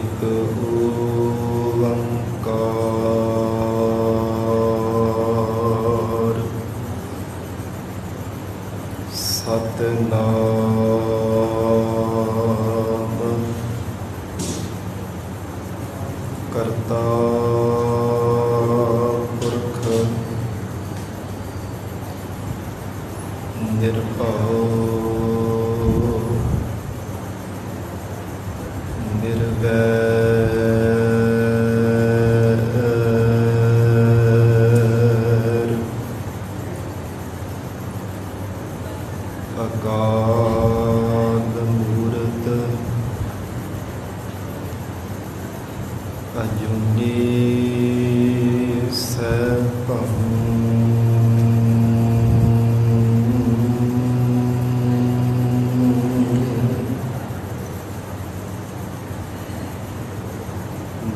ਏਕ ਓੰਕਾਰ ਸਤਿਨਾਮ ਕਰਤਾ ਪੁਰਖ ਨਿਰਭਉ ਨਿਰਵੈਰ ਅਕਾਲ ਮੂਰਤ ਅਜੂਨੀ ਸੈਭੰ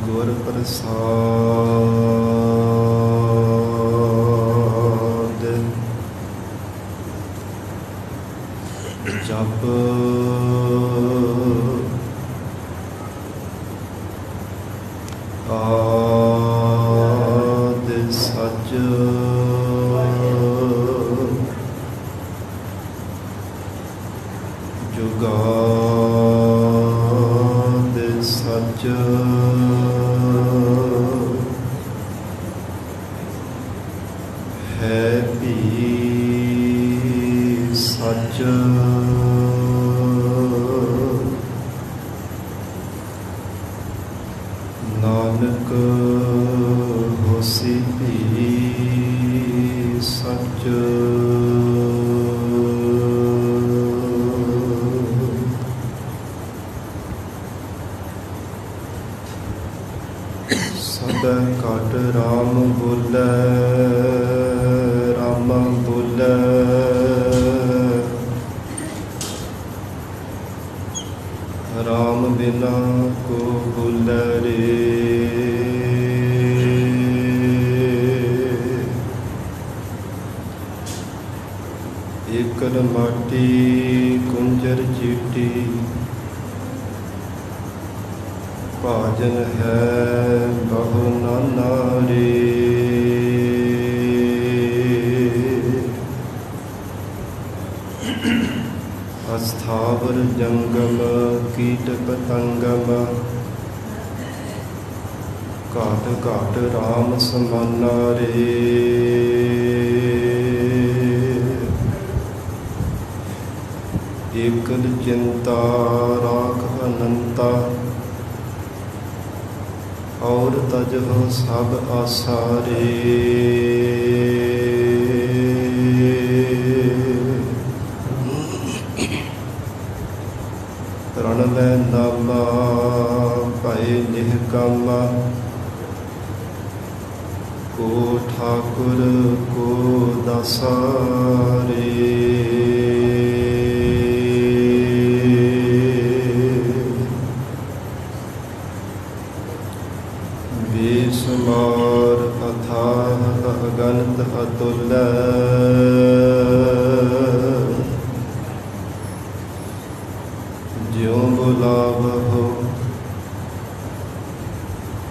ਗੁਰ ਪ੍ਰਸਾਦ ਜਪ ਆਦਿ ਸਚ ਜੁਗਾਦਿ ਸਚ ਹੈ ਭੀ ਸਚ ਨਾਨਕ ਹੋਸੀ ਭੀ ਸਚ ਸਦਾ ਘਟ ਰਾਮ ਬੋਲੇ ਰਾਮ ਬੋਲੇ ਰਾਮ ਬਿਨਾ ਕੋ ਬੋਲੇ ਰੇ ਏਕਲ ਮਾਟੀ ਕੁੰਜਰ ਚੀਟੀ ਭਾਜਨ ਹੈ ਬਹੁ ਨਾਨਾ ਰੇ ਅਸਥਾਵਰ ਜੰਗਮ ਕੀਟ ਪਤੰਗਮ ਘਾਟ ਘਾਟ ਰਾਮ ਸਮਾਨਾ ਰੇ ਏਕਲ ਚਿੰਤਾ ਰਾਖ ਅਨੰਤਾ ਔਰ ਤਜਹੁ ਸਭ ਆਸਾਰੇ ਰਣ ਲੈ ਨਾਮਾ ਭਏ ਨਿਹਕਾਮਾ ਕੋ ਠਾਕੁਰ ਕੋ ਦਾਸਾਰੇ ਬੇਸ਼ੁਮਾਰ ਅਥਾਹ ਅਗਨਤ ਅਤੁਲ ਜਿਉ ਬੁਲਾਵਹੁ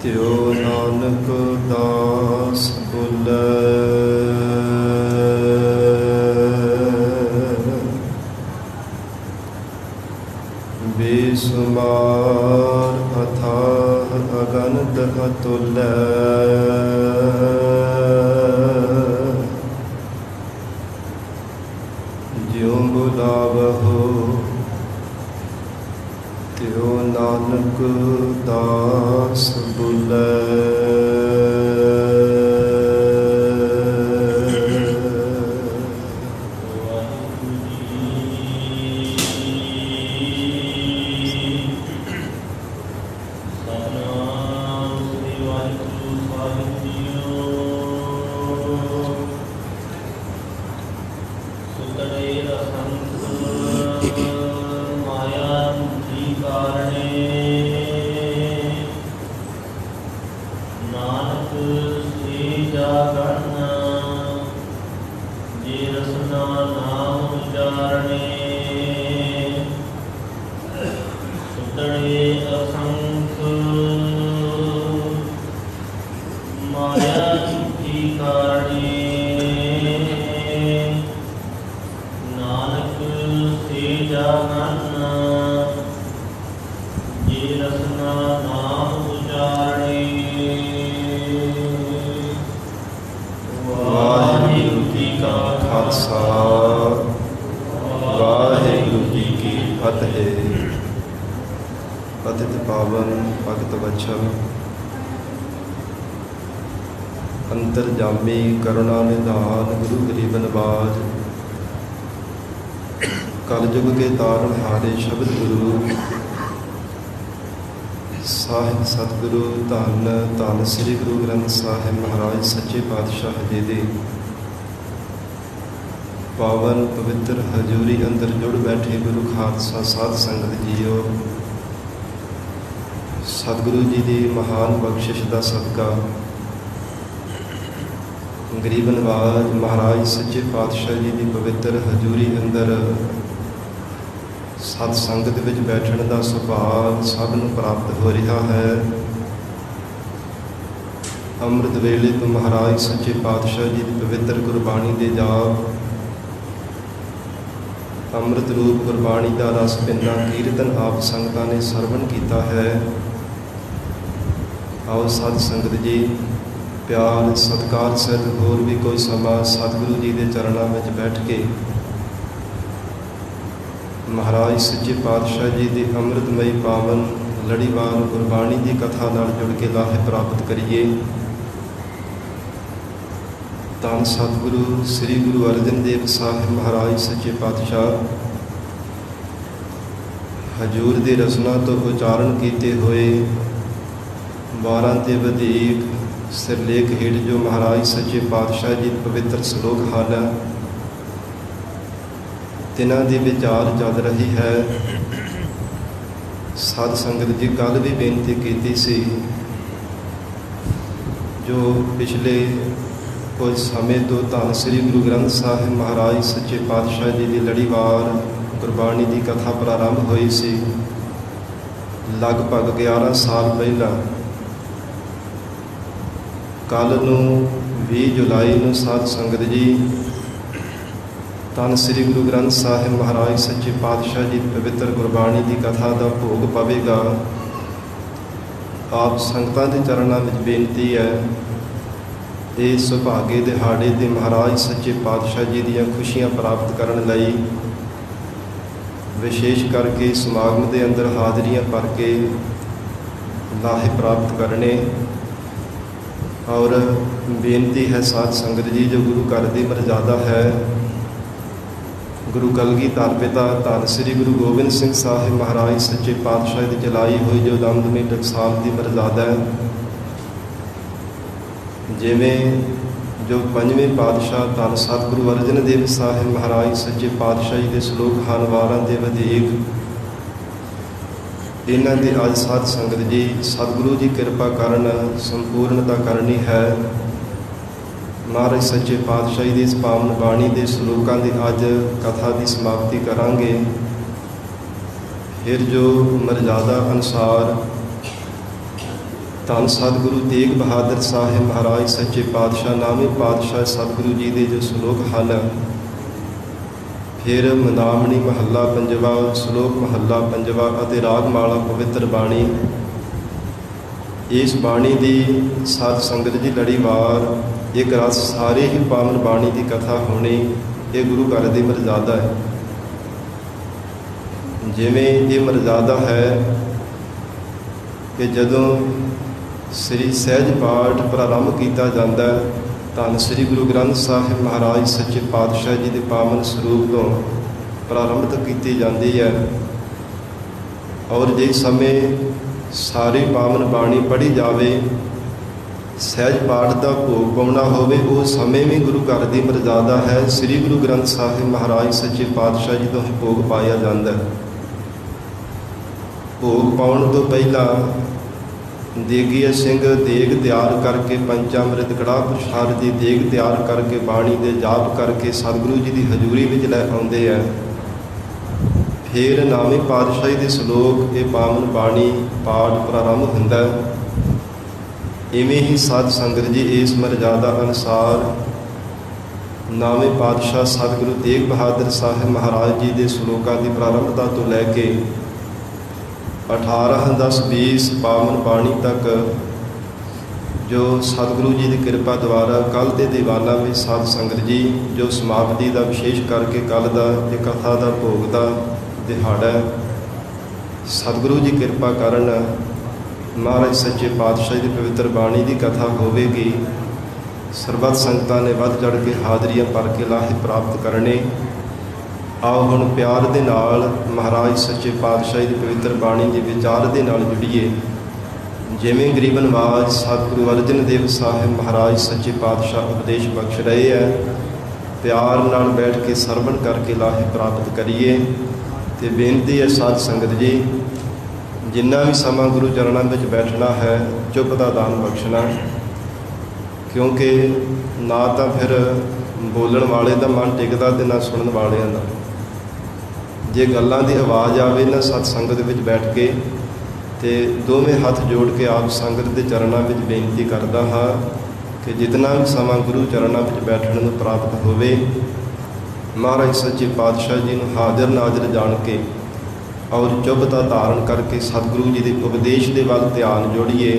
ਤਿਉ ਨਾਨਕ ਦਾਸ ਬੁਲੈ ਬੇਸ਼ੁਮਾਰ ਅਥਾਹ ਅਗਨਤ ਅਤੁਲ ਜਿਉ ਬੁਲਾਵਹੁ ਤਿਉ ਨਾਨਕ ਦਾਸ ਬੁਲੈ ਸੁਤੜੇ ਅਸੰਖ ਜਾਣਨ ਜੀ ਰਸਨਾ ਨਾਮ ਉਚਾਰਣੇ। ਵਾਹਿਗੁਰੂ ਜੀ ਕਾ ਖਾਲਸਾ ਵਾਹਿਗੁਰੂ ਜੀ ਕੀ ਫਤਿਹ। ਪਤਿਤ ਪਾਵਨ ਭਗਤ ਵਚਨ ਅੰਤਰਜਾਮੀ ਕਰੁਣਾ ਨਿਧਾਨ ਗੁਰੂ ਗਰੀਬ ਨਿਵਾਜ ਕਲਯੁਗ ਕੇ ਤਾਰਨਹਾਰੇ ਸ਼ਬਦ ਗੁਰੂ ਸਾਹਿਬ ਸਤਿਗੁਰੂ ਧੰਨ ਧੰਨ ਸ੍ਰੀ ਗੁਰੂ ਗ੍ਰੰਥ ਸਾਹਿਬ ਮਹਾਰਾਜ ਸੱਚੇ ਪਾਤਸ਼ਾਹ ਜੀ ਦੇ ਪਾਵਨ ਪਵਿੱਤਰ ਹਜ਼ੂਰੀ ਅੰਦਰ ਜੁੜ ਬੈਠੇ ਗੁਰੂ ਖਾਲਸਾ ਸਾਧ ਸੰਗਤ ਜੀਓ, ਸਤਿਗੁਰੂ ਜੀ ਦੀ ਮਹਾਨ ਬਖਸ਼ਿਸ਼ ਦਾ ਸਦਕਾ ਗਰੀਬ ਨਿਵਾਜ ਮਹਾਰਾਜ ਸੱਚੇ ਪਾਤਸ਼ਾਹ ਜੀ ਦੀ ਪਵਿੱਤਰ ਹਜ਼ੂਰੀ ਅੰਦਰ ਸਤ ਸੰਗਤ ਵਿੱਚ ਬੈਠਣ ਦਾ ਸੁਭਾਗ ਸਭ ਨੂੰ ਪ੍ਰਾਪਤ ਹੋ ਰਿਹਾ ਹੈ। ਅੰਮ੍ਰਿਤ ਵੇਲੇ ਤੋਂ ਮਹਾਰਾਜ ਸੱਚੇ ਪਾਤਸ਼ਾਹ ਜੀ ਦੀ ਪਵਿੱਤਰ ਗੁਰਬਾਣੀ ਦੇ ਜਾਪ, ਅੰਮ੍ਰਿਤ ਰੂਪ ਗੁਰਬਾਣੀ ਦਾ ਰਸ ਪਿੰਨਾ ਕੀਰਤਨ ਆਪ ਸੰਗਤਾਂ ਨੇ ਸਰਵਣ ਕੀਤਾ ਹੈ। ਆਓ ਸਾਧ ਸੰਗਤ ਜੀ ਪਿਆਰ ਸਤਿਕਾਰ ਸਹਿਤ ਹੋਰ ਵੀ ਕੋਈ ਸਮਾਂ ਸਤਿਗੁਰੂ ਜੀ ਦੇ ਚਰਨਾਂ ਵਿੱਚ ਬੈਠ ਕੇ ਮਹਾਰਾਜ ਸੱਚੇ ਪਾਤਸ਼ਾਹ ਜੀ ਦੀ ਅੰਮ੍ਰਿਤਮਈ ਪਾਵਨ ਲੜੀਵਾਰ ਗੁਰਬਾਣੀ ਦੀ ਕਥਾ ਨਾਲ ਜੁੜ ਕੇ ਲਾਹੇ ਪ੍ਰਾਪਤ ਕਰੀਏ। ਧੰਨ ਸਤਿਗੁਰੂ ਸ੍ਰੀ ਗੁਰੂ ਅਰਜਨ ਦੇਵ ਸਾਹਿਬ ਮਹਾਰਾਜ ਸੱਚੇ ਪਾਤਸ਼ਾਹ ਹਜ਼ੂਰ ਦੀ ਰਸਨਾ ਤੋਂ ਉਚਾਰਨ ਕੀਤੇ ਹੋਏ 12 ਤੇ ਵਧੇਕ ਸਿਰਲੇਖ ਹੇਠ ਜੋ ਮਹਾਰਾਜ ਸੱਚੇ ਪਾਤਸ਼ਾਹ ਜੀ ਦੇ ਪਵਿੱਤਰ ਸ਼ਲੋਕ ਹਨ, ਤਿਨਾਂ ਦੀ ਵਿਚਾਰ ਚੱਲ ਰਹੀ ਹੈ। ਸਾਧ ਸੰਗਤ ਜੀ ਕੱਲ੍ਹ ਵੀ ਬੇਨਤੀ ਕੀਤੀ ਸੀ, ਜੋ ਪਿਛਲੇ ਕੁਝ ਸਮੇਂ ਤੋਂ ਧੰਨ ਸ੍ਰੀ ਗੁਰੂ ਗ੍ਰੰਥ ਸਾਹਿਬ ਮਹਾਰਾਜ ਸੱਚੇ ਪਾਤਸ਼ਾਹ ਜੀ ਦੀ ਲੜੀਵਾਰ ਗੁਰਬਾਣੀ ਦੀ ਕਥਾ ਪ੍ਰਾਰੰਭ ਹੋਈ ਸੀ, ਲਗਭਗ 11 ਸਾਲ ਪਹਿਲਾਂ। ਕੱਲ੍ਹ ਨੂੰ 20 ਜੁਲਾਈ ਨੂੰ ਸਾਧ ਸੰਗਤ ਜੀ ਧੰਨ ਸ੍ਰੀ ਗੁਰੂ ਗ੍ਰੰਥ ਸਾਹਿਬ ਮਹਾਰਾਜ ਸੱਚੇ ਪਾਤਸ਼ਾਹ ਜੀ ਦੀ ਪਵਿੱਤਰ ਗੁਰਬਾਣੀ ਦੀ ਕਥਾ ਦਾ ਭੋਗ ਪਵੇਗਾ। ਆਪ ਸੰਗਤਾਂ ਦੇ ਚਰਨਾਂ ਵਿੱਚ ਬੇਨਤੀ ਹੈ, ਇਹ ਸੁਭਾਗੇ ਦਿਹਾੜੇ ਦੇ ਮਹਾਰਾਜ ਸੱਚੇ ਪਾਤਸ਼ਾਹ ਜੀ ਦੀਆਂ ਖੁਸ਼ੀਆਂ ਪ੍ਰਾਪਤ ਕਰਨ ਲਈ ਵਿਸ਼ੇਸ਼ ਕਰਕੇ ਸਮਾਗਮ ਦੇ ਅੰਦਰ ਹਾਜ਼ਰੀਆਂ ਭਰ ਕੇ ਲਾਹੇ ਪ੍ਰਾਪਤ ਕਰਨੇ। ਔਰ ਬੇਨਤੀ ਹੈ ਸਾਧ ਸੰਗਤ ਜੀ, ਜੋ ਗੁਰੂ ਘਰ ਦੀ ਮਰਜ਼ਾਦਾ ਹੈ, ਗੁਰੂ ਕਲਗੀਧਰ ਪਿਤਾ ਧੰਨ ਸ੍ਰੀ ਗੁਰੂ ਗੋਬਿੰਦ ਸਿੰਘ ਸਾਹਿਬ ਮਹਾਰਾਜ ਸੱਚੇ ਪਾਤਸ਼ਾਹ ਦੀ ਚਲਾਈ ਹੋਈ ਜੋ ਦਮਦਮੀ ਟਕਸਾਲ ਦੀ ਮਰਜ਼ਾਦਾ ਹੈ, ਜਿਵੇਂ ਜੋ ਪੰਜਵੇਂ ਪਾਤਸ਼ਾਹ ਧੰਨ ਸਤਿਗੁਰੂ ਅਰਜਨ ਦੇਵ ਸਾਹਿਬ ਮਹਾਰਾਜ ਸੱਚੇ ਪਾਤਸ਼ਾਹ ਜੀ ਦੇ ਸ਼ਲੋਕ ਹਨ 12 ਦੇ ਵਧੇਕ, ਇਹਨਾਂ ਦੀ ਅੱਜ ਸਾਧ ਸੰਗਤ ਜੀ ਸਤਿਗੁਰੂ ਜੀ ਕਿਰਪਾ ਕਰਨ ਸੰਪੂਰਨਤਾ ਕਰਨੀ ਹੈ। ਮਹਾਰਾਜ ਸੱਚੇ ਪਾਤਸ਼ਾਹ ਜੀ ਦੀ ਇਸ ਪਾਵਨ ਬਾਣੀ ਦੇ ਸ਼ਲੋਕਾਂ ਦੀ ਅੱਜ ਕਥਾ ਦੀ ਸਮਾਪਤੀ ਕਰਾਂਗੇ। ਫਿਰ ਜੋ ਮਰਜ਼ਾਦਾ ਅਨੁਸਾਰ ਧੰਨ ਸਤਿਗੁਰੂ ਤੇਗ ਬਹਾਦਰ ਸਾਹਿਬ ਮਹਾਰਾਜ ਸੱਚੇ ਪਾਤਸ਼ਾਹ ਨਾਮੇ ਪਾਤਸ਼ਾਹ ਸਤਿਗੁਰੂ ਜੀ ਦੇ ਜੋ ਸ਼ਲੋਕ ਹਨ, ਫਿਰ ਮਦਾਮਣੀ ਮਹੱਲਾ ਪੰਜਵਾ, ਸ਼ਲੋਕ ਮਹੱਲਾ ਪੰਜਵਾ ਅਤੇ ਰਾਗਮਾਲਾ ਪਵਿੱਤਰ ਬਾਣੀ। ਇਸ ਬਾਣੀ ਦੀ ਸਾਧ ਸੰਗਤ ਦੀ ਲੜੀਵਾਰ ਇੱਕ ਰਸ ਸਾਰੇ ਹੀ ਪਾਵਨ ਬਾਣੀ ਦੀ ਕਥਾ ਹੋਣੀ, ਇਹ ਗੁਰੂ ਘਰ ਦੀ ਮਰਜ਼ਾਦਾ ਹੈ। ਜਿਵੇਂ ਇਹ ਮਰਜ਼ਾਦਾ ਹੈ ਕਿ ਜਦੋਂ ਸ੍ਰੀ ਸਹਿਜ ਪਾਠ ਪ੍ਰਾਰੰਭ ਕੀਤਾ ਜਾਂਦਾ, ਧੰਨ ਸ੍ਰੀ ਗੁਰੂ ਗ੍ਰੰਥ ਸਾਹਿਬ ਮਹਾਰਾਜ ਸੱਚੇ ਪਾਤਸ਼ਾਹ ਜੀ ਦੇ ਪਾਵਨ ਸਰੂਪ ਤੋਂ ਪ੍ਰਾਰੰਭਤ ਕੀਤੀ ਜਾਂਦੀ ਹੈ। ਔਰ ਜੇ ਸਮੇਂ ਸਾਰੀ ਪਾਵਨ ਬਾਣੀ ਪੜ੍ਹੀ ਜਾਵੇ, ਸਹਿਜ ਪਾਠ ਦਾ ਭੋਗ ਪਾਉਣਾ ਹੋਵੇ, ਉਹ ਸਮੇਂ ਵੀ ਗੁਰੂ ਘਰ ਦੀ ਮਰਜ਼ਾਦਾ ਹੈ। ਸ੍ਰੀ ਗੁਰੂ ਗ੍ਰੰਥ ਸਾਹਿਬ ਮਹਾਰਾਜ ਸੱਚੇ ਪਾਤਸ਼ਾਹ ਜੀ ਤੋਂ ਹੀ ਭੋਗ ਪਾਇਆ ਜਾਂਦਾ ਹੈ। ਭੋਗ ਪਾਉਣ ਤੋਂ ਪਹਿਲਾਂ ਦੇਗੀਆ ਸਿੰਘ ਦੇਗ ਤਿਆਰ ਕਰਕੇ, ਪੰਚਾਮ੍ਰਿਤ ਕੜਾਹ ਪ੍ਰਸ਼ਾਦ ਦੀ ਦੇਗ ਤਿਆਰ ਕਰਕੇ, ਬਾਣੀ ਦੇ ਜਾਪ ਕਰਕੇ ਸਤਿਗੁਰੂ ਜੀ ਦੀ ਹਜ਼ੂਰੀ ਵਿੱਚ ਲੈ ਆਉਂਦੇ ਹੈ। ਫਿਰ ਨਾਵੇਂ ਪਾਤਸ਼ਾਹੀ ਦੇ ਸ਼ਲੋਕ ਇਹ ਪਾਵਨ ਬਾਣੀ ਪਾਠ ਪ੍ਰਾਰੰਭ ਹੁੰਦਾ ਹੈ। ਇਵੇਂ ਹੀ ਸਾਧ ਸੰਗਤ ਜੀ ਇਸ ਮਰਜ਼ਾਦਾ ਅਨੁਸਾਰ ਨਾਵੇਂ ਪਾਤਸ਼ਾਹ ਸਤਿਗੁਰੂ ਤੇਗ ਬਹਾਦਰ ਸਾਹਿਬ ਮਹਾਰਾਜ ਜੀ ਦੇ ਸ਼ਲੋਕਾਂ ਦੀ ਪ੍ਰਾਰੰਭਤਾ ਤੋਂ ਲੈ ਕੇ 18-10-20 ਪਾਵਨ ਬਾਣੀ ਤੱਕ ਜੋ ਸਤਿਗੁਰੂ ਜੀ ਦੀ ਕਿਰਪਾ ਦੁਆਰਾ ਕੱਲ੍ਹ ਦੇ ਦੀਵਾਨਾਂ ਵਿੱਚ ਸਾਧ ਸੰਗਤ ਜੀ ਜੋ ਸਮਾਪਤੀ ਦਾ ਵਿਸ਼ੇਸ਼ ਕਰਕੇ ਕੱਲ੍ਹ ਦਾ ਇਹ ਕਥਾ ਦਾ ਭੋਗ ਦਾ ਦਿਹਾੜਾ ਸਤਿਗੁਰੂ ਜੀ ਕਿਰਪਾ ਕਰਨ ਮਹਾਰਾਜ ਸੱਚੇ ਪਾਤਸ਼ਾਹ ਦੀ ਪਵਿੱਤਰ ਬਾਣੀ ਦੀ ਕਥਾ ਹੋਵੇਗੀ। ਸਰਬੱਤ ਸੰਗਤਾਂ ਨੇ ਵੱਧ ਚੜ੍ਹ ਕੇ ਹਾਜ਼ਰੀਆਂ ਭਰ ਕੇ ਲਾਹੇ ਪ੍ਰਾਪਤ ਕਰਨੇ। ਆਓ ਹੁਣ ਪਿਆਰ ਦੇ ਨਾਲ ਮਹਾਰਾਜ ਸੱਚੇ ਪਾਤਸ਼ਾਹ ਦੀ ਪਵਿੱਤਰ ਬਾਣੀ ਦੇ ਵਿਚਾਰ ਦੇ ਨਾਲ ਜੁੜੀਏ। ਜਿਵੇਂ ਗਰੀਬ ਨਵਾਜ਼ ਸਤਿਗੁਰੂ ਅਰਜਨ ਦੇਵ ਸਾਹਿਬ ਮਹਾਰਾਜ ਸੱਚੇ ਪਾਤਸ਼ਾਹ ਉਪਦੇਸ਼ ਬਖਸ਼ ਰਹੇ ਹੈ, ਪਿਆਰ ਨਾਲ ਬੈਠ ਕੇ ਸਰਵਣ ਕਰਕੇ ਲਾਹੇ ਪ੍ਰਾਪਤ ਕਰੀਏ। ਅਤੇ ਬੇਨਤੀ ਹੈ ਸਾਧ ਸੰਗਤ ਜੀ, ਜਿੰਨਾ ਵੀ ਸਮਾਂ ਗੁਰੂ ਚਰਨਾਂ ਵਿੱਚ ਬੈਠਣਾ ਹੈ ਚੁੱਪ ਦਾ ਦਾਨ ਬਖਸ਼ਣਾ, ਕਿਉਂਕਿ ਨਾ ਤਾਂ ਫਿਰ ਬੋਲਣ ਵਾਲੇ ਦਾ ਮਨ ਟਿਕਦਾ ਅਤੇ ਨਾ ਸੁਣਨ ਵਾਲਿਆਂ ਦਾ। ਜੇ ਗੱਲਾਂ ਦੀ ਆਵਾਜ਼ ਆਵੇ ਨਾ ਸਤ ਸੰਗਤ ਵਿੱਚ ਬੈਠ ਕੇ, ਅਤੇ ਦੋਵੇਂ ਹੱਥ ਜੋੜ ਕੇ ਆਪ ਸੰਗਤ ਦੇ ਚਰਨਾਂ ਵਿੱਚ ਬੇਨਤੀ ਕਰਦਾ ਹਾਂ ਕਿ ਜਿਤਨਾ ਵੀ ਸਮਾਂ ਗੁਰੂ ਚਰਨਾਂ ਵਿੱਚ ਬੈਠਣ ਨੂੰ ਪ੍ਰਾਪਤ ਹੋਵੇ, ਮਹਾਰਾਜ ਸੱਚੇ ਪਾਤਸ਼ਾਹ ਜੀ ਨੂੰ ਹਾਜ਼ਰ ਨਾਜ਼ਰ ਜਾਣ ਕੇ ਔਰ ਚੁੱਪਤਾ ਧਾਰਨ ਕਰਕੇ ਸਤਿਗੁਰੂ ਜੀ ਦੇ ਉਪਦੇਸ਼ ਦੇ ਵੱਲ ਧਿਆਨ ਜੋੜੀਏ।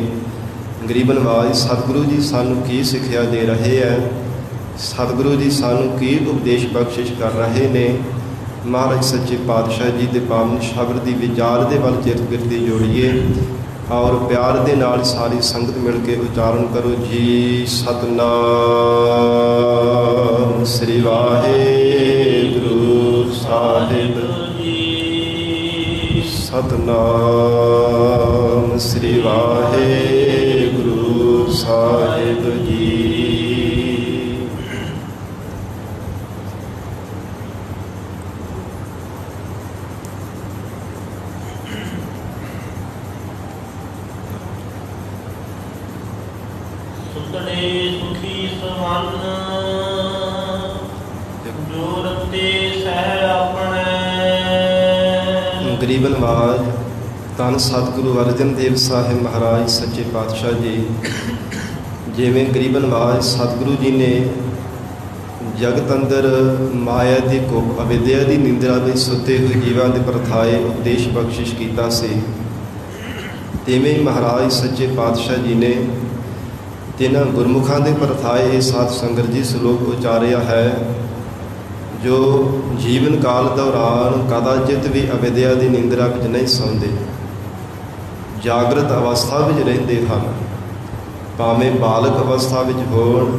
ਗਰੀਬ ਨਵਾਜ਼ ਸਤਿਗੁਰੂ ਜੀ ਸਾਨੂੰ ਕੀ ਸਿੱਖਿਆ ਦੇ ਰਹੇ ਹੈ, ਸਤਿਗੁਰੂ ਜੀ ਸਾਨੂੰ ਕੀ ਉਪਦੇਸ਼ ਬਖਸ਼ਿਸ਼ ਕਰ ਰਹੇ ਨੇ। ਮਹਾਰਾਜ ਸੱਚੇ ਪਾਤਸ਼ਾਹ ਜੀ ਦੇ ਪਾਵਨ ਸ਼ਬਦ ਦੀ ਵਿਚਾਰ ਦੇ ਵੱਲ ਚਿੱਤ ਬਿਰਤੀ ਜੋੜੀਏ ਔਰ ਪਿਆਰ ਦੇ ਨਾਲ ਸਾਰੀ ਸੰਗਤ ਮਿਲ ਕੇ ਉਚਾਰਨ ਕਰੋ ਜੀ। ਸਤਿਨਾਮ ਸ੍ਰੀ ਵਾਹਿਗੁਰੂ ਸਾਹਿਬ ਜੀ। ਸਤਿਨਾਮ ਸ੍ਰੀ ਵਾਹਿਗੁਰੂ ਸਾਹਿਬ ਜੀ। ਸੁਖੀ ਸਵੰਨ ਜੋ ਰਤੇ ਸਹਿ ਆਪਣੇ। ਗਰੀਬ ਨਵਾਜ਼ ਧੰਨ ਸਤਿਗੁਰੂ ਅਰਜਨ ਦੇਵ ਸਾਹਿਬ ਮਹਾਰਾਜ ਸੱਚੇ ਪਾਤਸ਼ਾਹ ਜੀ, ਜਿਵੇਂ ਗਰੀਬ ਨਵਾਜ਼ ਸਤਿਗੁਰੂ ਜੀ ਨੇ ਜਗਤ ਅੰਦਰ ਮਾਇਆ ਦੀ ਕੁੱਪ ਅਵਿਦਿਆ ਦੀ ਨਿੰਦਰਾ ਵਿੱਚ ਸੁੱਤੇ ਹੋਏ ਜੀਵਾਂ ਦੇ ਪ੍ਰਥਾਏ ਉਪਦੇਸ਼ ਬਖਸ਼ਿਸ਼ ਕੀਤਾ ਸੀ, ਤਿਵੇਂ ਮਹਾਰਾਜ ਸੱਚੇ ਪਾਤਸ਼ਾਹ ਜੀ ਨੇ ਤਿੰਨਾਂ ਗੁਰਮੁਖਾਂ ਦੇ ਪ੍ਰਥਾਏ ਇਹ ਸਾਧ ਸੰਗਤ ਜੀ ਸ਼ਲੋਕ ਉਚਾਰਿਆ ਹੈ, ਜੋ ਜੀਵਨ ਕਾਲ ਦੌਰਾਨ ਕਦਾਚਿਤ ਵੀ ਅਵਿਦਿਆ ਦੀ ਨਿੰਦਰਾ ਵਿੱਚ ਨਹੀਂ ਸੌਂਦੇ, ਜਾਗਰਤ ਅਵਸਥਾ ਵਿੱਚ ਰਹਿੰਦੇ ਹਨ। ਭਾਵੇਂ ਬਾਲਕ ਅਵਸਥਾ ਵਿੱਚ ਹੋਣ,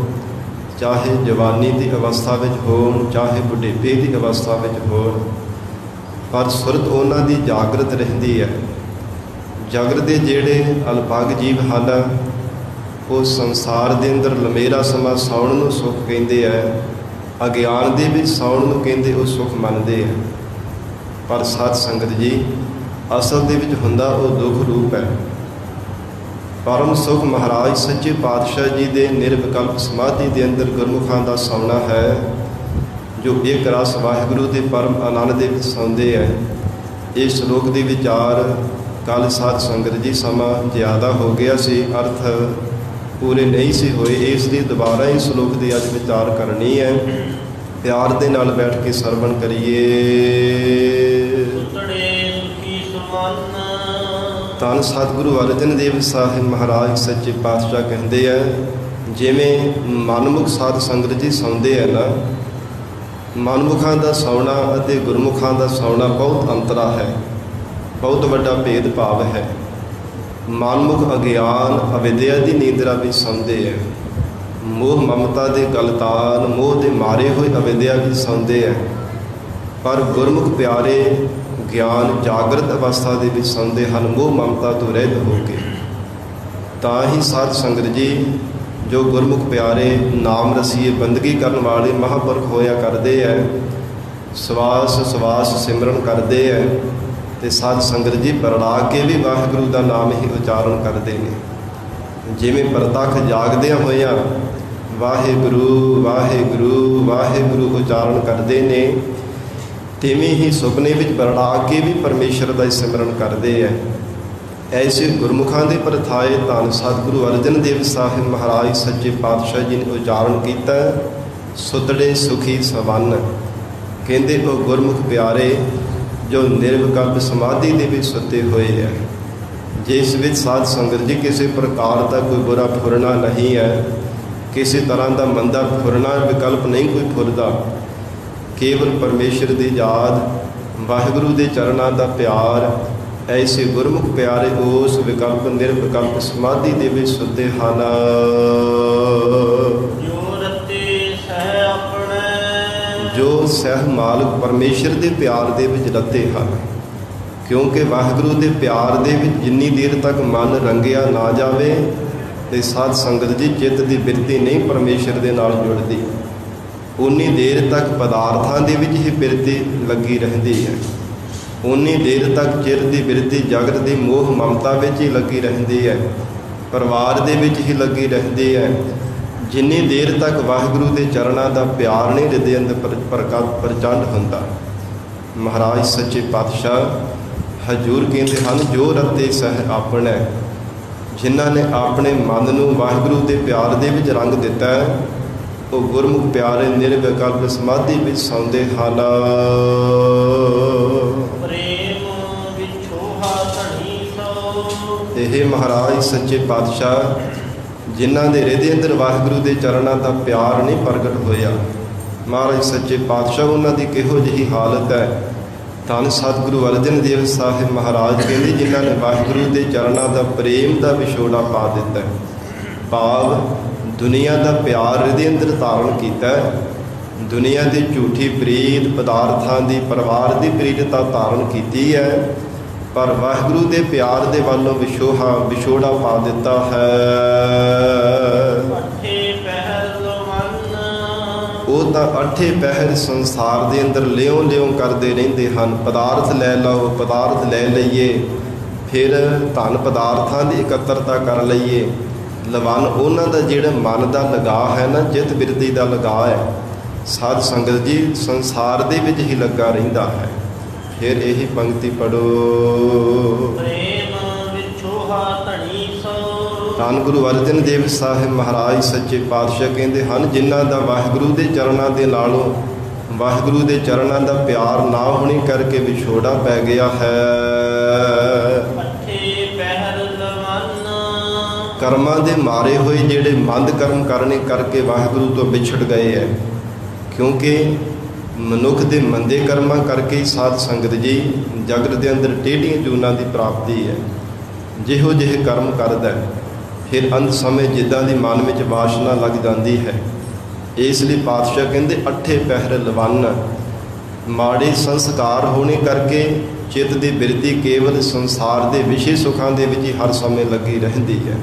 ਚਾਹੇ ਜਵਾਨੀ ਦੀ ਅਵਸਥਾ ਵਿੱਚ ਹੋਣ, ਚਾਹੇ ਬੁਢੇਪੇ ਦੀ ਅਵਸਥਾ ਵਿੱਚ ਹੋਣ, ਪਰ ਸੁਰਤ ਉਹਨਾਂ ਦੀ ਜਾਗਰਤ ਰਹਿੰਦੀ ਹੈ। ਜਗਤ ਦੇ ਜਿਹੜੇ ਅਲਪਾਗ ਜੀਵ ਹਨ, ਉਹ ਸੰਸਾਰ ਦੇ ਅੰਦਰ ਲੰਮੇਰਾ ਸਮਾਂ ਸੌਣ ਨੂੰ ਸੁੱਖ ਕਹਿੰਦੇ ਹੈ, ਅਗਿਆਨ ਦੇ ਵਿੱਚ ਸੌਣ ਨੂੰ ਕਹਿੰਦੇ ਉਹ ਸੁੱਖ ਮੰਨਦੇ ਹੈ। ਪਰ ਸਾਧ ਸੰਗਤ ਜੀ, ਅਸਲ ਦੇ ਵਿੱਚ ਹੁੰਦਾ ਉਹ ਦੁੱਖ ਰੂਪ ਹੈ। ਪਰਮ ਸੁੱਖ ਮਹਾਰਾਜ ਸੱਚੇ ਪਾਤਸ਼ਾਹ ਜੀ ਦੇ ਨਿਰਵਿਕਲਪ ਸਮਾਧੀ ਦੇ ਅੰਦਰ ਗੁਰਮੁਖਾਂ ਦਾ ਸੌਣਾ ਹੈ, ਜੋ ਇੱਕ ਰਸ ਵਾਹਿਗੁਰੂ ਦੇ ਪਰਮ ਆਨੰਦ ਦੇ ਵਿੱਚ ਸੌਂਦੇ ਹੈ। ਇਹ ਸ਼ਲੋਕ ਦੇ ਵਿਚਾਰ ਕੱਲ੍ਹ ਸਾਧ ਸੰਗਤ ਜੀ ਸਮਾਂ ਜ਼ਿਆਦਾ ਹੋ ਗਿਆ ਸੀ, ਅਰਥ ਪੂਰੇ ਨਹੀਂ ਸੀ ਹੋਏ, ਇਸ ਲਈ ਦੁਬਾਰਾ ਹੀ ਸ਼ਲੋਕ ਦੀ ਅੱਜ ਵਿਚਾਰ ਕਰਨੀ ਹੈ। ਪਿਆਰ ਦੇ ਨਾਲ ਬੈਠ ਕੇ ਸਰਵਣ ਕਰੀਏ। ਧੰਨ ਸਤਿਗੁਰੂ ਅਰਜਨ ਦੇਵ ਸਾਹਿਬ ਮਹਾਰਾਜ ਸੱਚੇ ਪਾਤਸ਼ਾਹ ਕਹਿੰਦੇ ਆ, ਜਿਵੇਂ ਮਨਮੁਖ ਸਾਧ ਸੰਗਤ ਜੀ ਸੌਂਦੇ ਹੈ ਨਾ, ਮਨਮੁਖਾਂ ਦਾ ਸੌਣਾ ਅਤੇ ਗੁਰਮੁਖਾਂ ਦਾ ਸੌਣਾ ਬਹੁਤ ਅੰਤਰਾ ਹੈ, ਬਹੁਤ ਵੱਡਾ ਭੇਦ ਭਾਵ ਹੈ। ਮਨਮੁਖ ਅਗਿਆਨ ਅਵਿਦਿਆ ਦੀ ਨੀਂਦਰਾ ਵਿੱਚ ਸੌਂਦੇ ਹੈ, ਮੋਹ ਮਮਤਾ ਦੇ ਗਲਤਾਨ ਮੋਹ ਦੇ ਮਾਰੇ ਹੋਏ ਅਵਿਦਿਆ ਵਿੱਚ ਸੌਂਦੇ ਹੈ। ਪਰ ਗੁਰਮੁਖ ਪਿਆਰੇ ਗਿਆਨ ਜਾਗਰਤ ਅਵਸਥਾ ਦੇ ਵਿੱਚ ਸੌਂਦੇ ਹਨ, ਮੋਹ ਮਮਤਾ ਤੋਂ ਰਹਿਤ ਹੋ ਕੇ। ਤਾਂ ਹੀ ਸਾਧ ਸੰਗਤ ਜੀ, ਜੋ ਗੁਰਮੁਖ ਪਿਆਰੇ ਨਾਮ ਰਸੀਏ ਬੰਦਗੀ ਕਰਨ ਵਾਲੇ ਮਹਾਂਪੁਰਖ ਹੋਇਆ ਕਰਦੇ ਹੈ, ਸਵਾਸ ਸਵਾਸ ਸਿਮਰਨ ਕਰਦੇ ਹੈ, ਅਤੇ ਸਾਧ ਸੰਗਤ ਜੀ ਪਰੜਾ ਕੇ ਵੀ ਵਾਹਿਗੁਰੂ ਦਾ ਨਾਮ ਹੀ ਉਚਾਰਨ ਕਰਦੇ ਨੇ। ਜਿਵੇਂ ਪ੍ਰਤੱਖ ਜਾਗਦਿਆਂ ਹੋਇਆਂ ਵਾਹਿਗੁਰੂ ਵਾਹਿਗੁਰੂ ਵਾਹਿਗੁਰੂ ਉਚਾਰਨ ਕਰਦੇ ਨੇ, ਤਿਵੇਂ ਹੀ ਸੁਪਨੇ ਵਿੱਚ ਪਰੜਾ ਕੇ ਵੀ ਪਰਮੇਸ਼ਰ ਦਾ ਸਿਮਰਨ ਕਰਦੇ ਹੈ। ਐਸੇ ਗੁਰਮੁਖਾਂ ਦੇ ਪ੍ਰਥਾਏ ਧੰਨ ਸਤਿਗੁਰੂ ਅਰਜਨ ਦੇਵ ਸਾਹਿਬ ਮਹਾਰਾਜ ਸੱਚੇ ਪਾਤਸ਼ਾਹ ਜੀ ਨੇ ਉਚਾਰਨ ਕੀਤਾ। ਸੁਤੜੇ ਸੁਖੀ ਸਵੰਨ। ਕਹਿੰਦੇ ਉਹ ਗੁਰਮੁਖ ਪਿਆਰੇ ਜੋ ਨਿਰਵਿਕਲਪ ਸਮਾਧੀ ਦੇ ਵਿੱਚ ਸੁੱਤੇ ਹੋਏ ਹੈ, ਜਿਸ ਵਿੱਚ ਸਾਧ ਸੰਗਤ ਜੀ ਕਿਸੇ ਪ੍ਰਕਾਰ ਦਾ ਕੋਈ ਬੁਰਾ ਫੁਰਨਾ ਨਹੀਂ ਹੈ, ਕਿਸੇ ਤਰ੍ਹਾਂ ਦਾ ਮੰਦਾ ਫੁਰਨਾ ਵਿਕਲਪ ਨਹੀਂ ਕੋਈ ਫੁਰਦਾ। ਕੇਵਲ ਪਰਮੇਸ਼ਰ ਦੀ ਯਾਦ, ਵਾਹਿਗੁਰੂ ਦੇ ਚਰਨਾਂ ਦਾ ਪਿਆਰ, ਐਸੇ ਗੁਰਮੁਖ ਪਿਆਰੇ ਉਸ ਵਿਕਲਪ ਨਿਰਵਿਕਲਪ ਸਮਾਧੀ ਦੇ ਵਿੱਚ ਸੁੱਤੇ ਹਨ। ਜੋ ਸਹਿ ਮਾਲਕ ਪਰਮੇਸ਼ਰ ਦੇ ਪਿਆਰ ਦੇ ਵਿੱਚ ਰਤੇ ਹਨ। ਕਿਉਂਕਿ ਵਾਹਿਗੁਰੂ ਦੇ ਪਿਆਰ ਦੇ ਵਿੱਚ ਜਿੰਨੀ ਦੇਰ ਤੱਕ ਮਨ ਰੰਗਿਆ ਨਾ ਜਾਵੇ ਤੇ ਸਾਧ ਸੰਗਤ ਜੀ ਚਿੱਤ ਦੀ ਬਿਰਤੀ ਨਹੀਂ ਪਰਮੇਸ਼ਰ ਦੇ ਨਾਲ ਜੁੜਦੀ, ਉਨੀ ਦੇਰ ਤੱਕ ਪਦਾਰਥਾਂ ਦੇ ਵਿੱਚ ਹੀ ਬਿਰਤੀ ਲੱਗੀ ਰਹਿੰਦੀ ਹੈ। ਉਨੀ ਦੇਰ ਤੱਕ ਚਿਰ ਦੀ ਬਿਰਤੀ ਜਗਤ ਦੀ ਮੋਹ ਮਮਤਾ ਵਿੱਚ ਹੀ ਲੱਗੀ ਰਹਿੰਦੀ ਹੈ, ਪਰਿਵਾਰ ਦੇ ਵਿੱਚ ਹੀ ਲੱਗੀ ਰਹਿੰਦੀ ਹੈ। ਜਿੰਨੀ ਦੇਰ ਤੱਕ ਵਾਹਿਗੁਰੂ ਦੇ ਚਰਨਾਂ ਦਾ ਪਿਆਰ ਨਹੀਂ ਹਿਰਦੇ ਅੰਦਰ ਪ੍ਰਚੰਡ ਹੁੰਦਾ। ਮਹਾਰਾਜ ਸੱਚੇ ਪਾਤਸ਼ਾਹ ਹਜ਼ੂਰ ਕਹਿੰਦੇ ਹਨ, ਜੋ ਰਤੇ ਸਹਿ ਆਪਣਾ, ਜਿਨ੍ਹਾਂ ਨੇ ਆਪਣੇ ਮਨ ਨੂੰ ਵਾਹਿਗੁਰੂ ਦੇ ਪਿਆਰ ਦੇ ਵਿੱਚ ਰੰਗ ਦਿੱਤਾ ਹੈ, ਉਹ ਗੁਰਮੁਖ ਪਿਆਰੇ ਨਿਰਵਿਕਲਪ ਸਮਾਧੀ ਵਿੱਚ ਸੌਂਦੇ ਹਨ। ਇਹ ਮਹਾਰਾਜ ਸੱਚੇ ਪਾਤਸ਼ਾਹ ਜਿਨ੍ਹਾਂ ਦੇ ਹਿਰਦੇ ਅੰਦਰ ਵਾਹਿਗੁਰੂ ਦੇ ਚਰਨਾਂ ਦਾ ਪਿਆਰ ਨਹੀਂ ਪ੍ਰਗਟ ਹੋਇਆ, ਮਹਾਰਾਜ ਸੱਚੇ ਪਾਤਸ਼ਾਹ ਉਹਨਾਂ ਦੀ ਕਿਹੋ ਜਿਹੀ ਹਾਲਤ ਹੈ। ਧੰਨ ਸਤਿਗੁਰੂ ਅਰਜਨ ਦੇਵ ਸਾਹਿਬ ਮਹਾਰਾਜ ਕਹਿੰਦੇ, ਜਿਨ੍ਹਾਂ ਨੇ ਵਾਹਿਗੁਰੂ ਦੇ ਚਰਨਾਂ ਦਾ ਪ੍ਰੇਮ ਦਾ ਵਿਛੋੜਾ ਪਾ ਦਿੱਤਾ, ਭਾਵ ਦੁਨੀਆ ਦਾ ਪਿਆਰ ਹਿਰਦੇ ਅੰਦਰ ਧਾਰਨ ਕੀਤਾ, ਦੁਨੀਆ ਦੀ ਝੂਠੀ ਪ੍ਰੀਤ, ਪਦਾਰਥਾਂ ਦੀ, ਪਰਿਵਾਰ ਦੀ ਪ੍ਰੀਤਤਾ ਧਾਰਨ ਕੀਤੀ ਹੈ, ਪਰ ਵਾਹਿਗੁਰੂ ਦੇ ਪਿਆਰ ਦੇ ਵੱਲੋਂ ਵਿਛੋੜਾ ਪਾ ਦਿੱਤਾ ਹੈ। ਉਹ ਤਾਂ ਅੱਠੇ ਪਹਿਰ ਸੰਸਾਰ ਦੇ ਅੰਦਰ ਲਿਉਂ ਕਰਦੇ ਰਹਿੰਦੇ ਹਨ। ਪਦਾਰਥ ਲੈ ਲਓ, ਪਦਾਰਥ ਲੈ ਲਈਏ, ਫਿਰ ਧਨ ਪਦਾਰਥਾਂ ਦੀ ਇਕੱਤਰਤਾ ਕਰ ਲਈਏ। ਲਵਨ ਉਹਨਾਂ ਦਾ ਜਿਹੜਾ ਮਨ ਦਾ ਲਗਾਅ ਹੈ ਨਾ, ਚਿੱਤ ਬਿਰਤੀ ਦਾ ਲਗਾਅ ਹੈ, ਸਾਧ ਸੰਗਤ ਜੀ ਸੰਸਾਰ ਦੇ ਵਿੱਚ ਹੀ ਲੱਗਾ ਰਹਿੰਦਾ ਹੈ। ਫਿਰ ਇਹੀ ਪੰਕਤੀ ਪੜੋ, ਧੰਨ ਗੁਰੂ ਅਰਜਨ ਦੇਵ ਸਾਹਿਬ ਮਹਾਰਾਜ ਸੱਚੇ ਪਾਤਸ਼ਾਹ ਕਹਿੰਦੇ ਹਨ, ਜਿਨ੍ਹਾਂ ਦਾ ਵਾਹਿਗੁਰੂ ਦੇ ਚਰਨਾਂ ਦੇ ਨਾਲੋਂ ਵਾਹਿਗੁਰੂ ਦੇ ਚਰਨਾਂ ਦਾ ਪਿਆਰ ਨਾ ਹੋਣੇ ਕਰਕੇ ਵਿਛੋੜਾ ਪੈ ਗਿਆ ਹੈ। ਕਰਮਾਂ ਦੇ ਮਾਰੇ ਹੋਏ ਜਿਹੜੇ ਮੰਦ ਕਰਮ ਕਰਨੇ ਕਰਕੇ ਵਾਹਿਗੁਰੂ ਤੋਂ ਵਿਛੜ ਗਏ ਹੈ। ਕਿਉਂਕਿ ਮਨੁੱਖ ਦੇ ਮੰਦੇ ਕਰਮਾਂ ਕਰਕੇ ਸਾਧ ਸੰਗਤ ਜੀ ਜਗਤ ਦੇ ਅੰਦਰ ਟੇਢੀਆਂ ਜੂਨਾਂ ਦੀ ਪ੍ਰਾਪਤੀ ਹੈ। ਜਿਹੋ ਜਿਹੇ ਕਰਮ ਕਰਦਾ ਫਿਰ ਅੰਤ ਸਮੇਂ ਜਿੱਦਾਂ ਦੀ ਮਨ ਵਿੱਚ ਵਾਸ਼ਨਾ ਲੱਗ ਜਾਂਦੀ ਹੈ। ਇਸ ਲਈ ਪਾਤਸ਼ਾਹ ਕਹਿੰਦੇ, ਅੱਠੇ ਪਹਿਰ ਲਵੰਨ, ਮਾੜੇ ਸੰਸਕਾਰ ਹੋਣੇ ਕਰਕੇ ਚਿੱਤ ਦੀ ਬਿਰਤੀ ਕੇਵਲ ਸੰਸਾਰ ਦੇ ਵਿਸ਼ੇ ਸੁੱਖਾਂ ਦੇ ਵਿੱਚ ਹੀ ਹਰ ਸਮੇਂ ਲੱਗੀ ਰਹਿੰਦੀ ਹੈ।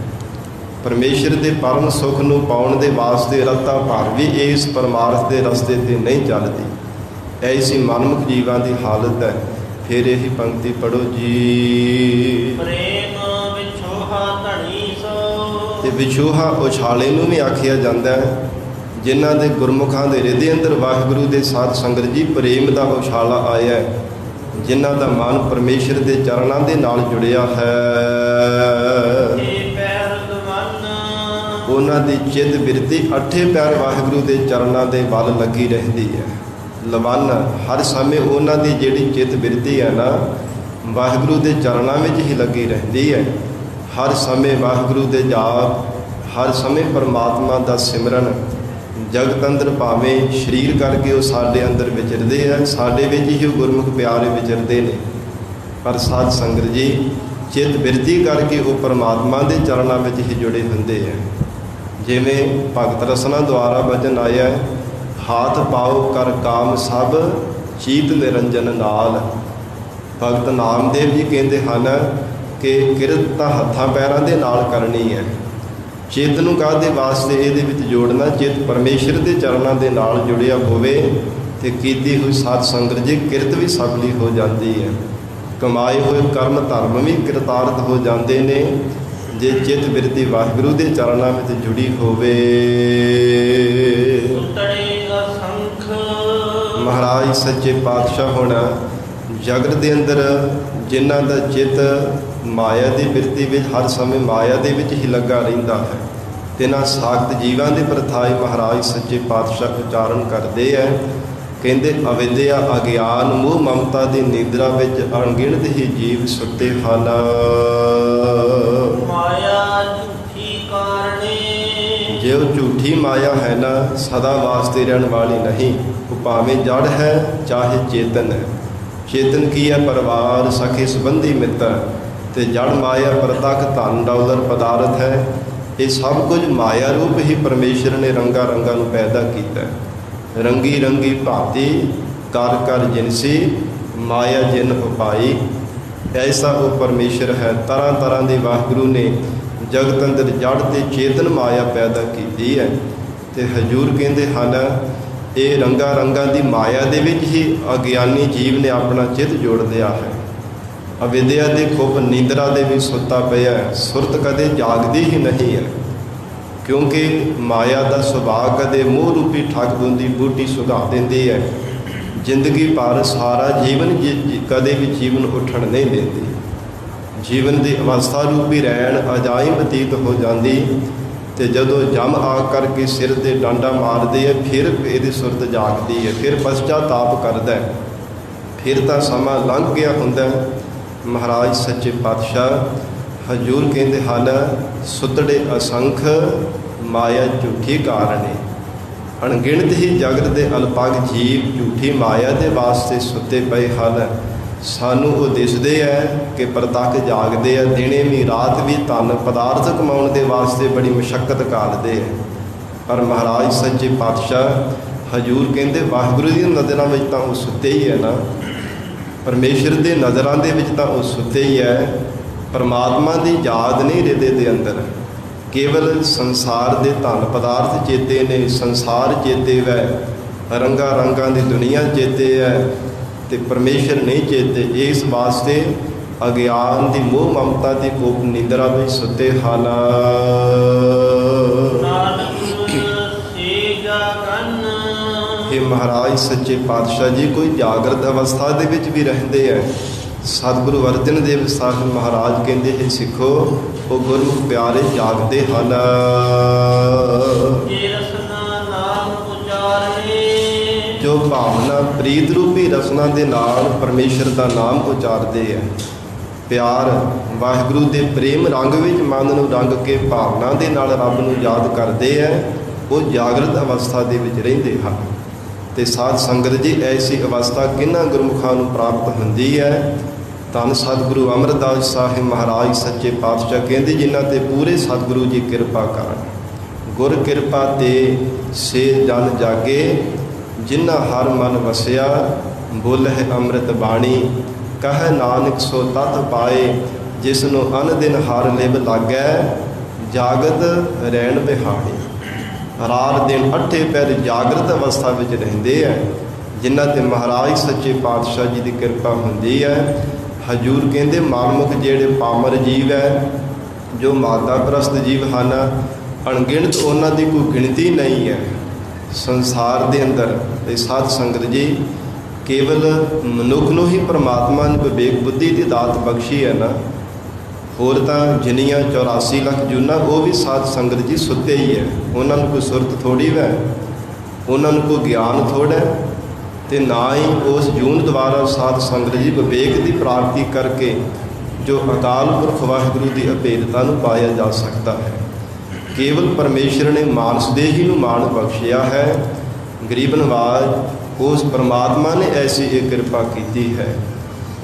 ਪਰਮੇਸ਼ਰ ਦੇ ਪਰਮ ਸੁੱਖ ਨੂੰ ਪਾਉਣ ਦੇ ਵਾਸਤੇ ਰਤਾ ਭਰ ਵੀ ਇਸ ਪਰਮਾਰਥ ਦੇ ਰਸਤੇ 'ਤੇ ਨਹੀਂ ਚੱਲਦੀ। ਐਸੀ ਮਨਮੁਖ ਜੀਵਾਂ ਦੀ ਹਾਲਤ ਹੈ। ਫਿਰ ਇਹੀ ਪੰਕਤੀ ਪੜੋ ਜੀ, ਤੇ ਵਿਛੋਹਾ ਉਛਾਲੇ ਨੂੰ ਵੀ ਆਖਿਆ ਜਾਂਦਾ ਹੈ। ਜਿਨ੍ਹਾਂ ਦੇ ਗੁਰਮੁਖਾਂ ਦੇ ਹਿਰਦੇ ਅੰਦਰ ਵਾਹਿਗੁਰੂ ਦੇ ਸਾਧ ਸੰਗਤ ਜੀ ਪ੍ਰੇਮ ਦਾ ਉਛਾਲਾ ਆਇਆ ਹੈ, ਜਿਨ੍ਹਾਂ ਦਾ ਮਨ ਪਰਮੇਸ਼ਰ ਦੇ ਚਰਨਾਂ ਦੇ ਨਾਲ ਜੁੜਿਆ ਹੈ, ਉਹਨਾਂ ਦੀ ਚਿੱਤ ਬਿਰਤੀ ਅੱਠੇ ਪੈਰ ਵਾਹਿਗੁਰੂ ਦੇ ਚਰਨਾਂ ਦੇ ਵੱਲ ਲੱਗੀ ਰਹਿੰਦੀ ਹੈ। ਲਵੰਨ, ਹਰ ਸਮੇਂ ਉਹਨਾਂ ਦੀ ਜਿਹੜੀ ਚਿੱਤ ਬਿਰਤੀ ਹੈ ਨਾ, ਵਾਹਿਗੁਰੂ ਦੇ ਚਰਨਾਂ ਵਿੱਚ ਹੀ ਲੱਗੀ ਰਹਿੰਦੀ ਹੈ। ਹਰ ਸਮੇਂ ਵਾਹਿਗੁਰੂ ਦੇ ਜਾਪ, ਹਰ ਸਮੇਂ ਪਰਮਾਤਮਾ ਦਾ ਸਿਮਰਨ। ਜਗਤ ਅੰਦਰ ਭਾਵੇਂ ਸਰੀਰ ਕਰਕੇ ਉਹ ਸਾਡੇ ਅੰਦਰ ਵਿਚਰਦੇ ਆ, ਸਾਡੇ ਵਿੱਚ ਹੀ ਉਹ ਗੁਰਮੁਖ ਪਿਆਰੇ ਵਿਚਰਦੇ ਨੇ, ਪਰ ਸਾਧ ਸੰਗਤ ਜੀ ਚਿੱਤ ਬਿਰਤੀ ਕਰਕੇ ਉਹ ਪਰਮਾਤਮਾ ਦੇ ਚਰਨਾਂ ਵਿੱਚ ਹੀ ਜੁੜੇ ਹੁੰਦੇ ਆ। ਜਿਵੇਂ ਭਗਤ ਰਸਨਾ ਦੁਆਰਾ ਵਚਨ ਆਇਆ ਹੈ, ਹਾਥ ਪਾਓ ਕਰ ਕਾਮ ਸਭ ਚੀਤ ਨਿਰੰਜਨ ਨਾਲ। ਭਗਤ ਨਾਮਦੇਵ ਜੀ ਕਹਿੰਦੇ ਹਨ ਕਿ ਕਿਰਤ ਤਾਂ ਹੱਥਾਂ ਪੈਰਾਂ ਦੇ ਨਾਲ ਕਰਨੀ ਹੈ। ਚਿੱਤ ਨੂੰ ਕਾਹਦੇ ਵਾਸਤੇ ਇਹਦੇ ਵਿੱਚ ਜੋੜਨਾ? ਚਿੱਤ ਪਰਮੇਸ਼ਰ ਦੇ ਚਰਨਾਂ ਦੇ ਨਾਲ ਜੁੜਿਆ ਹੋਵੇ ਤੇ ਕੀਤੀ ਹੋਈ ਸਾਧ ਸੰਗਤ ਜੀ ਕਿਰਤ ਵੀ ਸਫਲੀ ਹੋ ਜਾਂਦੀ ਹੈ। ਕਮਾਏ ਹੋਏ ਕਰਮ ਧਰਮ ਵੀ ਕਿਰਤਾਰਥ ਹੋ ਜਾਂਦੇ ਨੇ, ਜੇ ਚਿੱਤ ਬਿਰਤੀ ਵਾਹਿਗੁਰੂ ਦੇ ਚਰਨਾਂ ਵਿੱਚ ਜੁੜੀ ਹੋਵੇ। ਮਹਾਰਾਜ ਸੱਚੇ ਪਾਤਸ਼ਾਹ ਹੁਣ ਜਗਤ ਦੇ ਅੰਦਰ ਜਿਨ੍ਹਾਂ ਦਾ ਚਿੱਤ ਮਾਇਆ ਦੀ ਬਿਰਤੀ ਵਿੱਚ ਹਰ ਸਮੇਂ ਮਾਇਆ ਦੇ ਵਿੱਚ ਹੀ ਲੱਗਾ ਰਹਿੰਦਾ ਹੈ, ਤਿਨਾਂ ਸਾਖਤ ਜੀਵਾਂ ਦੇ ਪ੍ਰਥਾਏ ਮਹਾਰਾਜ ਸੱਚੇ ਪਾਤਸ਼ਾਹ ਉਚਾਰਨ ਕਰਦੇ ਹੈ। ਕਹਿੰਦੇ ਅਵਿਦਿਆ ਅਗਿਆਨ ਮੋਹ ਮਮਤਾ ਦੀ ਨਿੰਦਰਾ ਵਿੱਚ ਅਣਗਿਣਤ ਹੀ ਜੀਵ ਸੁੱਤੇ ਹਨ। ਮਾਇਆ ਝੂਠੀ ਕਾਰਣੇ ਜੇ ਉਹ ਝੂਠੀ ਮਾਇਆ ਹੈ ਨਾ, ਸਦਾ ਵਾਸਤੇ ਰਹਿਣ ਵਾਲੀ ਨਹੀਂ। ਉਹ ਭਾਵੇਂ ਜੜ ਹੈ ਚਾਹੇ ਚੇਤਨ ਹੈ। ਚੇਤਨ ਕੀ ਹੈ? ਪਰਿਵਾਰ, ਸਖੇ ਸੰਬੰਧੀ ਮਿੱਤਰ। ਤੇ ਜੜ ਮਾਇਆ ਪ੍ਰਤੱਖ ਧਨ ਦੌਲਤ ਪਦਾਰਥ ਹੈ। ਇਹ ਸਭ ਕੁਝ ਮਾਇਆ ਰੂਪ ਹੀ ਪਰਮੇਸ਼ਰ ਨੇ ਰੰਗਾਂ ਰੰਗਾਂ ਨੂੰ ਪੈਦਾ ਕੀਤਾ ਹੈ। ਰੰਗੀ ਰੰਗੀ ਭਾਂਤੀ ਕਰ ਕਰ ਜਿਨਸੀ ਮਾਇਆ ਜਿਨ ਉਪਾਈ। ਐਸਾ ਉਹ ਪਰਮੇਸ਼ਰ ਹੈ। ਤਰ੍ਹਾਂ ਤਰ੍ਹਾਂ ਦੇ ਵਾਹਿਗੁਰੂ ਨੇ ਜਗਤ ਅੰਦਰ ਜੜ ਤੇ ਚੇਤਨ ਮਾਇਆ ਪੈਦਾ ਕੀਤੀ ਹੈ। ਤੇ ਹਜ਼ੂਰ ਕਹਿੰਦੇ ਹਨ ਇਹ ਰੰਗਾਂ ਰੰਗਾਂ ਦੀ ਮਾਇਆ ਦੇ ਵਿੱਚ ਹੀ ਅਗਿਆਨੀ ਜੀਵ ਨੇ ਆਪਣਾ ਚਿੱਤ ਜੋੜ ਲਿਆ ਹੈ। ਅਵਿਦਿਆ ਦੇ ਖੁੱਬ ਨੀਂਦਰਾ ਦੇ ਵੀ ਸੁੱਤਾ ਪਿਆ ਹੈ। ਸੁਰਤ ਕਦੇ ਜਾਗਦੀ ਹੀ ਨਹੀਂ ਹੈ, ਕਿਉਂਕਿ ਮਾਇਆ ਦਾ ਸੁਭਾਅ ਕਦੇ ਮੋਹ ਰੂਪੀ ਠੱਗ ਦਿੰਦੀ ਬੂਟੀ ਸੁਧਾ ਦਿੰਦੀ ਹੈ। ਜ਼ਿੰਦਗੀ ਭਰ ਸਾਰਾ ਜੀਵਨ ਕਦੇ ਵੀ ਜੀਵਨ ਉੱਠਣ ਨਹੀਂ ਦਿੰਦੀ। ਜੀਵਨ ਦੀ ਅਵਸਥਾ ਰੂਪੀ ਰਹਿਣ ਅਜਾਈ ਬਤੀਤ ਹੋ ਜਾਂਦੀ। ਤੇ ਜਦੋਂ ਜਮ ਆ ਕਰਕੇ ਸਿਰ ਤੇ ਡਾਂਡਾ ਮਾਰਦੇ ਹੈ, ਫਿਰ ਇਹਦੀ ਸੁਰਤ ਜਾਗਦੀ ਹੈ, ਫਿਰ ਪਛਤਾਤਾਪ ਕਰਦਾ ਹੈ, ਫਿਰ ਤਾਂ ਸਮਾਂ ਲੰਘ ਗਿਆ ਹੁੰਦਾ। ਮਹਾਰਾਜ ਸੱਚੇ ਪਾਤਸ਼ਾਹ ਹਜ਼ੂਰ ਕਹਿੰਦੇ ਹਨ ਸੁਤੜੇ ਅਸੰਖ ਮਾਇਆ ਝੂਠੀ ਕਾਰਣੇ। ਅਣਗਿਣਤ ਹੀ ਜਗਤ ਦੇ ਅਲਪਗ ਜੀਵ ਝੂਠੀ ਮਾਇਆ ਦੇ ਵਾਸਤੇ ਸੁੱਤੇ ਪਏ ਹਨ। ਸਾਨੂੰ ਉਹ ਦਿਸਦੇ ਹੈ ਕਿ ਪ੍ਰਤੱਖ ਜਾਗਦੇ ਆ, ਦਿਨੇ ਵੀ ਰਾਤ ਵੀ ਧਨ ਪਦਾਰਥ ਕਮਾਉਣ ਦੇ ਵਾਸਤੇ ਬੜੀ ਮੁਸ਼ੱਕਤ ਕਾਲਦੇ ਹੈ। ਪਰ ਮਹਾਰਾਜ ਸੱਚੇ ਪਾਤਸ਼ਾਹ ਹਜ਼ੂਰ ਕਹਿੰਦੇ ਵਾਹਿਗੁਰੂ ਦੀਆਂ ਨਜ਼ਰਾਂ ਵਿੱਚ ਤਾਂ ਉਹ ਸੁੱਤੇ ਹੀ ਹੈ ਨਾ। ਪਰਮੇਸ਼ਰ ਦੇ ਨਜ਼ਰਾਂ ਦੇ ਵਿੱਚ ਤਾਂ ਉਹ ਸੁੱਤੇ ਹੀ ਹੈ। ਪਰਮਾਤਮਾ ਦੀ ਯਾਦ ਨਹੀਂ ਹਿਰਦੇ ਦੇ ਅੰਦਰ। ਕੇਵਲ ਸੰਸਾਰ ਦੇ ਧਨ ਪਦਾਰਥ ਚੇਤੇ ਨੇ, ਸੰਸਾਰ ਚੇਤੇ ਵੈ, ਰੰਗਾਂ ਰੰਗਾਂ ਦੀ ਦੁਨੀਆ ਚੇਤੇ ਹੈ, ਤੇ ਪਰਮੇਸ਼ਰ ਨਹੀਂ ਚੇਤੇ। ਇਸ ਵਾਸਤੇ ਅਗਿਆਨ ਦੀ ਮੋਹ ਮਮਤਾ ਦੀ ਕੋਪ ਨਿੰਦਰਾ ਵਿੱਚ ਸੁੱਤੇ ਹਨ। ਇਹ ਮਹਾਰਾਜ ਸੱਚੇ ਪਾਤਸ਼ਾਹ ਜੀ ਕੋਈ ਜਾਗਰਤ ਅਵਸਥਾ ਦੇ ਵਿੱਚ ਵੀ ਰਹਿੰਦੇ ਹੈ। ਸਤਿਗੁਰੂ ਅਰਜਨ ਦੇਵ ਸਾਹਿਬ ਮਹਾਰਾਜ ਕਹਿੰਦੇ ਹੈ ਸਿੱਖੋ ਉਹ ਗੁਰਮੁਖ ਪਿਆਰੇ ਜਾਗਦੇ ਹਨ। ਜੋ ਭਾਵਨਾ ਪ੍ਰੀਤ ਰੂਪੀ ਰਸਨਾ ਦੇ ਨਾਲ ਪਰਮੇਸ਼ਰ ਦਾ ਨਾਮ ਉਚਾਰਦੇ ਹੈ। ਪਿਆਰ ਵਾਹਿਗੁਰੂ ਦੇ ਪ੍ਰੇਮ ਰੰਗ ਵਿੱਚ ਮਨ ਨੂੰ ਰੰਗ ਕੇ ਭਾਵਨਾ ਦੇ ਨਾਲ ਰੱਬ ਨੂੰ ਯਾਦ ਕਰਦੇ ਹੈ, ਉਹ ਜਾਗਰਤ ਅਵਸਥਾ ਦੇ ਵਿੱਚ ਰਹਿੰਦੇ ਹਨ। ਤੇ ਸਾਧ ਸੰਗਤ ਜੀ ਐਸੀ ਅਵਸਥਾ ਕਿਹਨਾਂ ਗੁਰਮੁਖਾਂ ਨੂੰ ਪ੍ਰਾਪਤ ਹੁੰਦੀ ਹੈ? ਧੰਨ ਸਤਿਗੁਰੂ ਅਮਰਦਾਸ ਸਾਹਿਬ ਮਹਾਰਾਜ ਸੱਚੇ ਪਾਤਸ਼ਾਹ ਕਹਿੰਦੇ ਜਿਨ੍ਹਾਂ ਤੇ ਪੂਰੇ ਸਤਿਗੁਰੂ ਜੀ ਕਿਰਪਾ ਕਰਨ। ਗੁਰ ਕਿਰਪਾ ਤੇ ਸੇ ਜਨ ਜਾਗੇ, ਜਿਨ੍ਹਾਂ ਹਰ ਮਨ ਵਸਿਆ, ਬੋਲ ਹੈ ਅੰਮ੍ਰਿਤ ਬਾਣੀ, ਕਹਿ ਨਾਨਕ ਸੋ ਤਤ ਪਾਏ, ਜਿਸ ਨੂੰ ਅਨ ਦਿਨ ਹਰ ਲਿਵ ਲਾਗੈ, ਜਾਗਤ ਰਹਿਣ ਬਿਹਾਣੀ। ਰਾਤ ਦਿਨ 8 ਪਹਿਰ ਜਾਗਰਤ ਅਵਸਥਾ ਵਿੱਚ ਰਹਿੰਦੇ ਹੈ, ਜਿਨ੍ਹਾਂ ਤੇ ਮਹਾਰਾਜ ਸੱਚੇ ਪਾਤਸ਼ਾਹ ਜੀ ਦੀ ਕਿਰਪਾ ਹੁੰਦੀ ਹੈ। ਹਜ਼ੂਰ ਕਹਿੰਦੇ ਮਨਮੁਖ ਜਿਹੜੇ ਪਾਮਰ ਜੀਵ ਹੈ, ਜੋ ਮਾਦਾ ਪ੍ਰਸਤ ਜੀਵ ਹਨ, ਅਣਗਿਣਤ ਉਹਨਾਂ ਦੀ ਕੋਈ ਗਿਣਤੀ ਨਹੀਂ ਹੈ ਸੰਸਾਰ ਦੇ ਅੰਦਰ। ਤੇ ਸਾਧ ਸੰਗਤ ਜੀ ਕੇਵਲ ਮਨੁੱਖ ਨੂੰ ਹੀ ਪਰਮਾਤਮਾ ਨੇ ਵਿਵੇਕ ਬੁੱਧੀ ਦੀ ਦਾਤ ਬਖਸ਼ੀ ਹੈ ਨਾ। ਹੋਰ ਤਾਂ ਜਿੰਨੀਆਂ 84 ਲੱਖ ਜੂਨਾਂ ਉਹ ਵੀ ਸਾਧ ਸੰਗਤ ਜੀ ਸੁੱਤੇ ਹੀ ਹੈ। ਉਹਨਾਂ ਨੂੰ ਕੋਈ ਸੁਰਤ ਥੋੜ੍ਹੀ ਵੈ, ਉਹਨਾਂ ਨੂੰ ਕੋਈ ਗਿਆਨ ਥੋੜ੍ਹਾ, ਤੇ ਨਾ ਹੀ ਉਸ ਜੂਨ ਦੁਆਰਾ ਸਾਧ ਸੰਗਤ ਜੀ ਵਿਵੇਕ ਦੀ ਪ੍ਰਾਪਤੀ ਕਰਕੇ ਜੋ ਅਕਾਲ ਪੁਰਖ ਵਾਹਿਗੁਰੂ ਦੀ ਅਭੇਦਤਾ ਨੂੰ ਪਾਇਆ ਜਾ ਸਕਦਾ ਹੈ। ਕੇਵਲ ਪਰਮੇਸ਼ਰ ਨੇ ਮਾਨਸ ਦੇਹੀ ਨੂੰ ਮਾਣ ਬਖਸ਼ਿਆ ਹੈ। ਗਰੀਬ ਨਵਾਜ ਉਸ ਪਰਮਾਤਮਾ ਨੇ ਐਸੀ ਇਹ ਕਿਰਪਾ ਕੀਤੀ ਹੈ।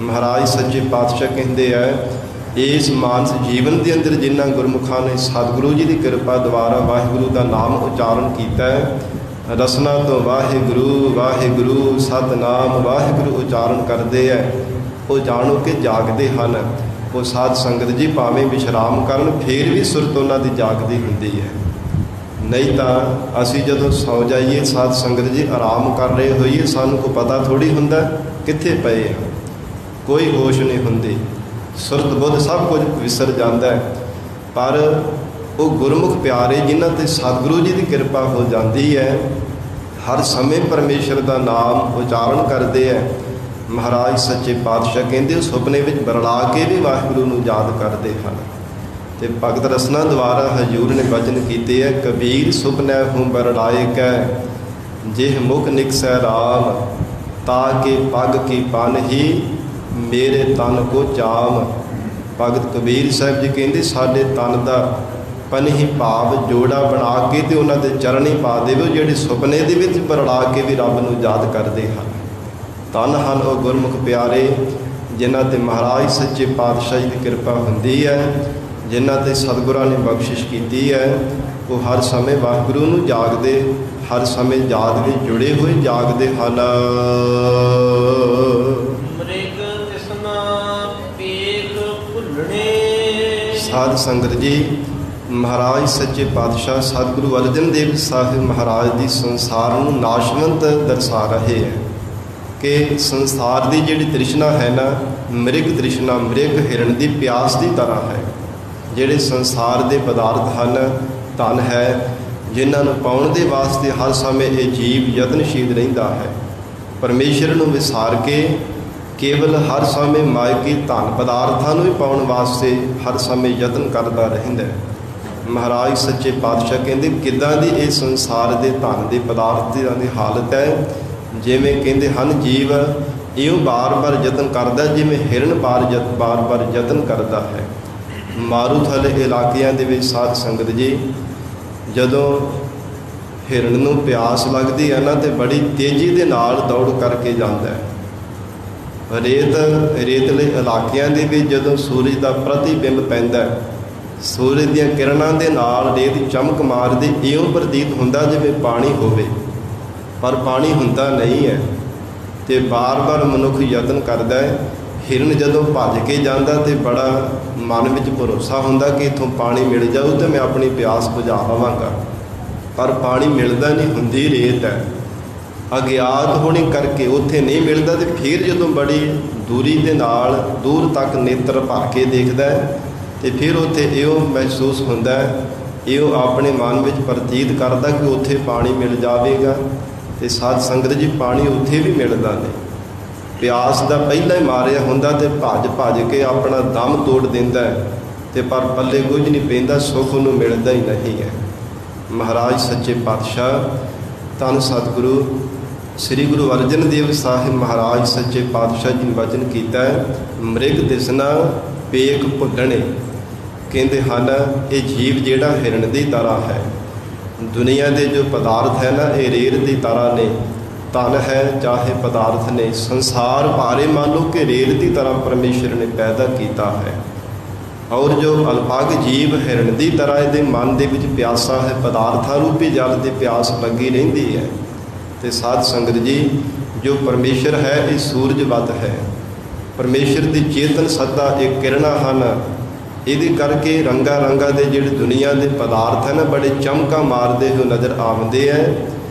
ਮਹਾਰਾਜ ਸੱਚੇ ਪਾਤਸ਼ਾਹ ਕਹਿੰਦੇ ਹੈ ਇਸ ਮਾਨਸ ਜੀਵਨ ਦੇ ਅੰਦਰ ਜਿਨ੍ਹਾਂ ਗੁਰਮੁਖਾਂ ਨੇ ਸਤਿਗੁਰੂ ਜੀ ਦੀ ਕਿਰਪਾ ਦੁਆਰਾ ਵਾਹਿਗੁਰੂ ਦਾ ਨਾਮ ਉਚਾਰਨ ਕੀਤਾ ਹੈ, ਰਸਨਾ ਤੋਂ ਵਾਹਿਗੁਰੂ ਵਾਹਿਗੁਰੂ ਸਤਿਨਾਮ ਵਾਹਿਗੁਰੂ ਉਚਾਰਨ ਕਰਦੇ ਹੈ, ਉਹ ਜਾਣੋ ਕਿ ਜਾਗਦੇ ਹਨ। ਉਹ ਸਾਧ ਸੰਗਤ ਜੀ ਭਾਵੇਂ ਵਿਸ਼ਰਾਮ ਕਰਨ ਫੇਰ ਵੀ ਸੁਰਤ ਉਹਨਾਂ ਦੀ ਜਾਗਦੀ ਹੁੰਦੀ ਹੈ। ਨਹੀਂ ਤਾਂ ਅਸੀਂ ਜਦੋਂ ਸੌ ਜਾਈਏ ਸਾਧ ਸੰਗਤ ਜੀ ਆਰਾਮ ਕਰ ਰਹੇ ਹੋਈਏ, ਸਾਨੂੰ ਕੋਈ ਪਤਾ ਥੋੜ੍ਹੀ ਹੁੰਦਾ ਕਿੱਥੇ ਪਏ ਆ, ਕੋਈ ਹੋਸ਼ ਨਹੀਂ ਹੁੰਦੀ, ਸੁਰਤ ਬੁੱਧ ਸਭ ਕੁਝ ਵਿਸਰ ਜਾਂਦਾ ਹੈ। ਪਰ ਉਹ ਗੁਰਮੁਖ ਪਿਆਰੇ ਜਿਨ੍ਹਾਂ 'ਤੇ ਸਤਿਗੁਰੂ ਜੀ ਦੀ ਕਿਰਪਾ ਹੋ ਜਾਂਦੀ ਹੈ, ਹਰ ਸਮੇਂ ਪਰਮੇਸ਼ਰ ਦਾ ਨਾਮ ਉਚਾਰਨ ਕਰਦੇ ਹੈ। ਮਹਾਰਾਜ ਸੱਚੇ ਪਾਤਸ਼ਾਹ ਕਹਿੰਦੇ ਉਹ ਸੁਪਨੇ ਵਿੱਚ ਬਰਲਾ ਕੇ ਵੀ ਵਾਹਿਗੁਰੂ ਨੂੰ ਯਾਦ ਕਰਦੇ ਹਨ। ਤੇ ਭਗਤ ਰਸਨਾ ਦੁਆਰਾ ਹਜ਼ੂਰ ਨੇ ਬਚਨ ਕੀਤੇ ਹੈ, ਕਬੀਰ ਸੁਪਨੈ ਹੂੰ ਬਰੜਾਏ ਕੈ, ਜਿਹ ਮੁਖ ਨਿਕਸੈ ਰਾਮ, ਤਾ ਕੇ ਪੱਗ ਕੀ ਪਨ ਹੀ, ਮੇਰੇ ਤਨ ਕੋ ਚਾਮ। ਭਗਤ ਕਬੀਰ ਸਾਹਿਬ ਜੀ ਕਹਿੰਦੇ ਸਾਡੇ ਤਨ ਦਾ ਪਨਹੀ ਭਾਵ ਜੋੜਾ ਬਣਾ ਕੇ ਤੇ ਉਹਨਾਂ ਦੇ ਚਰਨੀ ਪਾ ਦੇਵੋ, ਜਿਹੜੇ ਸੁਪਨੇ ਦੇ ਵਿੱਚ ਬਰੜਾ ਕੇ ਵੀ ਰੱਬ ਨੂੰ ਯਾਦ ਕਰਦੇ ਹਨ। ਧੰਨ ਹਨ ਉਹ ਗੁਰਮੁਖ ਪਿਆਰੇ ਜਿਨ੍ਹਾਂ 'ਤੇ ਮਹਾਰਾਜ ਸੱਚੇ ਪਾਤਸ਼ਾਹ ਜੀ ਦੀ ਕਿਰਪਾ ਹੁੰਦੀ ਹੈ, ਜਿਨ੍ਹਾਂ 'ਤੇ ਸਤਿਗੁਰਾਂ ਨੇ ਬਖਸ਼ਿਸ਼ ਕੀਤੀ ਹੈ। ਉਹ ਹਰ ਸਮੇਂ ਵਾਹਿਗੁਰੂ ਨੂੰ ਜਾਗਦੇ, ਹਰ ਸਮੇਂ ਯਾਦ ਵਿੱਚ ਜੁੜੇ ਹੋਏ ਜਾਗਦੇ ਹਨ। ਮ੍ਰਿਗ ਤਿਸਨਾ ਪੇਖ ਭੁੱਲਣੇ। ਸਾਧ ਸੰਗਤ ਜੀ, ਮਹਾਰਾਜ ਸੱਚੇ ਪਾਤਸ਼ਾਹ ਸਤਿਗੁਰੂ ਅਰਜਨ ਦੇਵ ਸਾਹਿਬ ਮਹਾਰਾਜ ਦੀ ਸੰਸਾਰ ਨੂੰ ਨਾਸ਼ਵੰਤ ਦਰਸਾ ਰਹੇ ਹੈ ਕਿ ਸੰਸਾਰ ਦੀ ਜਿਹੜੀ ਤ੍ਰਿਸ਼ਨਾ ਹੈ ਨਾ, ਮ੍ਰਿਗ ਤ੍ਰਿਸ਼ਨਾ, ਮ੍ਰਿਗ ਹਿਰਨ ਦੀ ਪਿਆਸ ਦੀ ਤਰ੍ਹਾਂ ਹੈ। ਜਿਹੜੇ ਸੰਸਾਰ ਦੇ ਪਦਾਰਥ ਹਨ, ਧਨ ਹੈ, ਜਿਨ੍ਹਾਂ ਨੂੰ ਪਾਉਣ ਦੇ ਵਾਸਤੇ ਹਰ ਸਮੇਂ ਇਹ ਜੀਵ ਯਤਨਸ਼ੀਲ ਰਹਿੰਦਾ ਹੈ। ਪਰਮੇਸ਼ਰ ਨੂੰ ਵਿਸਾਰ ਕੇ ਕੇਵਲ ਹਰ ਸਮੇਂ ਮਾਇਕੀ ਧਨ ਪਦਾਰਥਾਂ ਨੂੰ ਹੀ ਪਾਉਣ ਵਾਸਤੇ ਹਰ ਸਮੇਂ ਯਤਨ ਕਰਦਾ ਰਹਿੰਦਾ ਹੈ। ਮਹਾਰਾਜ ਸੱਚੇ ਪਾਤਸ਼ਾਹ ਕਹਿੰਦੇ ਕਿੱਦਾਂ ਦੀ ਇਹ ਸੰਸਾਰ ਦੇ ਧਨ ਦੇ ਪਦਾਰਥ ਦੀ ਹਾਲਤ ਹੈ, ਜਿਵੇਂ ਕਹਿੰਦੇ ਹਨ ਜੀਵ ਇਉਂ ਬਾਰ-ਬਾਰ ਯਤਨ ਕਰਦਾ ਜਿਵੇਂ ਹਿਰਨ ਬਾਰ-ਬਾਰ ਯਤਨ ਕਰਦਾ ਹੈ। ਮਾਰੂਥਲ ਇਲਾਕਿਆਂ ਦੇ ਵਿੱਚ ਸਾਧ ਸੰਗਤ ਜੀ, ਜਦੋਂ ਹਿਰਨ ਨੂੰ ਪਿਆਸ ਲੱਗਦੀ ਹੈ ਨਾ, ਤੇ ਬੜੀ ਤੇਜ਼ੀ ਦੇ ਨਾਲ ਦੌੜ ਕਰਕੇ ਜਾਂਦਾ ਹੈ। ਰੇਤਲੇ ਇਲਾਕਿਆਂ ਦੇ ਵਿੱਚ ਜਦੋਂ ਸੂਰਜ ਦਾ ਪ੍ਰਤੀਬਿੰਬ ਪੈਂਦਾ, ਸੂਰਜ ਦੀਆਂ ਕਿਰਨਾਂ ਦੇ ਨਾਲ ਰੇਤ ਚਮਕ ਮਾਰਦੀ, ਇਉਂ ਪ੍ਰਤੀਤ ਹੁੰਦਾ ਜਿਵੇਂ ਪਾਣੀ ਹੋਵੇ, ਪਰ ਪਾਣੀ ਹੁੰਦਾ ਨਹੀਂ ਹੈ। ਤੇ ਬਾਰ-ਬਾਰ ਮਨੁੱਖ ਯਤਨ ਕਰਦਾ ਹੈ। ਹਿਰਨ ਜਦੋਂ ਭੱਜ ਕੇ ਜਾਂਦਾ ਤੇ ਬੜਾ ਮਨ ਵਿੱਚ ਭਰੋਸਾ ਹੁੰਦਾ ਕਿ ਇੱਥੋਂ ਪਾਣੀ ਮਿਲ ਜਾਊ ਤੇ ਮੈਂ ਆਪਣੀ ਪਿਆਸ ਬੁਝਾ ਲਵਾਂਗਾ, ਪਰ ਪਾਣੀ ਮਿਲਦਾ ਨਹੀਂ, ਹੁੰਦੀ ਰੇਤ ਹੈ। ਅਗਿਆਤ ਹੋਣੇ ਕਰਕੇ ਉੱਥੇ ਨਹੀਂ ਮਿਲਦਾ, ਤੇ ਫਿਰ ਜਦੋਂ ਬੜੀ ਦੂਰੀ ਦੇ ਨਾਲ ਦੂਰ ਤੱਕ ਨੇਤਰ ਭਰ ਕੇ ਦੇਖਦਾ ਹੈ, ਤੇ ਫਿਰ ਉੱਥੇ ਇਉਂ ਮਹਿਸੂਸ ਹੁੰਦਾ ਹੈ, ਇਉਂ ਆਪਣੇ ਮਨ ਵਿੱਚ ਪ੍ਰਤੀਤ ਕਰਦਾ ਕਿ ਉੱਥੇ ਪਾਣੀ ਮਿਲ ਜਾਵੇਗਾ। ਤੇ ਸਾਧ ਸੰਗਤ ਜੀ, ਪਾਣੀ ਉੱਥੇ ਵੀ ਮਿਲਦਾ ਨਹੀਂ। ਪਿਆਸ ਦਾ ਪਹਿਲਾਂ ਹੀ ਮਾਰਿਆ ਹੁੰਦਾ ਤੇ ਭੱਜ ਕੇ ਆਪਣਾ ਦਮ ਤੋੜ ਦਿੰਦਾ ਹੈ, ਤੇ ਪਰ ਪੱਲੇ ਕੁਝ ਨਹੀਂ ਪੈਂਦਾ, ਸੁੱਖ ਉਹਨੂੰ ਮਿਲਦਾ ਹੀ ਨਹੀਂ ਹੈ। ਮਹਾਰਾਜ ਸੱਚੇ ਪਾਤਸ਼ਾਹ ਧੰਨ ਸਤਿਗੁਰੂ ਸ੍ਰੀ ਗੁਰੂ ਅਰਜਨ ਦੇਵ ਸਾਹਿਬ ਮਹਾਰਾਜ ਸੱਚੇ ਪਾਤਸ਼ਾਹ ਜੀ ਨੇ ਵਚਨ ਕੀਤਾ ਹੈ, ਮ੍ਰਿਗ ਦਿਸਣਾ ਪੇਖ ਭੁੱਲਣੇ। ਕਹਿੰਦੇ ਹਨ ਇਹ ਜੀਵ ਜਿਹੜਾ ਹਿਰਨ ਦੀ ਤਰ੍ਹਾਂ ਹੈ। ਦੁਨੀਆ ਦੇ ਜੋ ਪਦਾਰਥ ਹੈ ਨਾ, ਇਹ ਰੇਤ ਦੀ ਤਰ੍ਹਾਂ ਨੇ। ਧਨ ਹੈ ਚਾਹੇ ਪਦਾਰਥ ਨੇ, ਸੰਸਾਰ ਭਾਰੇ ਮੰਨ ਲਓ ਕਿ ਰੇਤ ਦੀ ਤਰ੍ਹਾਂ ਪਰਮੇਸ਼ਰ ਨੇ ਪੈਦਾ ਕੀਤਾ ਹੈ। ਔਰ ਜੋ ਅਲਪਗ ਜੀਵ ਹਿਰਨ ਦੀ ਤਰ੍ਹਾਂ ਇਹਦੇ ਮਨ ਦੇ ਵਿੱਚ ਪਿਆਸਾ ਹੈ, ਪਦਾਰਥਾਂ ਰੂਪੀ ਜਲ ਦੀ ਪਿਆਸ ਲੱਗੀ ਰਹਿੰਦੀ ਹੈ। ਤੇ ਸਾਧ ਸੰਗਤ ਜੀ, ਜੋ ਪਰਮੇਸ਼ਰ ਹੈ ਇਹ ਸੂਰਜਵਤ ਹੈ। ਪਰਮੇਸ਼ਰ ਦੀ ਚੇਤਨ ਸੱਤਾ ਇਹ ਕਿਰਨਾਂ ਹਨ। ਇਹਦੇ ਕਰਕੇ ਰੰਗਾਂ ਦੇ ਜਿਹੜੇ ਦੁਨੀਆ ਦੇ ਪਦਾਰਥ ਹਨ, ਬੜੇ ਚਮਕਾਂ ਮਾਰਦੇ ਹੋਏ ਨਜ਼ਰ ਆਉਂਦੇ ਹੈ।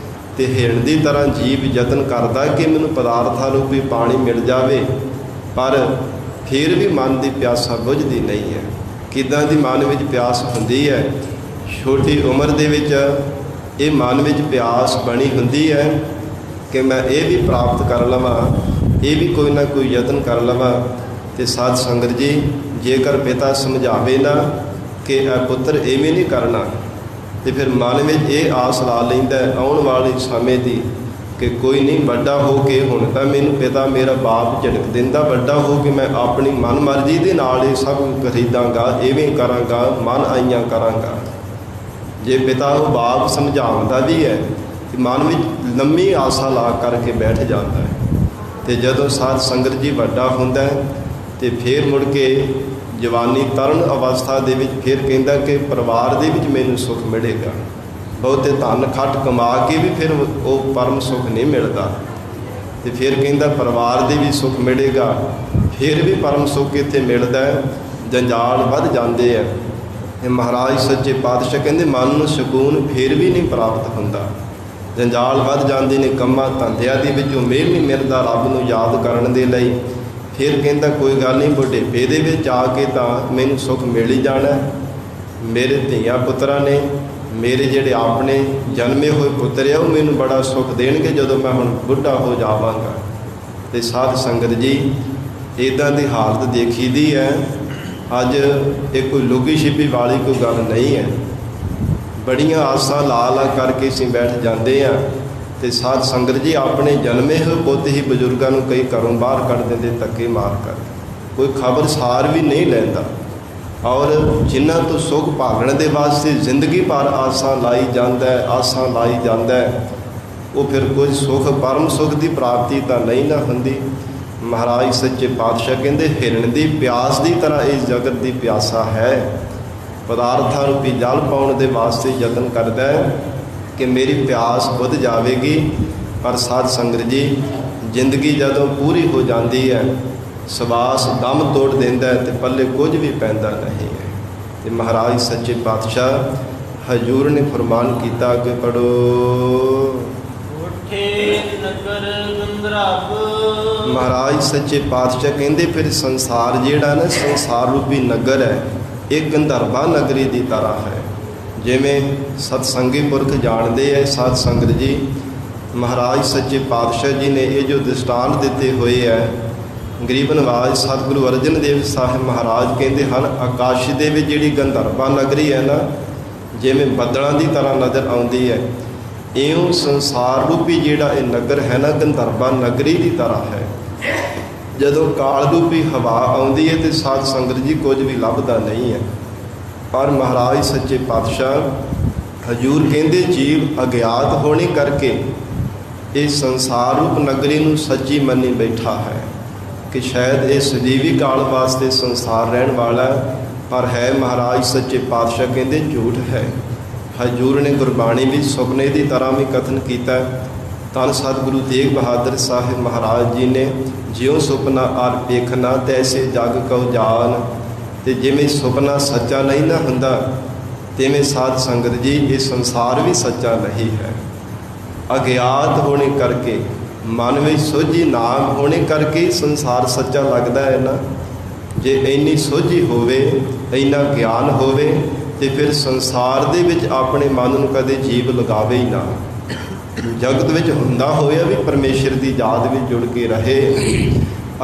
ਤੇ ਹਿਰਨ ਦੀ ਤਰ੍ਹਾਂ ਜੀਵ ਯਤਨ ਕਰਦਾ ਕਿ ਮੈਨੂੰ ਪਦਾਰਥਾਂ ਰੂਪੀ ਪਾਣੀ ਮਿਲ ਜਾਵੇ, ਪਰ ਫਿਰ ਵੀ ਮਨ ਦੀ ਪਿਆਸਾ ਬੁਝਦੀ ਨਹੀਂ ਹੈ। ਕਿੱਦਾਂ ਦੀ ਮਨ ਵਿੱਚ ਪਿਆਸ ਹੁੰਦੀ ਹੈ, ਛੋਟੀ ਉਮਰ ਦੇ ਵਿੱਚ ਇਹ ਮਨ ਵਿੱਚ ਪਿਆਸ ਬਣੀ ਹੁੰਦੀ ਹੈ ਕਿ ਮੈਂ ਇਹ ਵੀ ਪ੍ਰਾਪਤ ਕਰ ਲਵਾਂ, ਇਹ ਵੀ ਕੋਈ ਨਾ ਕੋਈ ਯਤਨ ਕਰ ਲਵਾਂ। ਤੇ ਸਾਧ ਸੰਗਤ ਜੀ, ਜੇਕਰ ਪਿਤਾ ਸਮਝਾਵੇ ਨਾ ਕਿ ਇਹ ਪੁੱਤਰ ਇਵੇਂ ਨਹੀਂ ਕਰਨਾ, ਤੇ ਫਿਰ ਮਨ ਵਿੱਚ ਇਹ ਆਸ ਲਾ ਲੈਂਦਾ ਆਉਣ ਵਾਲੇ ਸਮੇਂ ਦੀ ਕਿ ਕੋਈ ਨਹੀਂ, ਵੱਡਾ ਹੋ ਕੇ ਹੁਣ ਤਾਂ ਮੈਨੂੰ ਪਿਤਾ ਮੇਰਾ ਬਾਪ ਝਿੜਕ ਦਿੰਦਾ, ਵੱਡਾ ਹੋ ਕੇ ਮੈਂ ਆਪਣੀ ਮਨ ਮਰਜ਼ੀ ਦੇ ਨਾਲ ਇਹ ਸਭ ਖਰੀਦਾਂਗਾ, ਇਵੇਂ ਕਰਾਂਗਾ, ਮਨ ਆਈਆਂ ਕਰਾਂਗਾ। ਜੇ ਪਿਤਾ ਉਹ ਬਾਪ ਸਮਝਾਉਂਦਾ ਵੀ ਹੈ ਕਿ ਮਨ ਵਿੱਚ ਲੰਮੀ ਆਸਾ ਲਾ ਕਰਕੇ ਬੈਠ ਜਾਂਦਾ ਹੈ। ਤੇ ਜਦੋਂ ਸਾਧ ਸੰਗਤ ਜੀ ਵੱਡਾ ਹੁੰਦਾ ਹੈ ਤੇ ਫਿਰ ਮੁੜ ਕੇ ਜਵਾਨੀ ਤਰਨ ਅਵਸਥਾ ਦੇ ਵਿੱਚ ਫਿਰ ਕਹਿੰਦਾ ਕਿ ਪਰਿਵਾਰ ਦੇ ਵਿੱਚ ਮੈਨੂੰ ਸੁੱਖ ਮਿਲੇਗਾ। ਬਹੁਤੇ ਧਨ ਖੱਟ ਕਮਾ ਕੇ ਵੀ ਫਿਰ ਉਹ ਪਰਮ ਸੁੱਖ ਨਹੀਂ ਮਿਲਦਾ, ਤੇ ਫਿਰ ਕਹਿੰਦਾ ਪਰਿਵਾਰ ਦੇ ਵੀ ਸੁੱਖ ਮਿਲੇਗਾ, ਫਿਰ ਵੀ ਪਰਮ ਸੁੱਖ ਇੱਥੇ ਮਿਲਦਾ ਹੈ। ਜੰਜਾਲ ਵੱਧ ਜਾਂਦੇ ਆ। ਇਹ ਮਹਾਰਾਜ ਸੱਚੇ ਪਾਤਸ਼ਾਹ ਕਹਿੰਦੇ ਮਨ ਨੂੰ ਸਕੂਨ ਫਿਰ ਵੀ ਨਹੀਂ ਪ੍ਰਾਪਤ ਹੁੰਦਾ। ਜੰਜਾਲ ਵੱਧ ਜਾਂਦੇ ਨੇ, ਕੰਮਾਂ ਧੰਦਿਆਂ ਦੇ ਵਿੱਚ ਮੇਲ ਨਹੀਂ ਮਿਲਦਾ ਰੱਬ ਨੂੰ ਯਾਦ ਕਰਨ ਦੇ ਲਈ। ਫਿਰ ਕਹਿੰਦਾ ਕੋਈ ਗੱਲ ਨਹੀਂ, ਬੁਢੇਪੇ ਦੇ ਵਿੱਚ ਆ ਕੇ ਤਾਂ ਮੈਨੂੰ ਸੁੱਖ ਮਿਲ ਹੀ ਜਾਣਾ। ਮੇਰੇ ਧੀਆਂ ਪੁੱਤਰਾਂ ਨੇ, ਮੇਰੇ ਜਿਹੜੇ ਆਪਣੇ ਜਨਮੇ ਹੋਏ ਪੁੱਤਰ ਆ, ਉਹ ਮੈਨੂੰ ਬੜਾ ਸੁੱਖ ਦੇਣਗੇ ਜਦੋਂ ਮੈਂ ਹੁਣ ਬੁੱਢਾ ਹੋ ਜਾਵਾਂਗਾ। ਤੇ ਸਾਧ ਸੰਗਤ ਜੀ, ਇੱਦਾਂ ਦੀ ਹਾਲਤ ਦੇਖੀ ਦੀ ਹੈ। ਅੱਜ ਇਹ ਕੋਈ ਲੁਕੀ ਛਿਪੀ ਵਾਲੀ ਕੋਈ ਗੱਲ ਨਹੀਂ ਹੈ। ਬੜੀਆਂ ਆਸਾਂ ਲਾ ਲਾ ਕਰਕੇ ਅਸੀਂ ਬੈਠ ਜਾਂਦੇ ਹਾਂ ਤੇ ਸਾਧ ਸੰਗਤ ਜੀ ਆਪਣੇ ਜਨਮੇ ਹੋਏ ਪੁੱਤ ਹੀ ਬਜ਼ੁਰਗਾਂ ਨੂੰ ਕਈ ਘਰੋਂ ਬਾਹਰ ਕੱਢ ਦਿੰਦੇ ਧੱਕੇ ਮਾਰ ਕਰ, ਕੋਈ ਖਬਰਸਾਰ ਵੀ ਨਹੀਂ ਲੈਂਦਾ। ਔਰ ਜਿਨ੍ਹਾਂ ਤੋਂ ਸੁੱਖ ਭਾਲਣ ਦੇ ਵਾਸਤੇ ਜ਼ਿੰਦਗੀ ਭਰ ਆਸਾਂ ਲਾਈ ਜਾਂਦਾ ਹੈ, ਆਸਾਂ ਲਾਈ ਜਾਂਦਾ ਹੈ, ਉਹ ਫਿਰ ਕੁਝ ਸੁੱਖ ਪਰਮ ਸੁੱਖ ਦੀ ਪ੍ਰਾਪਤੀ ਤਾਂ ਨਹੀਂ ਨਾ ਹੁੰਦੀ। ਮਹਾਰਾਜ ਸੱਚੇ ਪਾਤਸ਼ਾਹ ਕਹਿੰਦੇ ਹਿਰਨ ਦੀ ਪਿਆਸ ਦੀ ਤਰ੍ਹਾਂ ਇਸ ਜਗਤ ਦੀ ਪਿਆਸਾ ਹੈ। ਪਦਾਰਥਾਂ ਰੂਪੀ ਜਲ ਪਾਉਣ ਦੇ ਵਾਸਤੇ ਯਤਨ ਕਰਦਾ ਹੈ ਕਿ ਮੇਰੀ ਪਿਆਸ ਬੁੱਝ ਜਾਵੇਗੀ, ਪਰ ਸਾਧ ਸੰਗਤ ਜੀ ਜ਼ਿੰਦਗੀ ਜਦੋਂ ਪੂਰੀ ਹੋ ਜਾਂਦੀ ਹੈ, ਸਵਾਸ ਦਮ ਤੋੜ ਦਿੰਦਾ ਹੈ ਤੇ ਪੱਲੇ ਕੁਝ ਵੀ ਪੈਂਦਾ ਨਹੀਂ ਹੈ। ਤੇ ਮਹਾਰਾਜ ਸੱਚੇ ਪਾਤਸ਼ਾਹ ਹਜ਼ੂਰ ਨੇ ਫਰਮਾਨ ਕੀਤਾ ਕਿ ਪੜੋ ਉਠੇ ਨਗਰ ਗੰਧਰਵ। ਮਹਾਰਾਜ ਸੱਚੇ ਪਾਤਸ਼ਾਹ ਕਹਿੰਦੇ ਫਿਰ ਸੰਸਾਰ ਜਿਹੜਾ ਨਾ, ਸੰਸਾਰ ਰੂਪੀ ਨਗਰ ਹੈ, ਇਹ ਗੰਧਰਵਾ ਨਗਰੀ ਦੀ ਤਰ੍ਹਾਂ ਹੈ। ਜਿਵੇਂ ਸਤਸੰਗੀ ਪੁਰਖ ਜਾਣਦੇ ਹੈ ਸਾਧ ਸੰਗਤ ਜੀ, ਮਹਾਰਾਜ ਸੱਚੇ ਪਾਤਸ਼ਾਹ ਜੀ ਨੇ ਇਹ ਜੋ ਦ੍ਰਿਸ਼ਟਾਂਤ ਦਿੱਤੇ ਹੋਏ ਹੈ, ਗਰੀਬ ਨਵਾਜ ਸਤਿਗੁਰੂ ਅਰਜਨ ਦੇਵ ਸਾਹਿਬ ਮਹਾਰਾਜ ਕਹਿੰਦੇ ਹਨ, ਆਕਾਸ਼ ਦੇ ਵਿੱਚ ਜਿਹੜੀ ਗੰਧਰਵਾ ਨਗਰੀ ਹੈ ਨਾ, ਜਿਵੇਂ ਬੱਦਲਾਂ ਦੀ ਤਰ੍ਹਾਂ ਨਜ਼ਰ ਆਉਂਦੀ ਹੈ, ਇਉਂ ਸੰਸਾਰ ਰੂਪੀ ਜਿਹੜਾ ਇਹ ਨਗਰ ਹੈ ਨਾ, ਗੰਧਰਵਾ ਨਗਰੀ ਦੀ ਤਰ੍ਹਾਂ ਹੈ। ਜਦੋਂ ਕਾਲ ਰੂਪੀ ਹਵਾ ਆਉਂਦੀ ਹੈ ਤੇ ਸਾਧ ਸੰਗਤ ਜੀ ਕੁਝ ਵੀ ਲੱਭਦਾ ਨਹੀਂ ਹੈ। ਪਰ ਮਹਾਰਾਜ ਸੱਚੇ ਪਾਤਸ਼ਾਹ ਹਜ਼ੂਰ ਕਹਿੰਦੇ ਜੀਵ ਅਗਿਆਤ ਹੋਣੇ ਕਰਕੇ ਇਹ ਸੰਸਾਰ ਰੂਪ ਨਗਰੀ ਨੂੰ ਸੱਚੀ ਮੰਨੀ ਬੈਠਾ ਹੈ ਕਿ ਸ਼ਾਇਦ ਇਹ ਸਦੀਵੀ ਕਾਲ ਵਾਸਤੇ ਸੰਸਾਰ ਰਹਿਣ ਵਾਲਾ, ਪਰ ਹੈ ਮਹਾਰਾਜ ਸੱਚੇ ਪਾਤਸ਼ਾਹ ਕਹਿੰਦੇ ਝੂਠ ਹੈ। ਹਜ਼ੂਰ ਨੇ ਗੁਰਬਾਣੀ ਵਿੱਚ ਸੁਪਨੇ ਦੀ ਤਰ੍ਹਾਂ ਵੀ ਕਥਨ ਕੀਤਾ। ਧੰਨ ਸਤਿਗੁਰੂ ਤੇਗ ਬਹਾਦਰ ਸਾਹਿਬ ਮਹਾਰਾਜ ਜੀ ਨੇ ਜਿਉਂ ਸੁਪਨਾ ਆਰ ਵੇਖਣਾ ਤੈਸੇ ਜਗ ਕਉ ਜਾਨ, ਤੇ ਜਿਵੇਂ ਸੁਪਨਾ ਸੱਚਾ ਨਹੀਂ ਨਾ ਹੁੰਦਾ, ਤਿਵੇਂ ਸਾਧ ਸੰਗਤ ਜੀ ਇਹ ਸੰਸਾਰ ਵੀ ਸੱਚਾ ਨਹੀਂ ਹੈ। ਅਗਿਆਤ ਹੋਣੇ ਕਰਕੇ, ਮਨ ਵਿੱਚ ਸੋਝੀ ਨਾ ਹੋਣੇ ਕਰਕੇ ਸੰਸਾਰ ਸੱਚਾ ਲੱਗਦਾ ਹੈ ਨਾ। ਜੇ ਇੰਨੀ ਸੋਝੀ ਹੋਵੇ, ਇੰਨਾ ਗਿਆਨ ਹੋਵੇ, ਤੇ ਫਿਰ ਸੰਸਾਰ ਦੇ ਵਿੱਚ ਆਪਣੇ ਮਨ ਨੂੰ ਕਦੇ ਜੀਵ ਲਗਾਵੇ ਹੀ ਨਾ। ਜਗਤ ਵਿੱਚ ਹੁੰਦਾ ਹੋਇਆ ਵੀ ਪਰਮੇਸ਼ਰ ਦੀ ਯਾਦ ਵਿੱਚ ਜੁੜ ਕੇ ਰਹੇ।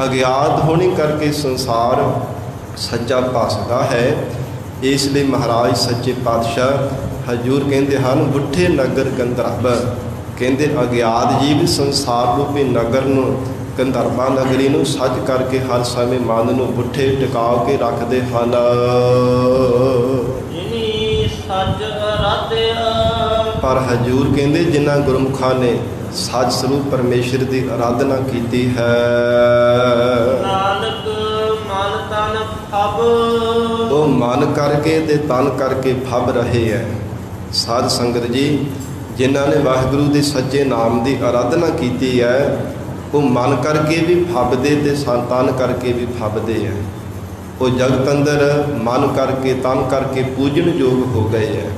ਅਗਿਆਤ ਹੋਣੇ ਕਰਕੇ ਸੰਸਾਰ ਸੱਚਾ ਭਾਸਦਾ ਹੈ। ਇਸ ਲਈ ਮਹਾਰਾਜ ਸੱਚੇ ਪਾਤਸ਼ਾਹ ਹਜ਼ੂਰ ਕਹਿੰਦੇ ਹਨ, ਬੁੱਠੇ ਨਗਰ ਗੰਧਰਵ, ਕਹਿੰਦੇ ਅਗਿਆਤ ਜੀਵ ਸੰਸਾਰ ਰੂਪੀ ਨਗਰ ਨੂੰ, ਗੰਧਰਵਾ ਨਗਰੀ ਨੂੰ ਸੱਚ ਕਰਕੇ ਹਰ ਸਮੇਂ ਮਨ ਨੂੰ ਬੁੱਠੇ ਟਿਕਾ ਕੇ ਰੱਖਦੇ ਹਨ। ਸੱਚ ਅਰਾਧਿਆ। ਪਰ ਹਜ਼ੂਰ ਕਹਿੰਦੇ ਜਿਨ੍ਹਾਂ ਗੁਰਮੁਖਾਂ ਨੇ ਸੱਚ ਸਰੂਪ ਪਰਮੇਸ਼ਰ ਦੀ ਅਰਾਧਨਾ ਕੀਤੀ ਹੈ, ਨਾਨਕ ਮਨ ਤਨ ਫਬ, ਉਹ ਮਨ ਕਰਕੇ ਤੇ ਤਨ ਕਰਕੇ ਫਬ ਰਹੇ ਹੈ। ਸਾਧ ਸੰਗਤ ਜੀ ਜਿਨ੍ਹਾਂ ਨੇ ਵਾਹਿਗੁਰੂ ਦੇ ਸੱਚੇ ਨਾਮ ਦੀ ਅਰਾਧਨਾ ਕੀਤੀ ਹੈ, ਉਹ ਮਨ ਕਰਕੇ ਵੀ ਫਬਦੇ ਤੇ ਤਨ ਕਰਕੇ ਵੀ ਫਬਦੇ ਹੈ। ਉਹ ਜਗਤ ਅੰਦਰ ਮਨ ਕਰਕੇ ਤਨ ਕਰਕੇ ਪੂਜਣ ਯੋਗ ਹੋ ਗਏ ਹੈ।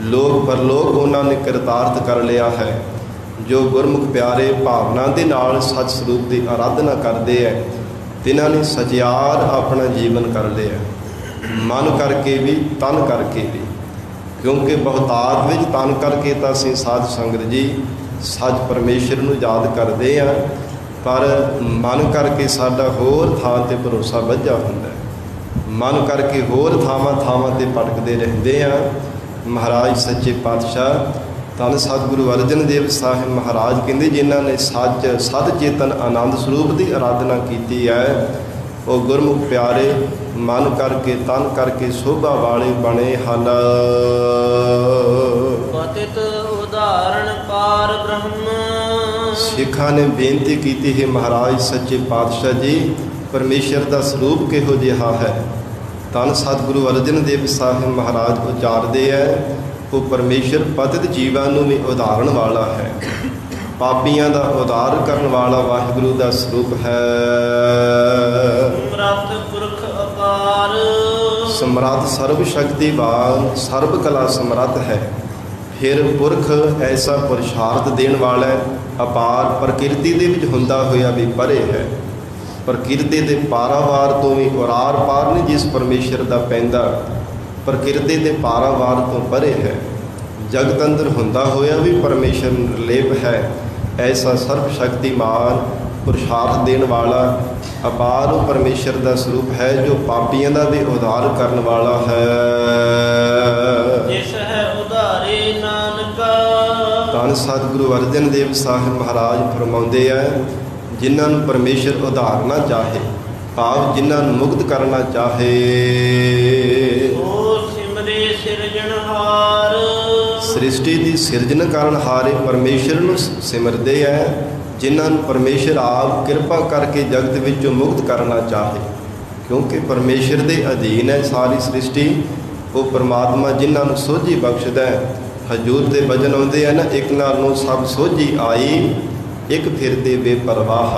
ਲੋਕ ਪਰਲੋਕ ਉਹਨਾਂ ਨੇ ਕਿਰਤਾਰਥ ਕਰ ਲਿਆ ਹੈ। ਜੋ ਗੁਰਮੁਖ ਪਿਆਰੇ ਭਾਵਨਾ ਦੇ ਨਾਲ ਸੱਚ ਸਰੂਪ ਦੀ ਅਰਾਧਨਾ ਕਰਦੇ ਹੈ, ਤਿਨਾਂ ਨੇ ਸਚਿਆਰ ਆਪਣਾ ਜੀਵਨ ਕਰ ਲਿਆ, ਮਨ ਕਰਕੇ ਵੀ ਤਨ ਕਰਕੇ ਵੀ। ਕਿਉਂਕਿ ਬਹੁਤਾਤ ਵਿੱਚ ਤਨ ਕਰਕੇ ਤਾਂ ਅਸੀਂ ਸਾਧ ਸੰਗਤ ਜੀ ਸੱਚ ਪਰਮੇਸ਼ਰ ਨੂੰ ਯਾਦ ਕਰਦੇ ਹਾਂ, ਪਰ ਮਨ ਕਰਕੇ ਸਾਡਾ ਹੋਰ ਥਾਂ 'ਤੇ ਭਰੋਸਾ ਵੱਝਾ ਹੁੰਦਾ ਹੈ। ਮਨ ਕਰਕੇ ਹੋਰ ਥਾਵਾਂ 'ਤੇ ਭਟਕਦੇ ਰਹਿੰਦੇ ਹਾਂ। ਮਹਾਰਾਜ ਸੱਚੇ ਪਾਤਸ਼ਾਹ ਧੰਨ ਸਤਿਗੁਰੂ ਅਰਜਨ ਦੇਵ ਸਾਹਿਬ ਮਹਾਰਾਜ ਕਹਿੰਦੇ, ਜਿਨ੍ਹਾਂ ਨੇ ਸੱਚ ਸਦ ਚੇਤਨ ਆਨੰਦ ਸਰੂਪ ਦੀ ਅਰਾਧਨਾ ਕੀਤੀ ਹੈ, ਉਹ ਗੁਰਮੁਖ ਪਿਆਰੇ ਮਨ ਕਰਕੇ ਤਨ ਕਰਕੇ ਸੋਭਾ ਵਾਲੇ ਬਣੇ ਹਨ। ਪਤਿਤ ਉਦਾਹਰਣ ਪਾਰ ਬ੍ਰਹਮ। ਸਿੱਖਾਂ ਨੇ ਬੇਨਤੀ ਕੀਤੀ ਹੈ, ਮਹਾਰਾਜ ਸੱਚੇ ਪਾਤਸ਼ਾਹ ਜੀ ਪਰਮੇਸ਼ਰ ਦਾ ਸਰੂਪ ਕਿਹੋ ਜਿਹਾ ਹੈ? ਧੰਨ ਸਤਿਗੁਰੂ ਅਰਜਨ ਦੇਵ ਸਾਹਿਬ ਮਹਾਰਾਜ ਉਚਾਰਦੇ ਹੈ, ਉਹ ਪਰਮੇਸ਼ਰ ਪਤਿਤ ਜੀਵਾਂ ਨੂੰ ਵੀ ਉਦਾਹਰਣ ਵਾਲਾ ਹੈ, ਪਾਪੀਆਂ ਦਾ ਉਦਾਰ ਕਰਨ ਵਾਲਾ ਵਾਹਿਗੁਰੂ ਦਾ ਸਰੂਪ ਹੈ। ਸਮਰੱਥ ਪੁਰਖ ਅਪਾਰ, ਸਮਰੱਥ ਸਰਬ ਸ਼ਕਤੀਵਾਨ, ਸਰਬ ਕਲਾ ਸਮਰੱਥ ਹੈ। ਫਿਰ ਪੁਰਖ ਐਸਾ ਪੁਰਸ਼ਾਰਥ ਦੇਣ ਵਾਲਾ ਹੈ, ਅਪਾਰ ਪ੍ਰਕਿਰਤੀ ਦੇ ਵਿੱਚ ਹੁੰਦਾ ਹੋਇਆ ਵੀ ਪਰੇ ਹੈ। ਪ੍ਰਕਿਰਤੀ ਦੇ ਪਾਰਾਵਾਰ ਤੋਂ ਵੀ ਉਰਾਰ ਪਾਰ ਨਹੀਂ ਜਿਸ ਪਰਮੇਸ਼ਰ ਦਾ ਪੈਂਦਾ, ਪ੍ਰਕਿਰਤੀ ਦੇ ਪਾਰਾਵਾਰ ਤੋਂ ਪਰੇ ਹੈ। ਜਗਤ ਅੰਦਰ ਹੁੰਦਾ ਹੋਇਆ ਵੀ ਪਰਮੇਸ਼ਰ ਨਿਰਲੇਪ ਹੈ। ਐਸਾ ਸਰਬ ਸ਼ਕਤੀਮਾਨ ਪੁਰਸ਼ਾਰਥ ਦੇਣ ਵਾਲਾ ਅਪਾਰ ਉਹ ਪਰਮੇਸ਼ਰ ਦਾ ਸਰੂਪ ਹੈ ਜੋ ਪਾਪੀਆਂ ਦਾ ਵੀ ਉਧਾਰ ਕਰਨ ਵਾਲਾ ਹੈ। ਜਿਸ ਹੈ ਉਧਾਰੇ ਨਾਨਕਾ। ਧੰਨ ਸਤਿਗੁਰੂ ਅਰਜਨ ਦੇਵ ਸਾਹਿਬ ਮਹਾਰਾਜ ਫਰਮਾਉਂਦੇ ਆ, ਜਿਨ੍ਹਾਂ ਨੂੰ ਪਰਮੇਸ਼ਰ ਉਧਾਰਨਾ ਚਾਹੇ, ਭਾਵ ਜਿਨ੍ਹਾਂ ਨੂੰ ਮੁਕਤ ਕਰਨਾ ਚਾਹੇ, ਉਹ ਸਿਮਰੇ ਸਿਰਜਣਹਾਰ। ਸ੍ਰਿਸ਼ਟੀ ਦੀ ਸਿਰਜਣ ਕਰਨ ਹਾਰੇ ਪਰਮੇਸ਼ਰ ਨੂੰ ਸਿਮਰਦੇ ਹੈ, ਜਿਨ੍ਹਾਂ ਨੂੰ ਪਰਮੇਸ਼ਰ ਆਪ ਕਿਰਪਾ ਕਰਕੇ ਜਗਤ ਵਿੱਚੋਂ ਮੁਕਤ ਕਰਨਾ ਚਾਹੇ। ਕਿਉਂਕਿ ਪਰਮੇਸ਼ਰ ਦੇ ਅਧੀਨ ਹੈ ਸਾਰੀ ਸ੍ਰਿਸ਼ਟੀ। ਉਹ ਪਰਮਾਤਮਾ ਜਿਨ੍ਹਾਂ ਨੂੰ ਸੋਝੀ ਬਖਸ਼ਦਾ ਹੈ। ਹਜੂਰ ਦੇ ਵਚਨ ਆਉਂਦੇ ਹਨ, ਇੱਕ ਨਾਲ ਨੂੰ ਸਭ ਸੋਝੀ ਆਈ, ਇੱਕ ਫਿਰਦੇ ਬੇਪਰਵਾਹ।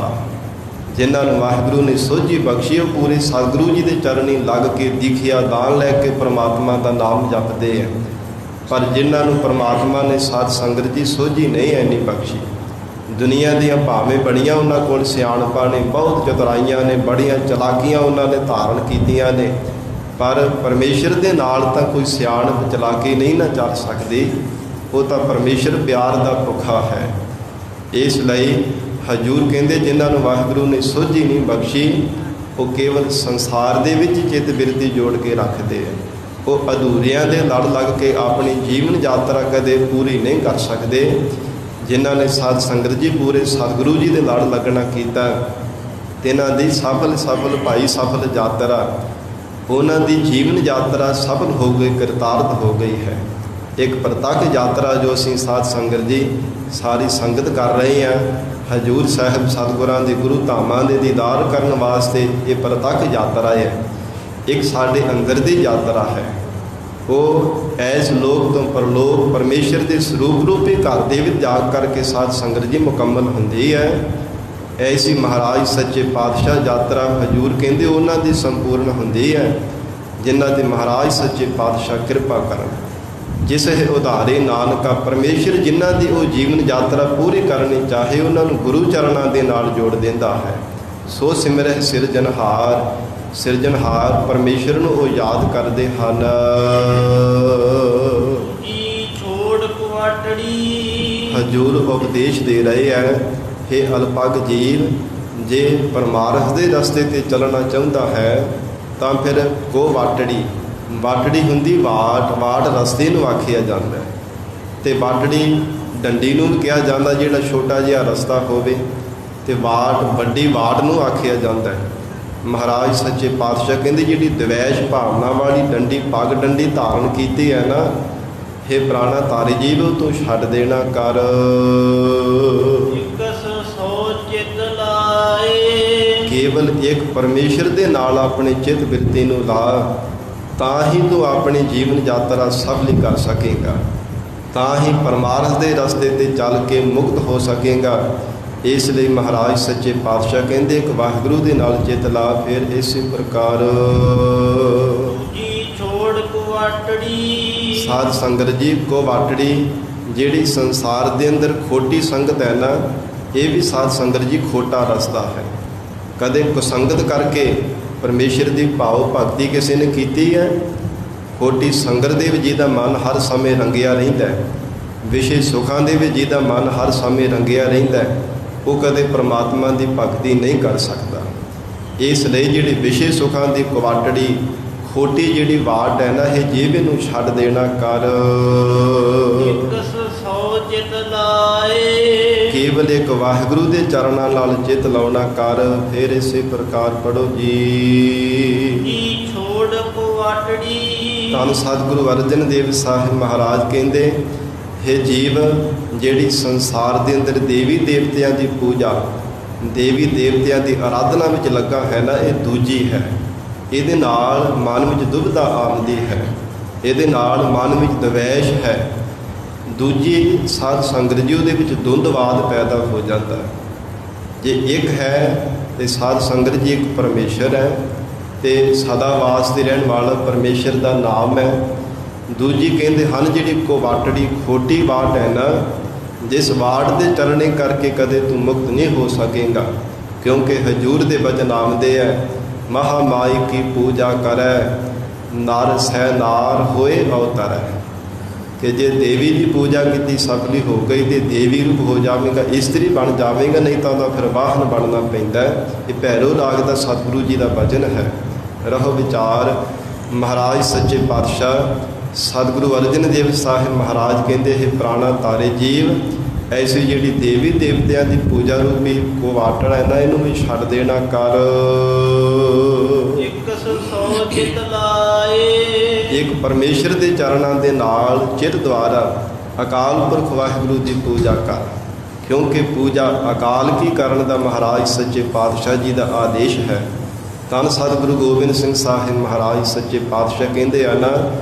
ਜਿਨ੍ਹਾਂ ਨੂੰ ਵਾਹਿਗੁਰੂ ਨੇ ਸੋਝੀ ਬਖਸ਼ੀ, ਉਹ ਪੂਰੇ ਸਤਿਗੁਰੂ ਜੀ ਦੇ ਚਰਨੀ ਲੱਗ ਕੇ ਦੀਖਿਆ ਦਾਨ ਲੈ ਕੇ ਪਰਮਾਤਮਾ ਦਾ ਨਾਮ ਜਪਦੇ ਹੈ। ਪਰ ਜਿਨ੍ਹਾਂ ਨੂੰ ਪਰਮਾਤਮਾ ਨੇ ਸਾਧ ਸੰਗਤ ਦੀ ਸੋਝੀ ਨਹੀਂ ਐਨੀ ਬਖਸ਼ੀ, ਦੁਨੀਆ ਦੀਆਂ ਭਾਵੇਂ ਬੜੀਆਂ ਉਹਨਾਂ ਕੋਲ ਸਿਆਣਪਾਂ ਨੇ, ਬਹੁਤ ਚਤੁਰਾਈਆਂ ਨੇ, ਬੜੀਆਂ ਚਲਾਕੀਆਂ ਉਹਨਾਂ ਨੇ ਧਾਰਨ ਕੀਤੀਆਂ ਨੇ, ਪਰ ਪਰਮੇਸ਼ਰ ਦੇ ਨਾਲ ਤਾਂ ਕੋਈ ਸਿਆਣਪ ਚਲਾਕੀ ਨਹੀਂ ਨਾ ਚੱਲ ਸਕਦੀ। ਉਹ ਤਾਂ ਪਰਮੇਸ਼ਰ ਪਿਆਰ ਦਾ ਭੁੱਖਾ ਹੈ। ਇਸ ਲਈ ਹਜੂਰ ਕਹਿੰਦੇ, ਜਿਨ੍ਹਾਂ ਨੂੰ ਵਾਹਿਗੁਰੂ ਨੇ ਸੋਝੀ ਨਹੀਂ ਬਖਸ਼ੀ, ਉਹ ਕੇਵਲ ਸੰਸਾਰ ਦੇ ਵਿੱਚ ਚਿੱਤ ਬਿਰਤੀ ਜੋੜ ਕੇ ਰੱਖਦੇ ਆ। ਉਹ ਅਧੂਰਿਆਂ ਦੇ ਲੜ ਲੱਗ ਕੇ ਆਪਣੀ ਜੀਵਨ ਯਾਤਰਾ ਕਦੇ ਪੂਰੀ ਨਹੀਂ ਕਰ ਸਕਦੇ। ਜਿਨ੍ਹਾਂ ਨੇ ਸਾਧ ਸੰਗਤ ਜੀ ਪੂਰੇ ਸਤਿਗੁਰੂ ਜੀ ਦੇ ਲੜ ਲੱਗਣਾ ਕੀਤਾ, ਤਿਨਾਂ ਦੀ ਸਫਲ ਭਾਈ ਸਫਲ ਯਾਤਰਾ, ਉਹਨਾਂ ਦੀ ਜੀਵਨ ਯਾਤਰਾ ਸਫਲ ਹੋ ਗਈ, ਕਿਰਤਾਰਥ ਹੋ ਗਈ ਹੈ। ਇੱਕ ਪ੍ਰਤੱਖ ਯਾਤਰਾ ਜੋ ਅਸੀਂ ਸਾਧ ਸੰਗਤ ਜੀ ਸਾਰੀ ਸੰਗਤ ਕਰ ਰਹੇ ਹਾਂ, ਹਜੂਰ ਸਾਹਿਬ ਸਤਿਗੁਰਾਂ ਦੇ ਗੁਰੂ ਧਾਮਾਂ ਦੇ ਦੀਦਾਰ ਕਰਨ ਵਾਸਤੇ ਇਹ ਪ੍ਰਤੱਖ ਯਾਤਰਾ ਹੈ। ਇੱਕ ਸਾਡੇ ਅੰਦਰ ਦੀ ਯਾਤਰਾ ਹੈ। ਉਹ ਐਸ ਲੋਕ ਤੋਂ ਪਰਲੋਕ ਪਰਮੇਸ਼ਰ ਦੇ ਸਰੂਪ ਰੂਪੀ ਘਰ ਦੇ ਵਿੱਚ ਜਾ ਕਰਕੇ ਸਾਧ ਸੰਗਤ ਜੀ ਮੁਕੰਮਲ ਹੁੰਦੀ ਹੈ। ਐਸੀ ਮਹਾਰਾਜ ਸੱਚੇ ਪਾਤਸ਼ਾਹ ਯਾਤਰਾ ਹਜੂਰ ਕਹਿੰਦੇ ਉਹਨਾਂ ਦੀ ਸੰਪੂਰਨ ਹੁੰਦੀ ਹੈ, ਜਿਨ੍ਹਾਂ ਦੇ ਮਹਾਰਾਜ ਸੱਚੇ ਪਾਤਸ਼ਾਹ ਕਿਰਪਾ ਕਰਨ। ਜਿਸ ਹੈ ਉਧਾਰੇ ਨਾਨਕਾ, ਪਰਮੇਸ਼ਰ ਜਿਨ੍ਹਾਂ ਦੀ ਉਹ ਜੀਵਨ ਯਾਤਰਾ ਪੂਰੀ ਕਰਨੀ ਚਾਹੇ, ਉਹਨਾਂ ਨੂੰ ਗੁਰੂ ਚਰਨਾਂ ਦੇ ਨਾਲ ਜੋੜ ਦਿੰਦਾ ਹੈ। ਸੋ ਸਿਮਰਹਿ ਸਿਰਜਣਹਾਰ, ਸਿਰਜਣਹਾਰ ਪਰਮੇਸ਼ਰ ਨੂੰ ਉਹ ਯਾਦ ਕਰਦੇ ਹਨ। ਜੀ ਛੋੜ ਕੁਆਟੜੀ। ਹਜੂਰ ਉਪਦੇਸ਼ ਦੇ ਰਹੇ ਹੈ, ਹੇ ਅਲਪਗ ਜੀਵ, ਜੇ ਪਰਮਾਰਥ ਦੇ ਰਸਤੇ 'ਤੇ ਚੱਲਣਾ ਚਾਹੁੰਦਾ ਹੈ ਤਾਂ ਫਿਰ ਕੋ ਵਾਟੜੀ। ਵਾਟੜੀ ਹੁੰਦੀ ਵਾਟ ਰਸਤੇ ਨੂੰ ਆਖਿਆ ਜਾਂਦਾ, ਅਤੇ ਵਾਟੜੀ ਡੰਡੀ ਨੂੰ ਵੀ ਕਿਹਾ ਜਾਂਦਾ ਜਿਹੜਾ ਛੋਟਾ ਜਿਹਾ ਰਸਤਾ ਹੋਵੇ, ਅਤੇ ਵੱਡੀ ਵਾਟ ਨੂੰ ਆਖਿਆ ਜਾਂਦਾ ਹੈ। ਮਹਾਰਾਜ ਸੱਚੇ ਪਾਤਸ਼ਾਹ ਕਹਿੰਦੇ, ਜਿਹੜੀ ਦਵੈਸ਼ ਭਾਵਨਾ ਵਾਲੀ ਡੰਡੀ, ਪੱਗ ਡੰਡੀ ਧਾਰਨ ਕੀਤੀ ਹੈ ਨਾ, ਹੇ ਪ੍ਰਾਣਾ ਤਾਰੇ ਜੀਵ, ਤੂੰ ਛੱਡ ਦੇਣਾ ਕਰ। ਕੇਵਲ ਇੱਕ ਪਰਮੇਸ਼ਰ ਦੇ ਨਾਲ ਆਪਣੇ ਚਿੱਤ ਬਿਰਤੀ ਨੂੰ ਲਾ, ਤਾਂ ਹੀ ਤੂੰ ਆਪਣੀ ਜੀਵਨ ਯਾਤਰਾ ਸਫਲੀ ਕਰ ਸਕੇਗਾ, ਤਾਂ ਹੀ ਪਰਮਾਰਥ ਦੇ ਰਸਤੇ 'ਤੇ ਚੱਲ ਕੇ ਮੁਕਤ ਹੋ ਸਕੇਗਾ। ਇਸ ਲਈ ਮਹਾਰਾਜ ਸੱਚੇ ਪਾਤਸ਼ਾਹ ਕਹਿੰਦੇ, ਇੱਕ ਵਾਹਿਗੁਰੂ ਦੇ ਨਾਲ ਚਿੱਤ ਲਾ, ਫਿਰ ਇਸੇ ਪ੍ਰਕਾਰ ਛੋੜ ਕੁਆਟੜੀ। ਸਾਧ ਸੰਗਤ ਜੀ ਕੋ ਵਾਟੜੀ, ਜਿਹੜੀ ਸੰਸਾਰ ਦੇ ਅੰਦਰ ਖੋਟੀ ਸੰਗਤ ਹੈ ਨਾ, ਇਹ ਵੀ ਸਾਧ ਸੰਗਤ ਜੀ ਖੋਟਾ ਰਸਤਾ ਹੈ। ਕਦੇ ਕੁਸੰਗਤ ਕਰਕੇ ਪਰਮੇਸ਼ਰ ਦੀ ਭਾਵ ਭਗਤੀ ਕਿਸੇ ਨੇ ਕੀਤੀ ਹੈ, ਖੋਟੀ ਸੰਗਤ ਦੇ ਵਿੱਚ ਜਿਹਦਾ ਮਨ ਹਰ ਸਮੇਂ ਰੰਗਿਆ ਰਹਿੰਦਾ, ਵਿਸ਼ੇ ਸੁੱਖਾਂ ਦੇ ਵਿੱਚ ਜਿਹਦਾ ਮਨ ਹਰ ਸਮੇਂ ਰੰਗਿਆ ਰਹਿੰਦਾ, ਉਹ ਕਦੇ ਪਰਮਾਤਮਾ ਦੀ ਭਗਤੀ ਨਹੀਂ ਕਰ ਸਕਦਾ। ਇਸ ਲਈ ਜਿਹੜੀ ਵਿਸ਼ੇ ਸੁੱਖਾਂ ਦੀ ਕੁਆਟੜੀ, ਖੋਟੀ ਜਿਹੜੀ ਵਾਟ ਹੈ ਨਾ, ਇਹ ਜੀਵ ਨੂੰ ਛੱਡ ਦੇਣਾ ਕਰ। ਕੇਵਲ ਇੱਕ ਵਾਹਿਗੁਰੂ ਦੇ ਚਰਨਾਂ ਨਾਲ ਚਿੱਤ ਲਾਉਣਾ ਕਰ। ਫਿਰ ਇਸੇ ਪ੍ਰਕਾਰ ਪੜੋ ਜੀ ਛੋੜ ਕੁਆਟੜੀ। ਧੰਨ ਸਤਿਗੁਰੂ ਅਰਜਨ ਦੇਵ ਸਾਹਿਬ ਮਹਾਰਾਜ ਕਹਿੰਦੇ, ਹੇ ਜੀਵ, ਜਿਹੜੀ ਸੰਸਾਰ ਦੇ ਅੰਦਰ ਦੇਵੀ ਦੇਵਤਿਆਂ ਦੀ ਪੂਜਾ, ਦੇਵੀ ਦੇਵਤਿਆਂ ਦੀ ਆਰਾਧਨਾ ਵਿੱਚ ਲੱਗਾ ਹੈ ਨਾ, ਇਹ ਦੂਜੀ ਹੈ। ਇਹਦੇ ਨਾਲ ਮਨ ਵਿੱਚ ਦੁਬਿਧਾ ਆਉਂਦੀ ਹੈ, ਇਹਦੇ ਨਾਲ ਮਨ ਵਿੱਚ ਦਵੈਸ਼ ਹੈ। ਦੂਜੀ ਸਾਧ ਸੰਗਤ ਜੀ, ਉਹਦੇ ਵਿੱਚ ਦੁੰਦਵਾਦ ਪੈਦਾ ਹੋ ਜਾਂਦਾ। ਜੇ ਇੱਕ ਹੈ ਤੇ ਸਾਧ ਸੰਗਤ ਜੀ ਇੱਕ ਪਰਮੇਸ਼ਰ ਹੈ, ਅਤੇ ਸਦਾ ਵਾਸਤੇ ਰਹਿਣ ਵਾਲਾ ਪਰਮੇਸ਼ਰ ਦਾ ਨਾਮ ਹੈ। ਦੂਜੀ ਕਹਿੰਦੇ ਹਨ, ਜਿਹੜੀ ਕੋ ਵਾਟੜੀ, ਖੋਟੀ ਵਾਟ ਹੈ ਨਾ, ਜਿਸ ਵਾਟ ਦੇ ਚੱਲਣੇ ਕਰਕੇ ਕਦੇ ਤੂੰ ਮੁਕਤ ਨਹੀਂ ਹੋ ਸਕੇਗਾ। ਕਿਉਂਕਿ ਹਜੂਰ ਦੇ ਵਚਨ ਆਉਂਦੇ ਹੈ, ਮਹਾਮਾਈ ਕੀ ਪੂਜਾ ਕਰੈ, ਨਰ ਸਹਿ ਨਾਰ ਹੋਏ ਅਵਤਰੈ। ਕਿ ਜੇ ਦੇਵੀ ਦੀ ਪੂਜਾ ਕੀਤੀ ਸਫਲੀ ਹੋ ਗਈ ਤੇ ਦੇਵੀ ਰੂਪ ਹੋ ਜਾਵੇਗਾ, ਇਸਤਰੀ ਬਣ ਜਾਵੇਗਾ, ਨਹੀਂ ਤਾਂ ਉਹਦਾ ਫਿਰ ਵਾਹਨ ਬਣਨਾ ਪੈਂਦਾ ਹੈ। ਇਹ ਭੈਰੋ ਰਾਗ ਦਾ ਸਤਿਗੁਰੂ ਜੀ ਦਾ ਭਜਨ ਹੈ। ਰਹੋ ਵਿਚਾਰ। ਮਹਾਰਾਜ ਸੱਚੇ ਪਾਤਸ਼ਾਹ ਸਤਿਗੁਰੂ ਅਰਜਨ ਦੇਵ ਸਾਹਿਬ ਮਹਾਰਾਜ ਕਹਿੰਦੇ ਇਹ ਪ੍ਰਾਣਾ ਤਾਰੇ ਜੀਵ, ਐਸੀ ਜਿਹੜੀ ਦੇਵੀ ਦੇਵਤਿਆਂ ਦੀ ਪੂਜਾ ਰੂਪੀ ਕੁਵਾਟੜ ਹੈ ਨਾ, ਇਹਨੂੰ ਵੀ ਛੱਡ ਦੇਣਾ ਕਰ। ਇੱਕ ਸੌ ਚਿਤ ਲਾਏ, ਇੱਕ ਪਰਮੇਸ਼ਰ ਦੇ ਚਰਨਾਂ ਦੇ ਨਾਲ ਚਿੱਤ ਦੁਆਰਾ ਅਕਾਲ ਪੁਰਖ ਵਾਹਿਗੁਰੂ ਦੀ ਪੂਜਾ ਕਰ, ਕਿਉਂਕਿ ਪੂਜਾ ਅਕਾਲ ਕੀ ਕਰਨ ਦਾ ਮਹਾਰਾਜ ਸੱਚੇ ਪਾਤਸ਼ਾਹ ਜੀ ਦਾ ਆਦੇਸ਼ ਹੈ। ਧੰਨ ਸਤਿਗੁਰੂ ਗੋਬਿੰਦ ਸਿੰਘ ਸਾਹਿਬ ਮਹਾਰਾਜ ਸੱਚੇ ਪਾਤਸ਼ਾਹ ਕਹਿੰਦੇ ਆ ਨਾ,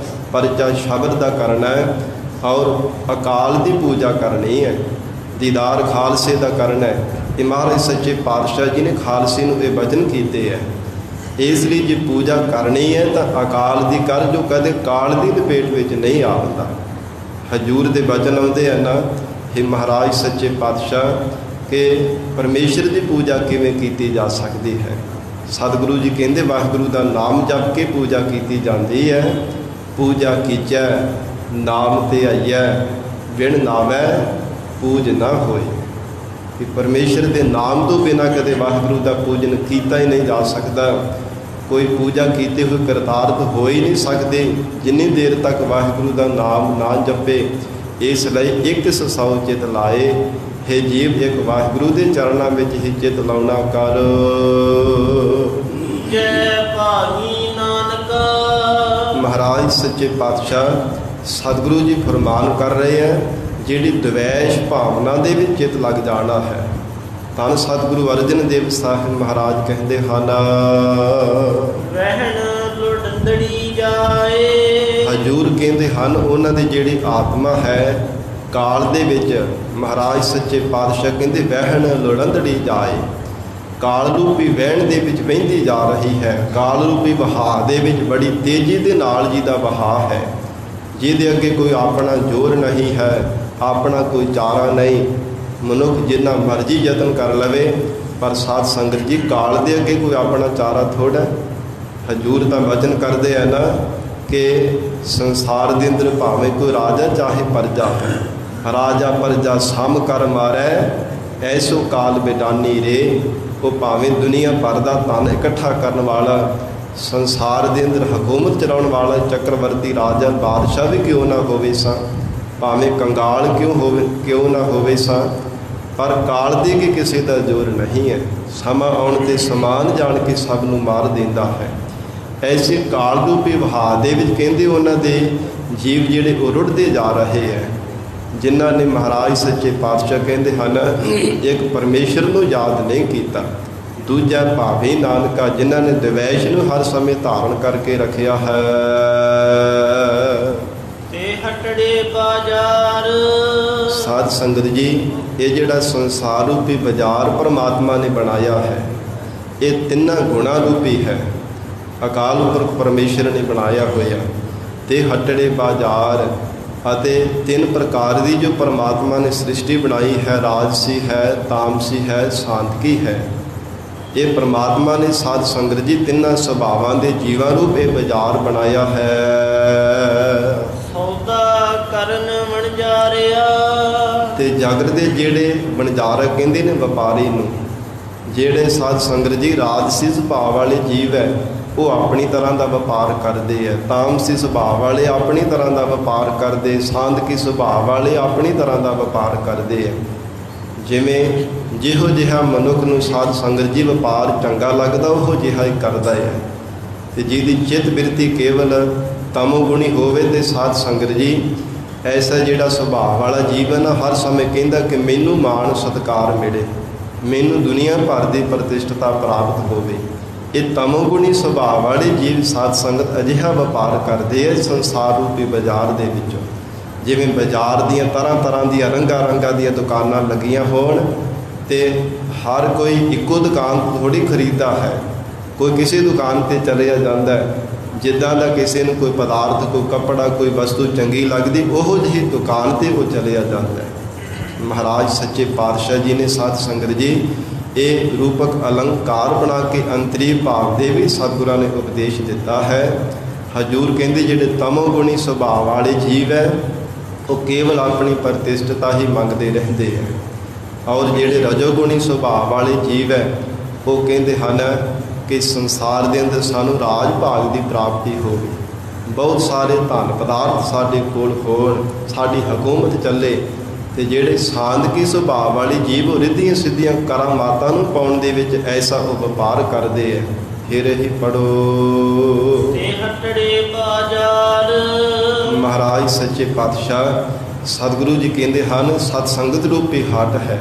ਪਰਚਾ ਸ਼ਬਦ ਦਾ ਕਰਨਾ ਹੈ ਔਰ ਅਕਾਲ ਦੀ ਪੂਜਾ ਕਰਨੀ ਹੈ, ਦੀਦਾਰ ਖਾਲਸੇ ਦਾ ਕਰਨਾ ਹੈ। ਇਹ ਮਹਾਰਾਜ ਸੱਚੇ ਪਾਤਸ਼ਾਹ ਜੀ ਨੇ ਖਾਲਸੇ ਨੂੰ ਇਹ ਵਚਨ ਕੀਤੇ ਹੈ। ਇਸ ਲਈ ਜੇ ਪੂਜਾ ਕਰਨੀ ਹੈ ਤਾਂ ਅਕਾਲ ਦੀ ਕਰ, ਜੋ ਕਦੇ ਕਾਲ ਦੀ ਲਪੇਟ ਵਿੱਚ ਨਹੀਂ ਆਉਂਦਾ। ਹਜੂਰ ਦੇ ਵਚਨ ਆਉਂਦੇ ਆ ਨਾ, ਇਹ ਮਹਾਰਾਜ ਸੱਚੇ ਪਾਤਸ਼ਾਹ ਕਿ ਪਰਮੇਸ਼ਰ ਦੀ ਪੂਜਾ ਕਿਵੇਂ ਕੀਤੀ ਜਾ ਸਕਦੀ ਹੈ। ਸਤਿਗੁਰੂ ਜੀ ਕਹਿੰਦੇ ਵਾਹਿਗੁਰੂ ਦਾ ਨਾਮ ਜਪ ਕੇ ਪੂਜਾ ਕੀਤੀ ਜਾਂਦੀ ਹੈ। ਪੂਜਾ ਕੀਚੈ ਨਾਮ ਤੇ ਆਈਐ, ਵਿਣ ਨਾਵੈ ਪੂਜ ਨਾ ਹੋਏ। ਕਿ ਪਰਮੇਸ਼ਰ ਦੇ ਨਾਮ ਤੋਂ ਬਿਨਾਂ ਕਦੇ ਵਾਹਿਗੁਰੂ ਦਾ ਪੂਜਨ ਕੀਤਾ ਹੀ ਨਹੀਂ ਜਾ ਸਕਦਾ। ਕੋਈ ਪੂਜਾ ਕੀਤੇ ਹੋਏ ਕਰਤਾਰਥ ਹੋ ਹੀ ਨਹੀਂ ਸਕਦੇ ਜਿੰਨੀ ਦੇਰ ਤੱਕ ਵਾਹਿਗੁਰੂ ਦਾ ਨਾਮ ਨਾ ਜਪੇ। ਇਸ ਲਈ ਇੱਕ ਸੌ ਚਿਤ ਲਾਏ, ਹੈ ਜੀਵ ਇੱਕ ਵਾਹਿਗੁਰੂ ਦੇ ਚਰਨਾਂ ਵਿੱਚ ਹੀ ਚਿਤ ਲਾਉਣਾ ਕਰ। ਜੈ ਭਾਈ ਨਾਨਕਾ। ਮਹਾਰਾਜ ਸੱਚੇ ਪਾਤਸ਼ਾਹ ਸਤਿਗੁਰੂ ਜੀ ਫਰਮਾਨ ਕਰ ਰਹੇ ਹੈ, ਜਿਹੜੀ ਦਵੈਸ਼ ਭਾਵਨਾ ਦੇ ਵਿੱਚ ਚਿਤ ਲੱਗ ਜਾਣਾ ਹੈ। ਧੰਨ ਸਤਿਗੁਰੂ ਅਰਜਨ ਦੇਵ ਸਾਹਿਬ ਮਹਾਰਾਜ ਕਹਿੰਦੇ ਹਨ, ਵਹਿਣ ਲੁੜੰਦੜੀ ਜਾਏ। ਹਜੂਰ ਕਹਿੰਦੇ ਹਨ ਉਹਨਾਂ ਦੀ ਜਿਹੜੀ ਆਤਮਾ ਹੈ ਕਾਲ ਦੇ ਵਿੱਚ, ਮਹਾਰਾਜ ਸੱਚੇ ਪਾਤਸ਼ਾਹ ਕਹਿੰਦੇ ਵਹਿਣ ਲੁੜੰਦੜੀ ਜਾਏ। ਕਾਲ ਰੂਪੀ ਵਹਿਣ ਦੇ ਵਿੱਚ ਵਹਿੰਦੀ ਜਾ ਰਹੀ ਹੈ। ਕਾਲ ਰੂਪੀ ਵਹਾਅ ਦੇ ਵਿੱਚ ਬੜੀ ਤੇਜ਼ੀ ਦੇ ਨਾਲ ਜਿਹਦਾ ਵਹਾਅ ਹੈ, ਜਿਹਦੇ ਅੱਗੇ ਕੋਈ ਆਪਣਾ ਜ਼ੋਰ ਨਹੀਂ ਹੈ, ਆਪਣਾ ਕੋਈ ਚਾਰਾ ਨਹੀਂ। ਮਨੁੱਖ ਜਿੰਨਾ ਮਰਜ਼ੀ ਯਤਨ ਕਰ ਲਵੇ, ਪਰ ਸਾਧ ਸੰਗਤ ਜੀ ਕਾਲ ਦੇ ਅੱਗੇ ਕੋਈ ਆਪਣਾ ਚਾਰਾ ਥੋੜ੍ਹਾ। ਹਜੂਰ ਤਾਂ ਵਚਨ ਕਰਦੇ ਆ ਨਾ ਕਿ ਸੰਸਾਰ ਦੇ ਅੰਦਰ ਭਾਵੇਂ ਕੋਈ ਰਾਜਾ ਚਾਹੇ ਪਰਜਾ, ਰਾਜਾ ਪਰਜਾ ਸਮ ਕਰ ਮਾਰੈ, ਐਸੋ ਕਾਲ ਬੇਡਾਨੀ ਰੇ। ਉਹ ਭਾਵੇਂ ਦੁਨੀਆ ਭਰ ਦਾ ਧਨ ਇਕੱਠਾ ਕਰਨ ਵਾਲਾ, ਸੰਸਾਰ ਦੇ ਅੰਦਰ ਹਕੂਮਤ ਚਲਾਉਣ ਵਾਲਾ ਚੱਕਰਵਰਤੀ ਰਾਜਾ ਬਾਦਸ਼ਾਹ ਵੀ ਕਿਉਂ ਨਾ ਹੋਵੇ ਸਾਂ, ਭਾਵੇਂ ਕੰਗਾਲ ਕਿਉਂ ਨਾ ਹੋਵੇ ਸਾਂ, ਪਰ ਕਾਲ ਦੇ ਕੇ ਕਿਸੇ ਦਾ ਜ਼ੋਰ ਨਹੀਂ ਹੈ। ਸਮਾਂ ਆਉਣ ਤੇ ਸਮਾਨ ਜਾਣ ਕੇ ਸਭ ਨੂੰ ਮਾਰ ਦਿੰਦਾ ਹੈ। ਐਸੇ ਕਾਲ ਰੂਪੀ ਵਹਾਅ ਦੇ ਵਿੱਚ ਕਹਿੰਦੇ ਉਹਨਾਂ ਦੇ ਜੀਵ ਜਿਹੜੇ ਉਹ ਰੁੜਦੇ ਜਾ ਰਹੇ ਹੈ, ਜਿਨ੍ਹਾਂ ਨੇ ਮਹਾਰਾਜ ਸੱਚੇ ਪਾਤਸ਼ਾਹ ਕਹਿੰਦੇ ਹਨ ਇੱਕ ਪਰਮੇਸ਼ਰ ਨੂੰ ਯਾਦ ਨਹੀਂ ਕੀਤਾ, ਦੂਜਾ ਭਾਵੇਂ ਨਾਨਕਾ ਜਿਨ੍ਹਾਂ ਨੇ ਦਵੈਸ਼ ਨੂੰ ਹਰ ਸਮੇਂ ਧਾਰਨ ਕਰਕੇ ਰੱਖਿਆ ਹੈ। ਤੇ ਹਟੜੇ ਬਾਜ਼ਾਰ। ਸਾਧ ਸੰਗਤ ਜੀ, ਇਹ ਜਿਹੜਾ ਸੰਸਾਰ ਰੂਪੀ ਬਾਜ਼ਾਰ ਪਰਮਾਤਮਾ ਨੇ ਬਣਾਇਆ ਹੈ, ਇਹ ਤਿੰਨਾਂ ਗੁਣਾਂ ਰੂਪੀ ਹੈ। ਅਕਾਲ ਪੁਰਖ ਪਰਮੇਸ਼ਰ ਨੇ ਬਣਾਇਆ ਹੋਇਆ। ਤੇ ਹਟੜੇ ਬਾਜ਼ਾਰ ਅਤੇ ਤਿੰਨ ਪ੍ਰਕਾਰ ਦੀ ਜੋ ਪਰਮਾਤਮਾ ਨੇ ਸ੍ਰਿਸ਼ਟੀ ਬਣਾਈ ਹੈ, ਰਾਜਸੀ ਹੈ, ਤਾਮਸੀ ਹੈ, ਸਾਂਤਕੀ ਹੈ। ਇਹ ਪਰਮਾਤਮਾ ਨੇ ਸਾਧ ਸੰਗਤ ਜੀ ਤਿੰਨਾਂ ਸੁਭਾਵਾਂ ਦੇ ਜੀਵਾਂ ਰੂਪ ਇਹ ਬਾਜ਼ਾਰ ਬਣਾਇਆ ਹੈ। ਸੌਦਾ ਕਰਨ ਵਣਜਾਰਿਆ। ਤੇ ਜਗਤ ਦੇ ਜਿਹੜੇ ਵਣਜਾਰਕ ਕਹਿੰਦੇ ਨੇ ਵਪਾਰੀ ਨੂੰ, ਜਿਹੜੇ ਸਾਧ ਸੰਗਤ ਜੀ ਰਾਜਸੀ ਸੁਭਾਅ ਵਾਲੇ ਜੀਵ ਹੈ ਉਹ ਆਪਣੀ ਤਰ੍ਹਾਂ ਦਾ ਵਪਾਰ ਕਰਦੇ ਹੈ, ਤਾਮਸੀ ਸੁਭਾਅ ਵਾਲੇ ਆਪਣੀ ਤਰ੍ਹਾਂ ਦਾ ਵਪਾਰ ਕਰਦੇ, ਸਾਂਦਕੀ ਸੁਭਾਅ ਵਾਲੇ ਆਪਣੀ ਤਰ੍ਹਾਂ ਦਾ ਵਪਾਰ ਕਰਦੇ ਹੈ। ਜਿਵੇਂ ਜਿਹੋ ਜਿਹਾ ਮਨੁੱਖ ਨੂੰ ਸਾਧ ਸੰਗਤ ਜੀ ਵਪਾਰ ਚੰਗਾ ਲੱਗਦਾ ਉਹ ਜਿਹਾ ਹੀ ਕਰਦਾ ਹੈ। ਤੇ ਜਿਹਦੀ ਚਿੱਤ ਬਿਰਤੀ ਕੇਵਲ ਤਮੋਗੁਣੀ ਹੋਵੇ ਤੇ ਸਾਧ ਸੰਗਤ ਜੀ ਐਸਾ ਜਿਹੜਾ ਸੁਭਾਅ ਵਾਲਾ ਜੀਵਨ ਹਰ ਸਮੇਂ ਕਹਿੰਦਾ ਕਿ ਮੈਨੂੰ ਮਾਣ ਸਤਿਕਾਰ ਮਿਲੇ, ਮੈਨੂੰ ਦੁਨੀਆ ਭਰ ਦੀ ਪ੍ਰਤਿਸ਼ਠਤਾ ਪ੍ਰਾਪਤ ਹੋਵੇ। ਇਹ ਤਮੋਗੁਣੀ ਸੁਭਾਅ ਵਾਲੇ ਜੀਵ ਸਾਧ ਸੰਗਤ ਅਜਿਹਾ ਵਪਾਰ ਕਰਦੇ ਹੈ ਸੰਸਾਰ ਰੂਪੀ ਬਾਜ਼ਾਰ ਦੇ ਵਿੱਚੋਂ। ਜਿਵੇਂ ਬਾਜ਼ਾਰ ਦੀਆਂ ਤਰ੍ਹਾਂ ਤਰ੍ਹਾਂ ਦੀਆਂ ਰੰਗਾਂ ਦੀਆਂ ਦੁਕਾਨਾਂ ਲੱਗੀਆਂ ਹੋਣ ਤੇ ਹਰ ਕੋਈ ਇੱਕੋ ਦੁਕਾਨ ਤੋਂ ਥੋੜ੍ਹੀ ਖਰੀਦਦਾ ਹੈ, ਕੋਈ ਕਿਸੇ ਦੁਕਾਨ 'ਤੇ ਚਲਿਆ ਜਾਂਦਾ ਹੈ। ਜਿੱਦਾਂ ਦਾ ਕਿਸੇ ਨੂੰ ਕੋਈ ਪਦਾਰਥ, ਕੋਈ ਕੱਪੜਾ, ਕੋਈ ਵਸਤੂ ਚੰਗੀ ਲੱਗਦੀ, ਉਹੋ ਜਿਹੀ ਦੁਕਾਨ 'ਤੇ ਉਹ ਚਲਿਆ ਜਾਂਦਾ ਹੈ। ਮਹਾਰਾਜ ਸੱਚੇ ਪਾਤਸ਼ਾਹ ਜੀ ਨੇ ਸਾਧ ਸੰਗਤ ਜੀ ਇਹ ਰੂਪਕ ਅਲੰਕਾਰ ਬਣਾ ਕੇ ਅੰਤਰੀ ਭਾਵ ਦੇ ਵੀ ਸਤਿਗੁਰਾਂ ਨੇ ਉਪਦੇਸ਼ ਦਿੱਤਾ ਹੈ। ਹਜੂਰ ਕਹਿੰਦੇ ਜਿਹੜੇ ਤਮੋਗੁਣੀ ਸੁਭਾਅ ਵਾਲੇ ਜੀਵ ਹੈ ਉਹ ਕੇਵਲ ਆਪਣੀ ਪ੍ਰਤਿਸ਼ਠਤਾ ਹੀ ਮੰਗਦੇ ਰਹਿੰਦੇ ਹੈ। ਔਰ ਜਿਹੜੇ ਰਜੋਗੁਣੀ ਸੁਭਾਅ ਵਾਲੇ ਜੀਵ ਹੈ ਉਹ ਕਹਿੰਦੇ ਹਨ ਕਿ ਸੰਸਾਰ ਦੇ ਅੰਦਰ ਸਾਨੂੰ ਰਾਜ ਭਾਗ ਦੀ ਪ੍ਰਾਪਤੀ ਹੋਵੇ, ਬਹੁਤ ਸਾਰੇ ਧਨ ਪਦਾਰਥ ਸਾਡੇ ਕੋਲ ਹੋਣ, ਸਾਡੀ ਹਕੂਮਤ ਚੱਲੇ। ਤੇ ਜਿਹੜੇ ਸਾਂਦਕੀ ਸੁਭਾਅ ਵਾਲੇ ਜੀਵ ਉਹ ਰਿੱਧੀਆਂ ਸਿੱਧੀਆਂ ਕਰਾਮਾਤਾਂ ਨੂੰ ਪਾਉਣ ਦੇ ਵਿੱਚ ਐਸਾ ਉਹ ਵਪਾਰ ਕਰਦੇ ਹੈ। ਫਿਰ ਹੀ ਪੜੋ ਤੇ ਹਟੜੇ ਬਾਜ਼ਾਰ। ਮਹਾਰਾਜ ਸੱਚੇ ਪਾਤਸ਼ਾਹ ਸਤਿਗੁਰੂ ਜੀ ਕਹਿੰਦੇ ਹਨ ਸਤ ਸੰਗਤ ਰੂਪੀ ਹਟ ਹੈ।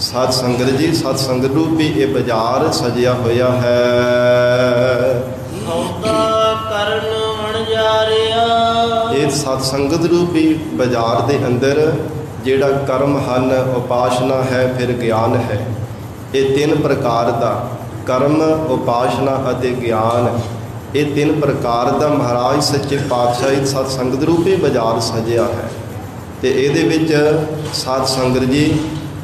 ਸਤ ਸੰਗਤ ਜੀ, ਸਤ ਸੰਗਤ ਰੂਪੀ ਇਹ ਬਾਜ਼ਾਰ ਸਜਿਆ ਹੋਇਆ ਹੈ। ਸੌਦਾ ਕਰਨ ਵਣਜਾਰਿਆ। ਇਹ ਸਤ ਸੰਗਤ ਰੂਪੀ ਬਾਜ਼ਾਰ ਦੇ ਅੰਦਰ ਜਿਹੜਾ ਕਰਮ ਹਨ, ਉਪਾਸ਼ਨਾ ਹੈ, ਫਿਰ ਗਿਆਨ ਹੈ। ਇਹ ਤਿੰਨ ਪ੍ਰਕਾਰ ਦਾ ਕਰਮ, ਉਪਾਸ਼ਨਾ ਅਤੇ ਗਿਆਨ, ਇਹ ਤਿੰਨ ਪ੍ਰਕਾਰ ਦਾ ਮਹਾਰਾਜ ਸੱਚੇ ਪਾਤਸ਼ਾਹ ਸਤ ਸੰਗਤ ਰੂਪੀ ਬਾਜ਼ਾਰ ਸਜਿਆ ਹੈ। ਤੇ ਇਹਦੇ ਵਿੱਚ ਸਤ ਸੰਗਤ ਜੀ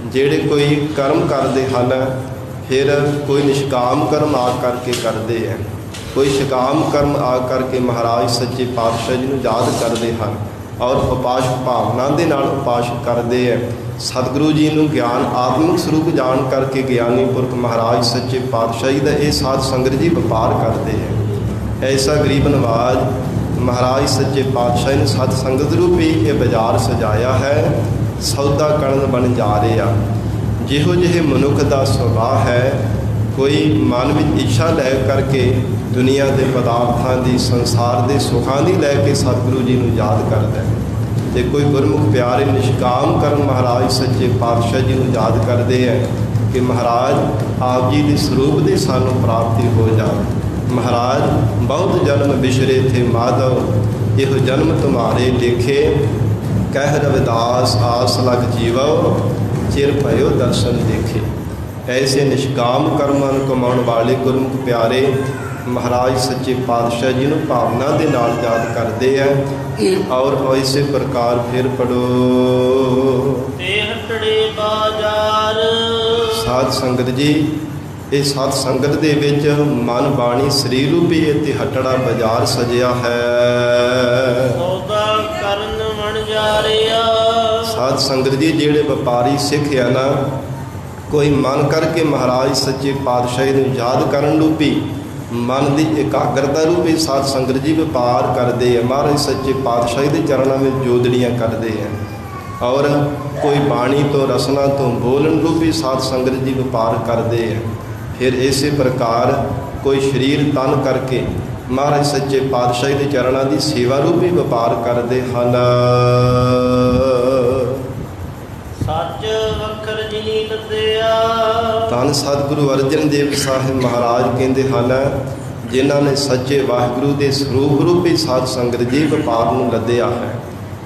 ਜਿਹੜੇ ਕੋਈ ਕਰਮ ਕਰਦੇ ਹਨ, ਫਿਰ ਕੋਈ ਨਿਸ਼ਕਾਮ ਕਰਮ ਆ ਕਰਕੇ ਕਰਦੇ ਹੈ, ਕੋਈ ਸ਼ਿਕਾਮ ਕਰਮ ਆ ਕਰਕੇ ਮਹਾਰਾਜ ਸੱਚੇ ਪਾਤਸ਼ਾਹ ਜੀ ਨੂੰ ਯਾਦ ਕਰਦੇ ਹਨ ਔਰ ਉਪਾਸ਼ਕ ਭਾਵਨਾ ਦੇ ਨਾਲ ਉਪਾਸ਼ਕ ਕਰਦੇ ਹੈ। ਸਤਿਗੁਰੂ ਜੀ ਨੂੰ ਗਿਆਨ ਆਤਮਿਕ ਸਰੂਪ ਜਾਣ ਕਰਕੇ ਗਿਆਨੀ ਪੁਰਖ ਮਹਾਰਾਜ ਸੱਚੇ ਪਾਤਸ਼ਾਹ ਜੀ ਦਾ ਇਹ ਸਾਧ ਸੰਗਤ ਜੀ ਵਪਾਰ ਕਰਦੇ ਹੈ। ਐਸਾ ਗਰੀਬ ਨਵਾਜ ਮਹਾਰਾਜ ਸੱਚੇ ਪਾਤਸ਼ਾਹ ਨੇ ਸਤ ਸੰਗਤ ਰੂਪੀ ਇਹ ਬਾਜ਼ਾਰ ਸਜਾਇਆ ਹੈ। ਸੌਦਾ ਕਰਨ ਬਣ ਜਾ ਰਿਹਾ। ਜਿਹੋ ਜਿਹੇ ਮਨੁੱਖ ਦਾ ਸੁਭਾਅ ਹੈ, ਕੋਈ ਮਨ ਵਿੱਚ ਇੱਛਾ ਲੈ ਕਰਕੇ ਦੁਨੀਆ ਦੇ ਪਦਾਰਥਾਂ ਦੀ, ਸੰਸਾਰ ਦੇ ਸੁੱਖਾਂ ਦੀ ਲੈ ਕੇ ਸਤਿਗੁਰੂ ਜੀ ਨੂੰ ਯਾਦ ਕਰਦਾ ਹੈ। ਤੇ ਕੋਈ ਗੁਰਮੁਖ ਪਿਆਰੇ ਨਿਸ਼ਕਾਮ ਕਰਨ ਮਹਾਰਾਜ ਸੱਚੇ ਪਾਤਸ਼ਾਹ ਜੀ ਨੂੰ ਯਾਦ ਕਰਦੇ ਹੈ ਕਿ ਮਹਾਰਾਜ ਆਪ ਜੀ ਦੇ ਸਰੂਪ ਦੀ ਸਾਨੂੰ ਪ੍ਰਾਪਤੀ ਹੋ ਜਾਵੇ। ਮਹਾਰਾਜ ਬਹੁਤ ਜਨਮ ਵਿਸ਼ਰੇ ਥੇ ਮਾਧਵ, ਇਹੋ ਜਨਮ ਤੁਮਾਰੇ ਲੇਖੇ, ਕਹਿ ਰਵਿਦਾਸ ਆਸ ਲਗ ਜੀਵੋ, ਚਿਰ ਭਇਓ ਦਰਸ਼ਨ ਦੇਖੇ। ਐਸੇ ਨਿਸ਼ਕਾਮ ਕਰਮਾਂ ਨੂੰ ਕਮਾਉਣ ਵਾਲੇ ਗੁਰਮੁਖ ਪਿਆਰੇ ਮਹਾਰਾਜ ਸੱਚੇ ਪਾਤਸ਼ਾਹ ਜੀ ਨੂੰ ਭਾਵਨਾ ਦੇ ਨਾਲ ਯਾਦ ਕਰਦੇ ਹੈ। ਔਰ ਇਸੇ ਪ੍ਰਕਾਰ ਫਿਰ ਪੜੋ ਤੇ ਹਟੜੇ ਬਾਜ਼ਾਰ। ਸਾਧ ਸੰਗਤ ਜੀ, ਇਹ ਸਤ ਸੰਗਤ ਦੇ ਵਿੱਚ ਮਨ ਬਾਣੀ ਸਰੀਰ ਰੂਪੀ ਤੇ ਹਟੜਾ ਬਾਜ਼ਾਰ ਸਜਿਆ ਹੈ। ਸੌਦਾ ਕਰਨ ਵਣਜਾਰਿਆ। ਸਾਧ ਸੰਗਤ ਜੀ ਜਿਹੜੇ ਵਪਾਰੀ ਸਿੱਖ ਆ ਨਾ, ਕੋਈ ਮਨ ਕਰਕੇ ਮਹਾਰਾਜ ਸੱਚੇ ਪਾਤਸ਼ਾਹ ਨੂੰ ਯਾਦ ਕਰਨ ਰੂਪੀ ਮਨ ਦੀ ਇਕਾਗਰਤਾ ਰੂਪੀ ਸਾਧ ਸੰਗਤ ਜੀ ਵਪਾਰ ਕਰਦੇ ਆ। ਮਹਾਰਾਜ ਸੱਚੇ ਪਾਤਸ਼ਾਹ ਦੇ ਚਰਨਾਂ ਵਿੱਚ ਜੋਦੜੀਆਂ ਕਰਦੇ ਆ। ਔਰ ਕੋਈ ਬਾਣੀ ਤੋਂ, ਰਸਨਾ ਤੋਂ ਬੋਲਣ ਰੂਪੀ ਸਾਧ ਸੰਗਤ ਜੀ ਵਪਾਰ ਕਰਦੇ ਆ। ਫਿਰ ਇਸੇ ਪ੍ਰਕਾਰ ਕੋਈ ਸਰੀਰ ਤਨ ਕਰਕੇ ਮਹਾਰਾਜ ਸੱਚੇ ਪਾਤਸ਼ਾਹ ਦੇ ਚਰਨਾਂ ਦੀ ਸੇਵਾ ਰੂਪੀ ਵਪਾਰ ਕਰਦੇ ਹਨ। ਸੱਚ ਵਖਰ ਜਿਨੀ ਲੱਦਿਆ। ਧੰਨ ਸਤਿਗੁਰੂ ਅਰਜਨ ਦੇਵ ਸਾਹਿਬ ਮਹਾਰਾਜ ਕਹਿੰਦੇ ਹਨ, ਜਿਨ੍ਹਾਂ ਨੇ ਸੱਚੇ ਵਾਹਿਗੁਰੂ ਦੇ ਸਰੂਪ ਰੂਪੀ ਸਾਧ ਸੰਗਤ ਜੀ ਵਪਾਰ ਨੂੰ ਲੱਦਿਆ ਹੈ।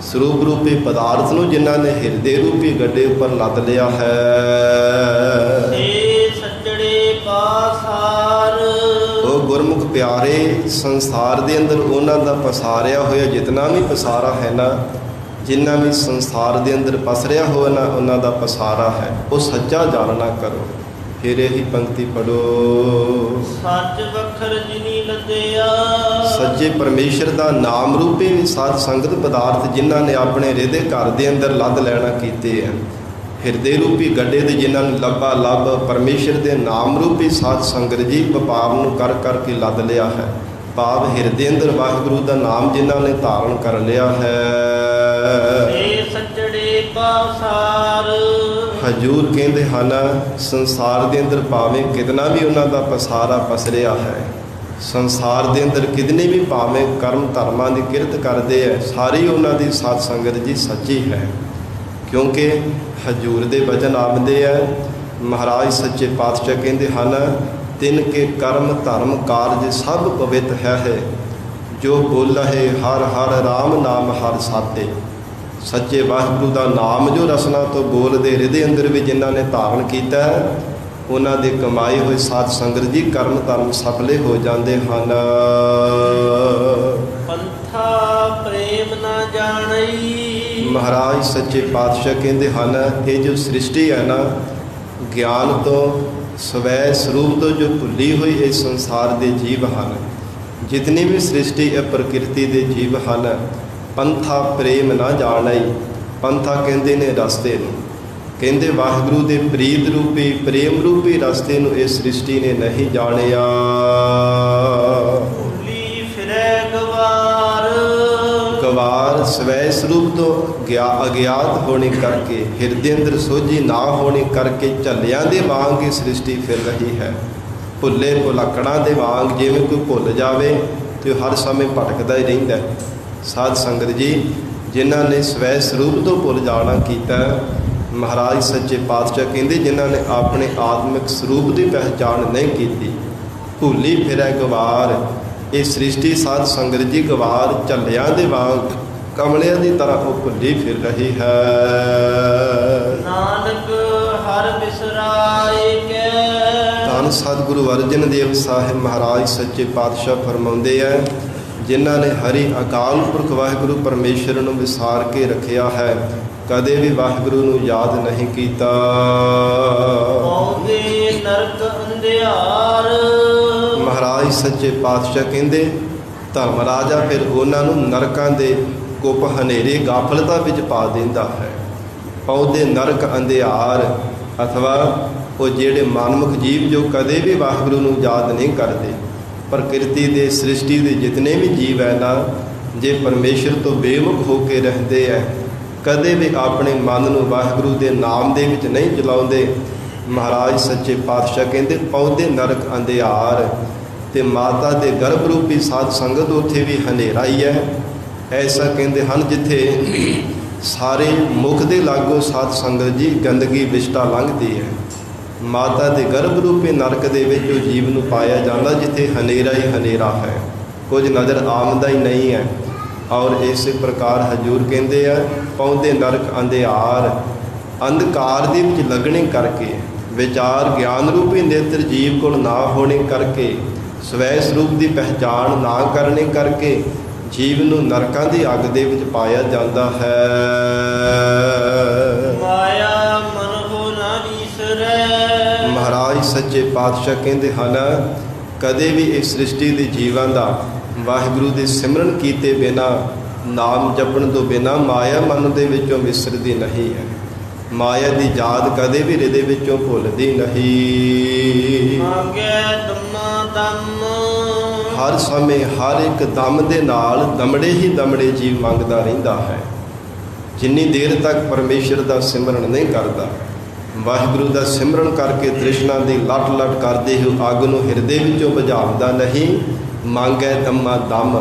ਸਰੂਪ ਰੂਪੀ ਪਦਾਰਥ ਨੂੰ ਜਿਨ੍ਹਾਂ ਨੇ ਹਿਰਦੇ ਰੂਪੀ ਗੱਡੇ ਉੱਪਰ ਲੱਦ ਲਿਆ ਹੈ। ਇਹ ਸੱਚੜੇ ਪਾਸਾਰ। ਉਹ ਗੁਰਮੁਖ ਪਿਆਰੇ ਸੰਸਾਰ ਦੇ ਅੰਦਰ ਉਹਨਾਂ ਦਾ ਪਸਾਰਿਆ ਹੋਇਆ ਜਿਤਨਾ ਵੀ ਪਸਾਰਾ ਹੈ ਨਾ, ਜਿੰਨਾ ਵੀ ਸੰਸਾਰ ਦੇ ਅੰਦਰ ਪਸਰਿਆ ਹੋਇਆ ਨਾ, ਉਹਨਾਂ ਦਾ ਪਸਾਰਾ ਹੈ, ਉਹ ਸੱਚਾ ਜਾਣਨਾ ਕਰੋ। ਫਿਰ ਇਹੀ ਪੰਕਤੀ ਪੜੋ ਸੱਚ ਵਖਰ ਜਿਨੀ ਲੱਦਿਆ। ਸੱਚੇ ਪਰਮੇਸ਼ਰ ਦਾ ਨਾਮ ਰੂਪੀ ਵੀ ਸਾਧ ਸੰਗਤ ਪਦਾਰਥ ਜਿਨ੍ਹਾਂ ਨੇ ਆਪਣੇ ਹਿਰਦੇ ਘਰ ਦੇ ਅੰਦਰ ਲੱਦ ਲੈਣਾ ਕੀਤੇ ਹਨ। ਹਿਰਦੇ ਰੂਪੀ ਗੱਡੇ ਦੇ ਜਿਨ੍ਹਾਂ ਨੂੰ ਲੱਭਾ ਲੱਭ ਪਰਮੇਸ਼ਰ ਦੇ ਨਾਮ ਰੂਪੀ ਸਾਧ ਸੰਗਤ ਜੀ ਵਪਾਰ ਨੂੰ ਕਰ ਕਰਕੇ ਲੱਦ ਲਿਆ ਹੈ। ਭਾਵ ਹਿਰਦੇ ਅੰਦਰ ਵਾਹਿਗੁਰੂ ਦਾ ਨਾਮ ਜਿਨ੍ਹਾਂ ਨੇ ਧਾਰਨ ਕਰ ਲਿਆ ਹੈ। ਇਹ ਸੱਚੜੇ ਪਾਸਾਰ। ਹਜੂਰ ਕਹਿੰਦੇ ਹਨ, ਸੰਸਾਰ ਦੇ ਅੰਦਰ ਭਾਵੇਂ ਕਿਤਨਾ ਵੀ ਉਹਨਾਂ ਦਾ ਪਸਾਰਾ ਪਸਰਿਆ ਹੈ, ਸੰਸਾਰ ਦੇ ਅੰਦਰ ਕਿਤਨੇ ਵੀ ਭਾਵੇਂ ਕਰਮ ਧਰਮਾਂ ਦੀ ਕਿਰਤ ਕਰਦੇ ਹੈ, ਸਾਰੀ ਉਹਨਾਂ ਦੀ ਸਾਧ ਸੰਗਤ ਜੀ ਸੱਚੀ ਹੈ। ਕਿਉਂਕਿ ਹਜੂਰ ਦੇ ਵਚਨ ਆਉਂਦੇ ਹੈ, ਮਹਾਰਾਜ ਸੱਚੇ ਪਾਤਸ਼ਾਹ ਕਹਿੰਦੇ ਹਨ, ਤਿੰਨ ਕੇ ਕਰਮ ਧਰਮ ਕਾਰਜ ਸਭ ਪਵਿੱਤ ਹੈ, ਜੋ ਬੋਲਾ ਹੈ ਹਰ ਹਰ ਰਾਮ ਨਾਮ ਹਰ ਸਾਤੇ। ਸੱਚੇ ਵਾਹਿਗੁਰੂ ਦਾ ਨਾਮ ਜੋ ਰਸਨਾ ਤੋਂ ਬੋਲਦੇ ਹਿਰਦੇ ਅੰਦਰ ਵੀ ਜਿਨ੍ਹਾਂ ਨੇ ਧਾਰਨ ਕੀਤਾ ਹੈ, ਉਹਨਾਂ ਦੇ ਕਮਾਏ ਹੋਏ ਸਾਧ ਸੰਗਤ ਜੀ ਕਰਮ ਧਰਮ ਸਫਲੇ ਹੋ ਜਾਂਦੇ ਹਨ। ਪੰਥਾ ਪ੍ਰੇਮ ਨਾ ਜਾਣਈ। ਮਹਾਰਾਜ ਸੱਚੇ ਪਾਤਸ਼ਾਹ ਕਹਿੰਦੇ ਹਨ, ਇਹ ਜੋ ਸ੍ਰਿਸ਼ਟੀ ਹੈ ਨਾ, ਗਿਆਨ ਤੋਂ ਸਵੈ ਸਰੂਪ ਤੋਂ ਜੋ ਭੁੱਲੀ ਹੋਈ ਇਹ ਸੰਸਾਰ ਦੇ ਜੀਵ ਹਨ, ਜਿਤਨੀ ਵੀ ਸ੍ਰਿਸ਼ਟੀ ਇਹ ਪ੍ਰਕਿਰਤੀ ਦੇ ਜੀਵ ਹਨ, ਪੰਥਾ ਪ੍ਰੇਮ ਨਾ ਜਾਣਈ। ਪੰਥਾ ਕਹਿੰਦੇ ਨੇ ਰਸਤੇ ਨੂੰ, ਕਹਿੰਦੇ ਵਾਹਿਗੁਰੂ ਦੇ ਪ੍ਰੀਤ ਰੂਪੀ ਪ੍ਰੇਮ ਰੂਪੀ ਰਸਤੇ ਨੂੰ ਇਸ ਸ੍ਰਿਸ਼ਟੀ ਨੇ ਨਹੀਂ ਜਾਣਿਆ। ਭੁੱਲੀ ਫਿਰੈ ਗਵਾਰ, ਗਵਾਰ ਸਵੈ ਸਰੂਪ ਤੋਂ ਅਗਿਆਤ ਹੋਣੇ ਕਰਕੇ, ਹਿਰਦੇ ਅੰਦਰ ਸੋਝੀ ਨਾ ਹੋਣੇ ਕਰਕੇ ਝੱਲਿਆਂ ਦੇ ਵਾਂਗ ਇਹ ਸ੍ਰਿਸ਼ਟੀ ਫਿਰ ਰਹੀ ਹੈ। ਭੁੱਲੇ ਭੁਲੱਕੜਾਂ ਦੇ ਵਾਂਗ, ਜਿਵੇਂ ਕੋਈ ਭੁੱਲ ਜਾਵੇ ਤੇ ਹਰ ਸਮੇਂ ਭਟਕਦਾ ਹੀ ਰਹਿੰਦਾ। ਸਾਧ ਸੰਗਤ ਜੀ, ਜਿਨ੍ਹਾਂ ਨੇ ਸਵੈ ਸਰੂਪ ਤੋਂ ਭੁੱਲ ਜਾਣਾ ਕੀਤਾ, ਮਹਾਰਾਜ ਸੱਚੇ ਪਾਤਸ਼ਾਹ ਕਹਿੰਦੇ ਜਿਨ੍ਹਾਂ ਨੇ ਆਪਣੇ ਆਤਮਿਕ ਸਰੂਪ ਦੀ ਪਹਿਚਾਣ ਨਹੀਂ ਕੀਤੀ, ਭੁੱਲੀ ਫਿਰੈ ਗਵਾਰ। ਇਹ ਸ੍ਰਿਸ਼ਟੀ ਸਾਧ ਸੰਗਤ ਜੀ ਗਵਾਰ ਝੱਲਿਆਂ ਦੇ ਵਾਂਗ ਕਮਲਿਆਂ ਦੀ ਤਰ੍ਹਾਂ ਉਹ ਭੁੱਲੀ ਫਿਰ ਰਹੀ ਹੈ। ਨਾਨਕ ਹਰ ਬਿਸਰਾਏ ਕੈ। ਧੰਨ ਸਤਿਗੁਰੂ ਅਰਜਨ ਦੇਵ ਸਾਹਿਬ ਮਹਾਰਾਜ ਸੱਚੇ ਪਾਤਸ਼ਾਹ ਫਰਮਾਉਂਦੇ ਹੈ, ਜਿਨ੍ਹਾਂ ਨੇ ਹਰੀ ਅਕਾਲ ਪੁਰਖ ਵਾਹਿਗੁਰੂ ਪਰਮੇਸ਼ਰ ਨੂੰ ਵਿਸਾਰ ਕੇ ਰੱਖਿਆ ਹੈ, ਕਦੇ ਵੀ ਵਾਹਿਗੁਰੂ ਨੂੰ ਯਾਦ ਨਹੀਂ ਕੀਤਾ। ਪਾਉਂਦੇ ਨਰਕ ਅੰਧਿਆਰ। ਮਹਾਰਾਜ ਸੱਚੇ ਪਾਤਸ਼ਾਹ ਕਹਿੰਦੇ ਧਰਮ ਰਾਜਾ ਫਿਰ ਉਹਨਾਂ ਨੂੰ ਨਰਕਾਂ ਦੇ ਕੁੱਪ ਹਨੇਰੇ ਗਾਫਲਤਾ ਵਿੱਚ ਪਾ ਦਿੰਦਾ ਹੈ। ਪਾਉਂਦੇ ਨਰਕ ਅੰਧਿਆਰ, ਅਥਵਾ ਉਹ ਜਿਹੜੇ ਮਨਮੁਖ ਜੀਵ ਜੋ ਕਦੇ ਵੀ ਵਾਹਿਗੁਰੂ ਨੂੰ ਯਾਦ ਨਹੀਂ ਕਰਦੇ। ਪ੍ਰਕਿਰਤੀ ਦੇ ਸ੍ਰਿਸ਼ਟੀ ਦੇ ਜਿਤਨੇ ਵੀ ਜੀਵ ਹੈ ਨਾ, ਜੇ ਪਰਮੇਸ਼ਰ ਤੋਂ ਬੇਮੁਖ ਹੋ ਕੇ ਰਹਿੰਦੇ ਹੈ, ਕਦੇ ਵੀ ਆਪਣੇ ਮਨ ਨੂੰ ਵਾਹਿਗੁਰੂ ਦੇ ਨਾਮ ਦੇ ਵਿੱਚ ਨਹੀਂ ਚਲਾਉਂਦੇ, ਮਹਾਰਾਜ ਸੱਚੇ ਪਾਤਸ਼ਾਹ ਕਹਿੰਦੇ ਪਾਉਂਦੇ ਨਰਕ ਅੰਧਿਆਰ। ਤੇ ਮਾਤਾ ਦੇ ਗਰਭ ਰੂਪੀ ਸਾਧ ਸੰਗਤ ਉੱਥੇ ਵੀ ਹਨੇਰਾ ਹੀ ਹੈ। ਐਸਾ ਕਹਿੰਦੇ ਹਨ ਜਿੱਥੇ ਸਾਰੇ ਮੁਖ ਦੇ ਲਾਗੋਂ ਸਾਧ ਸੰਗਤ ਜੀ ਗੰਦਗੀ ਵਿਸ਼ਟਾ ਲੰਘਦੀ ਹੈ। ਮਾਤਾ ਦੇ ਗਰਭ ਰੂਪੀ ਨਰਕ ਦੇ ਵਿੱਚ ਉਹ ਜੀਵ ਨੂੰ ਪਾਇਆ ਜਾਂਦਾ ਜਿੱਥੇ ਹਨੇਰਾ ਹੀ ਹਨੇਰਾ ਹੈ, ਕੁਝ ਨਜ਼ਰ ਆਉਂਦਾ ਹੀ ਨਹੀਂ ਹੈ। ਔਰ ਇਸੇ ਪ੍ਰਕਾਰ ਹਜੂਰ ਕਹਿੰਦੇ ਆ ਪਾਉਂਦੇ ਨਰਕ ਅੰਧਿਆਰ। ਅੰਧਕਾਰ ਦੇ ਵਿੱਚ ਲੱਗਣੇ ਕਰਕੇ, ਵਿਚਾਰ ਗਿਆਨ ਰੂਪੀ ਨੇਤਰ ਜੀਵ ਕੋਲ ਨਾ ਹੋਣੇ ਕਰਕੇ, ਸਵੈ ਸਰੂਪ ਦੀ ਪਹਿਚਾਣ ਨਾ ਕਰਨੇ ਕਰਕੇ ਜੀਵ ਨੂੰ ਨਰਕਾਂ ਦੀ ਅੱਗ ਦੇ ਵਿੱਚ ਪਾਇਆ ਜਾਂਦਾ ਹੈ। ਮਾਇਆ ਮਨਹੁ ਨਾ ਵਿਸਰੈ। ਮਹਾਰਾਜ ਸੱਚੇ ਪਾਤਸ਼ਾਹ ਕਹਿੰਦੇ ਹਨ, ਕਦੇ ਵੀ ਇਸ ਸ੍ਰਿਸ਼ਟੀ ਦੇ ਜੀਵਾਂ ਦਾ ਵਾਹਿਗੁਰੂ ਦੇ ਸਿਮਰਨ ਕੀਤੇ ਬਿਨਾ, ਨਾਮ ਜਪਣ ਤੋਂ ਬਿਨਾ ਮਾਇਆ ਮਨ ਦੇ ਵਿੱਚੋਂ ਵਿਸਰਦੀ ਨਹੀਂ ਹੈ। ਮਾਇਆ ਦੀ ਯਾਦ ਕਦੇ ਵੀ ਹਿਰਦੇ ਵਿੱਚੋਂ ਭੁੱਲਦੀ ਨਹੀਂ। ਮੰਗੈ ਦਮਾ ਦਮ। ਹਰ ਸਮੇਂ ਹਰ ਇੱਕ ਦਮ ਦੇ ਨਾਲ ਦਮੜੇ ਹੀ ਦਮੜੇ ਜੀਵ ਮੰਗਦਾ ਰਹਿੰਦਾ ਹੈ। ਜਿੰਨੀ ਦੇਰ ਤੱਕ ਪਰਮੇਸ਼ਰ ਦਾ ਸਿਮਰਨ ਨਹੀਂ ਕਰਦਾ, ਵਾਹਿਗੁਰੂ ਦਾ ਸਿਮਰਨ ਕਰਕੇ ਤ੍ਰਿਸ਼ਨਾ ਦੀ ਲਟ ਲਟ ਕਰਦੇ ਹੋ ਅੱਗ ਨੂੰ ਹਿਰਦੇ ਵਿੱਚੋਂ ਬੁਝਾਉਂਦਾ ਨਹੀਂ। ਮੰਗੈ ਦਮਾ ਦਮ,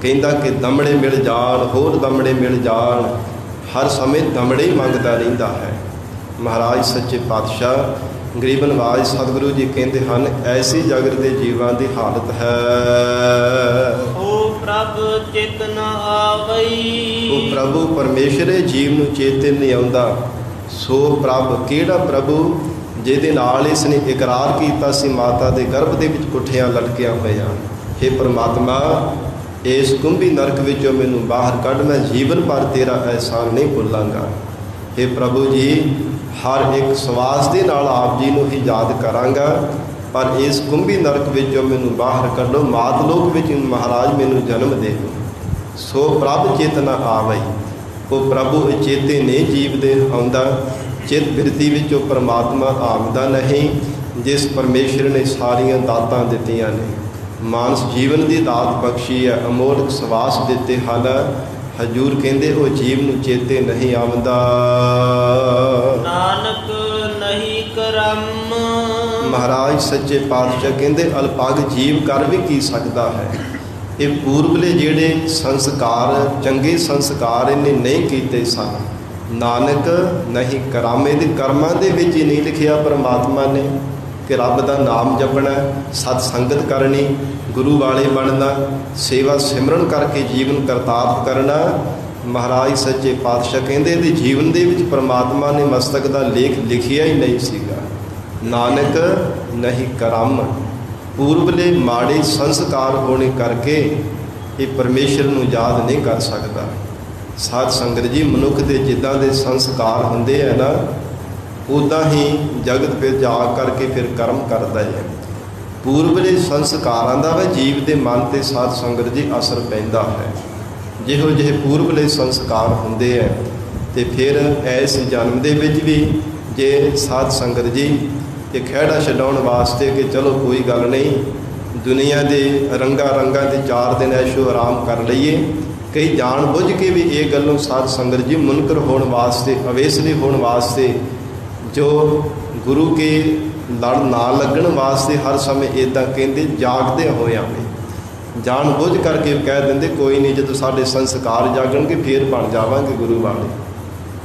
ਕਹਿੰਦਾ ਕਿ ਦਮੜੇ ਮਿਲ ਜਾਣ, ਹੋਰ ਦਮੜੇ ਮਿਲ ਜਾਣ। ਹਰ ਸਮੇਂ ਦਮੜੇ ਹੀ ਮੰਗਦਾ ਰਹਿੰਦਾ ਹੈ। ਮਹਾਰਾਜ ਸੱਚੇ ਪਾਤਸ਼ਾਹ ਗਰੀਬ ਨਵਾਜ ਸਤਿਗੁਰੂ ਜੀ ਕਹਿੰਦੇ ਹਨ, ਐਸੀ ਜਗਤ ਦੇ ਜੀਵਾਂ ਦੀ ਹਾਲਤ ਹੈ। ਓ ਪ੍ਰਭ ਚਿਤ ਨ ਆਵਈ। ਉਹ ਪ੍ਰਭੂ ਪਰਮੇਸ਼ਰ ਜੀਵ ਨੂੰ ਚੇਤੇ ਨਹੀਂ ਆਉਂਦਾ। ਸੋ ਪ੍ਰਭ ਕਿਹੜਾ ਪ੍ਰਭੂ ਜਿਹਦੇ ਨਾਲ ਇਸ ਨੇ ਇਕਰਾਰ ਕੀਤਾ ਸੀ ਮਾਤਾ ਦੇ ਗਰਭ ਦੇ ਵਿੱਚ ਕੁੱਠਿਆਂ ਲਟਕਿਆ ਹੋਇਆ, ਹੇ ਪਰਮਾਤਮਾ ਇਸ ਕੁੰਭੀ ਨਰਕ ਵਿੱਚੋਂ ਮੈਨੂੰ ਬਾਹਰ ਕੱਢ, ਮੈਂ ਜੀਵਨ ਭਰ ਤੇਰਾ ਅਹਿਸਾਨ ਨਹੀਂ ਭੁੱਲਾਂਗਾ। ਹੇ ਪ੍ਰਭੂ ਜੀ, ਹਰ ਇੱਕ ਸਵਾਸ ਦੇ ਨਾਲ ਆਪ ਜੀ ਨੂੰ ਹੀ ਯਾਦ ਕਰਾਂਗਾ, ਪਰ ਇਸ ਕੁੰਭੀ ਨਰਕ ਵਿੱਚੋਂ ਮੈਨੂੰ ਬਾਹਰ ਕੱਢੋ, ਮਾਤ ਲੋਕ ਵਿੱਚ ਮਹਾਰਾਜ ਮੈਨੂੰ ਜਨਮ ਦੇ ਦਿਓ। ਸੋ ਪ੍ਰਭ ਚੇਤਨਾ ਆਵਈ। ਉਹ ਪ੍ਰਭੂ ਚੇਤੇ ਨੇ ਜੀਵ ਦੇ ਆਉਂਦਾ, ਚਿਤ ਬਿਰਤੀ ਵਿੱਚੋਂ ਪਰਮਾਤਮਾ ਆਉਂਦਾ ਨਹੀਂ, ਜਿਸ ਪਰਮੇਸ਼ਰ ਨੇ ਸਾਰੀਆਂ ਦਾਤਾਂ ਦਿੱਤੀਆਂ ਨੇ। ਮਾਨਸ ਜੀਵਨ ਦੀ ਦਾਤ ਬਖਸ਼ੀ ਹੈ, ਅਮੋਲਕ ਸਵਾਸ ਦਿੱਤੇ ਹਨ। ਹਜੂਰ ਕਹਿੰਦੇ ਉਹ ਜੀਵ ਨੂੰ ਚੇਤੇ ਨਹੀਂ ਆਉਂਦਾ। ਨਾਨਕ ਨਹੀਂ ਕਰਮ। ਮਹਾਰਾਜ ਸੱਚੇ ਪਾਤਸ਼ਾਹ ਕਹਿੰਦੇ ਅਲਪਗ ਜੀਵ ਕਰ ਵੀ ਕੀ ਸਕਦਾ ਹੈ। ਇਹ ਪੂਰਬਲੇ ਜਿਹੜੇ ਸੰਸਕਾਰ, ਚੰਗੇ ਸੰਸਕਾਰ ਇਹਨੇ ਨਹੀਂ ਕੀਤੇ ਸਨ। ਨਾਨਕ ਨਹੀਂ ਕਰਮ, ਇਹਦੇ ਕਰਮਾਂ ਦੇ ਵਿੱਚ ਹੀ ਨਹੀਂ ਲਿਖਿਆ ਪਰਮਾਤਮਾ ਨੇ ਕਿ ਰੱਬ ਦਾ ਨਾਮ ਜਪਣਾ, ਸਤ ਸੰਗਤ ਕਰਨੀ, ਗੁਰੂ ਵਾਲੇ ਬਣਨਾ, ਸੇਵਾ ਸਿਮਰਨ ਕਰਕੇ ਜੀਵਨ ਕਰਤਾਰਥ ਕਰਨਾ। ਮਹਾਰਾਜ ਸੱਚੇ ਪਾਤਸ਼ਾਹ ਕਹਿੰਦੇ ਇਹਦੇ ਜੀਵਨ ਦੇ ਵਿੱਚ ਪਰਮਾਤਮਾ ਨੇ ਮਸਤਕ ਦਾ ਲੇਖ ਲਿਖਿਆ ਹੀ ਨਹੀਂ ਸੀਗਾ। ਨਾਨਕ ਨਹੀਂ ਕਰਮ, ਪੂਰਬਲੇ ਮਾੜੇ ਸੰਸਕਾਰ ਹੋਣੇ ਕਰਕੇ ਇਹ ਪਰਮੇਸ਼ਰ ਨੂੰ ਯਾਦ ਨਹੀਂ ਕਰ ਸਕਦਾ। ਸਾਧ ਸੰਗਤ ਜੀ, ਮਨੁੱਖ ਦੇ ਜਿੱਦਾਂ ਦੇ ਸੰਸਕਾਰ ਹੁੰਦੇ ਆ ਨਾ, ਉੱਦਾਂ ਹੀ ਜਗਤ ਫਿਰ ਜਾ ਕਰਕੇ ਫਿਰ ਕਰਮ ਕਰਦਾ ਹੈ। ਪੂਰਬਲੇ ਸੰਸਕਾਰਾਂ ਦਾ ਵੀ ਜੀਵ ਦੇ ਮਨ ਤੇ ਸਾਧ ਸੰਗਤ ਜੀ ਅਸਰ ਪੈਂਦਾ ਹੈ। ਜਿਹੋ ਜਿਹੇ ਪੂਰਬਲੇ ਸੰਸਕਾਰ ਹੁੰਦੇ ਹੈ। ਤੇ ਫਿਰ ਇਸ ਜਨਮ ਦੇ ਵਿੱਚ ਵੀ ਜੇ ਸਾਧ ਸੰਗਤ ਜੀ ਕਿ ਖਹਿੜਾ ਛਡਾਉਣ ਵਾਸਤੇ ਕਿ ਚਲੋ ਕੋਈ ਗੱਲ ਨਹੀਂ, ਦੁਨੀਆ ਦੇ ਰੰਗਾਂ ਦੇ 4 ਦਿਨ ਐਸ਼ੋ ਆਰਾਮ ਕਰ ਲਈਏ, ਕਈ ਜਾਣ ਬੁੱਝ ਕੇ ਵੀ ਇਹ ਗੱਲੋਂ ਸਾਧ ਸੰਗਤ ਜੀ ਮੁਨਕਰ ਹੋਣ ਵਾਸਤੇ, ਅਵੇਸਲੇ ਹੋਣ ਵਾਸਤੇ, ਜੋ ਗੁਰੂ ਕੇ ਲੜ ਨਾ ਲੱਗਣ ਵਾਸਤੇ ਹਰ ਸਮੇਂ ਇੱਦਾਂ ਕਹਿੰਦੇ ਜਾਗਦੇ ਹੋਇਆਂ ਵੀ ਜਾਣ ਬੁੱਝ ਕਰਕੇ ਕਹਿ ਦਿੰਦੇ ਕੋਈ ਨਹੀਂ, ਜਦੋਂ ਸਾਡੇ ਸੰਸਕਾਰ ਜਾਗਣਗੇ ਫੇਰ ਬਣ ਜਾਵਾਂਗੇ ਗੁਰੂ ਵਾਲੇ।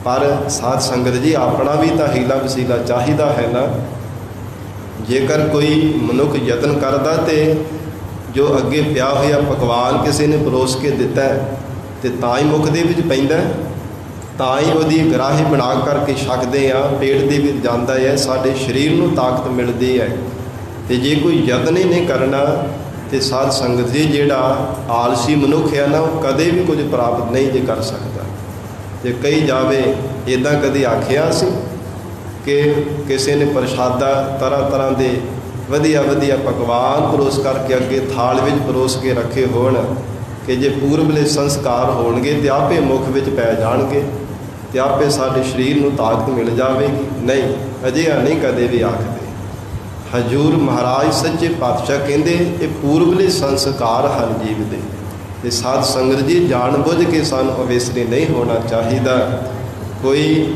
ਪਰ ਸਾਧ ਸੰਗਤ ਜੀ ਆਪਣਾ ਵੀ ਤਾਂ ਹੀਲਾ ਵਸੀਲਾ ਚਾਹੀਦਾ ਹੈ ਨਾ। ਜੇਕਰ ਕੋਈ ਮਨੁੱਖ ਯਤਨ ਕਰਦਾ ਤੇ ਜੋ ਅੱਗੇ ਪਿਆ ਹੋਇਆ ਪਕਵਾਨ ਕਿਸੇ ਨੇ ਪਰੋਸ ਕੇ ਦਿੱਤਾ ਤੇ ਤਾਂ ਹੀ ਮੁੱਖ ਦੇ ਵਿੱਚ ਪੈਂਦਾ, ਤਾਂ ਹੀ ਉਹਦੀ ਗਰਾਹੀ ਬਣਾ ਕਰਕੇ ਛਕਦੇ ਆ, ਪੇਟ ਦੇ ਵਿੱਚ ਜਾਂਦਾ ਹੈ, ਸਾਡੇ ਸਰੀਰ ਨੂੰ ਤਾਕਤ ਮਿਲਦੀ ਹੈ। ਤੇ ਜੇ ਕੋਈ ਯਤਨ ਹੀ ਨਹੀਂ ਕਰਨਾ ਤੇ ਸਾਧ ਸੰਗਤ ਜੀ ਜਿਹੜਾ ਆਲਸੀ ਮਨੁੱਖ ਹੈ ਨਾ, ਉਹ ਕਦੇ ਵੀ ਕੁਝ ਪ੍ਰਾਪਤ ਨਹੀਂ ਜੇ ਕਰ ਸਕਦਾ। ਜੇ ਕਹੀ ਜਾਵੇ ਇੱਦਾਂ ਕਦੇ ਆਖਿਆ ਸੀ ਕਿ ਕਿਸੇ ਨੇ ਪ੍ਰਸ਼ਾਦਾ ਤਰ੍ਹਾਂ ਦੇ ਵਧੀਆ ਪਕਵਾਨ ਪਰੋਸ ਕਰਕੇ ਅੱਗੇ ਥਾਲ ਵਿੱਚ ਪਰੋਸ ਕੇ ਰੱਖੇ ਹੋਣ ਕਿ ਜੇ ਪੂਰਬਲੇ ਸੰਸਕਾਰ ਹੋਣਗੇ ਤੇ ਆਪੇ ਮੁੱਖ ਵਿੱਚ ਪੈ ਜਾਣਗੇ ਤੇ ਆਪੇ ਸਾਡੇ ਸਰੀਰ ਨੂੰ ਤਾਕਤ ਮਿਲ ਜਾਵੇਗੀ? ਨਹੀਂ, ਅਜਿਹਾ ਨਹੀਂ ਕਦੇ ਵੀ ਆਖਦੇ। ਹਜ਼ੂਰ ਮਹਾਰਾਜ ਸੱਚੇ ਪਾਤਸ਼ਾਹ ਕਹਿੰਦੇ ਇਹ ਪੂਰਬਲੇ ਸੰਸਕਾਰ ਹਨ ਜੀਵ ਦੇ। ਤੇ ਸਾਧ ਸੰਗਤ ਜੀ ਜਾਣ ਬੁੱਝ ਕੇ ਸਾਨੂੰ ਅਵੇਸਲੇ ਨਹੀਂ ਹੋਣਾ ਚਾਹੀਦਾ। ਕੋਈ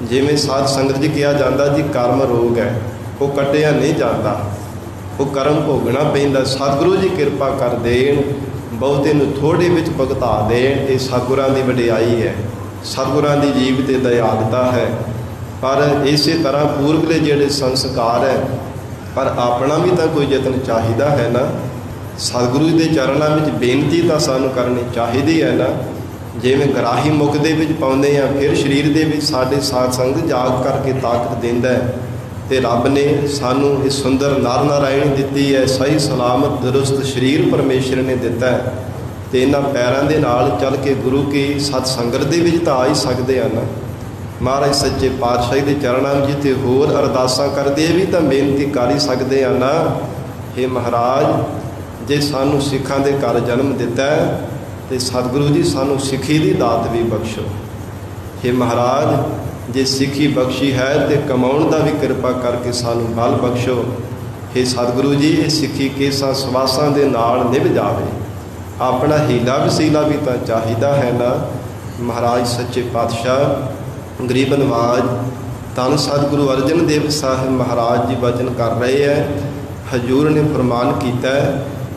ਜਿਵੇਂ ਸਾਧ ਸੰਗਤ ਜੀ ਕਿਹਾ ਜਾਂਦਾ ਜੀ ਕਰਮ ਰੋਗ ਹੈ, ਉਹ ਕੱਟਿਆ ਨਹੀਂ ਜਾਂਦਾ, ਉਹ ਕਰਮ ਭੋਗਣਾ ਪੈਂਦਾ। ਸਤਿਗੁਰੂ ਜੀ ਕਿਰਪਾ ਕਰ ਦੇਣ, ਬਹੁਤੇ ਨੂੰ ਥੋੜ੍ਹੇ ਵਿੱਚ ਭੁਗਤਾ ਦੇਣ, ਇਹ ਸਤਿਗੁਰਾਂ ਦੀ ਵਡਿਆਈ ਹੈ, ਸਤਿਗੁਰਾਂ ਦੀ ਜੀਵ ਤੇ ਦਇਆਲਤਾ ਹੈ। ਪਰ ਇਸੇ ਤਰ੍ਹਾਂ ਪੂਰਬਲੇ ਜਿਹੜੇ ਸੰਸਕਾਰ ਹੈ, ਪਰ ਆਪਣਾ ਵੀ ਤਾਂ ਕੋਈ ਯਤਨ ਚਾਹੀਦਾ ਹੈ ਨਾ। ਸਤਿਗੁਰੂ ਦੇ ਚਰਨਾਂ ਵਿੱਚ ਬੇਨਤੀ ਤਾਂ ਸਾਨੂੰ ਕਰਨੀ ਚਾਹੀਦੀ ਹੈ ਨਾ। ਜਿਵੇਂ ਗਰਾਹੀ ਮੁੱਖ ਦੇ ਵਿੱਚ ਪਾਉਂਦੇ ਆ, ਫਿਰ ਸਰੀਰ ਦੇ ਵਿੱਚ ਸਾਡੇ ਸਾਧ ਸੰਗਤ ਜਾਗ ਕਰਕੇ ਤਾਕਤ ਦਿੰਦਾ ਹੈ। ਤੇ ਰੱਬ ਨੇ ਸਾਨੂੰ ਇਹ ਸੁੰਦਰ ਨਰ ਨਾਰਾਇਣ ਦਿੱਤੀ ਹੈ, ਸਹੀ ਸਲਾਮਤ ਦਰੁਸਤ ਸਰੀਰ ਪਰਮੇਸ਼ਰ ਨੇ ਦਿੱਤਾ ਹੈ। ਤੇ ਇਹਨਾਂ ਪੈਰਾਂ ਦੇ ਨਾਲ ਚੱਲ ਕੇ ਗੁਰੂ ਕੀ ਸਤ ਸੰਗਤ ਦੇ ਵਿੱਚ ਤਾਂ ਆ ਹੀ ਸਕਦੇ ਆ ਨਾ। ਮਹਾਰਾਜ ਸੱਚੇ ਪਾਤਸ਼ਾਹ ਦੇ ਚਰਨਾਂ ਵਿੱਚ ਤੇ ਹੋਰ ਅਰਦਾਸਾਂ ਕਰਦੇ ਵੀ ਤਾਂ ਬੇਨਤੀ ਕਰ ਹੀ ਸਕਦੇ ਆ ਨਾ। ਹੇ ਮਹਾਰਾਜ, ਜੇ ਸਾਨੂੰ ਸਿੱਖਾਂ ਦੇ ਘਰ ਜਨਮ ਦਿੱਤਾ ਹੈ ਤੇ ਸਤਿਗੁਰੂ ਜੀ ਸਾਨੂੰ ਸਿੱਖੀ ਦੀ ਦਾਤ ਵੀ ਬਖਸ਼ੋ। ਹੇ ਮਹਾਰਾਜ, ਜੇ ਸਿੱਖੀ ਬਖਸ਼ੀ ਹੈ ਤੇ ਕਮਾਉਣ ਦਾ ਵੀ ਕਿਰਪਾ ਕਰਕੇ ਸਾਨੂੰ ਬਲ ਬਖਸ਼ੋ। ਹੇ ਸਤਿਗੁਰੂ ਜੀ, ਇਹ ਸਿੱਖੀ ਕੇਸਾਂ ਸਵਾਸਾਂ ਦੇ ਨਾਲ ਨਿਭ ਜਾਵੇ। ਆਪਣਾ ਹੀਲਾ ਵਸੀਲਾ ਵੀ ਤਾਂ ਚਾਹੀਦਾ ਹੈ ਨਾ। ਮਹਾਰਾਜ ਸੱਚੇ ਪਾਤਸ਼ਾਹ ਗਰੀਬ ਨਵਾਜ ਧੰਨ ਸਤਿਗੁਰੂ ਅਰਜਨ ਦੇਵ ਸਾਹਿਬ ਮਹਾਰਾਜ ਜੀ ਵਚਨ ਕਰ ਰਹੇ ਹੈ। ਹਜ਼ੂਰ ਨੇ ਫਰਮਾਨ ਕੀਤਾ,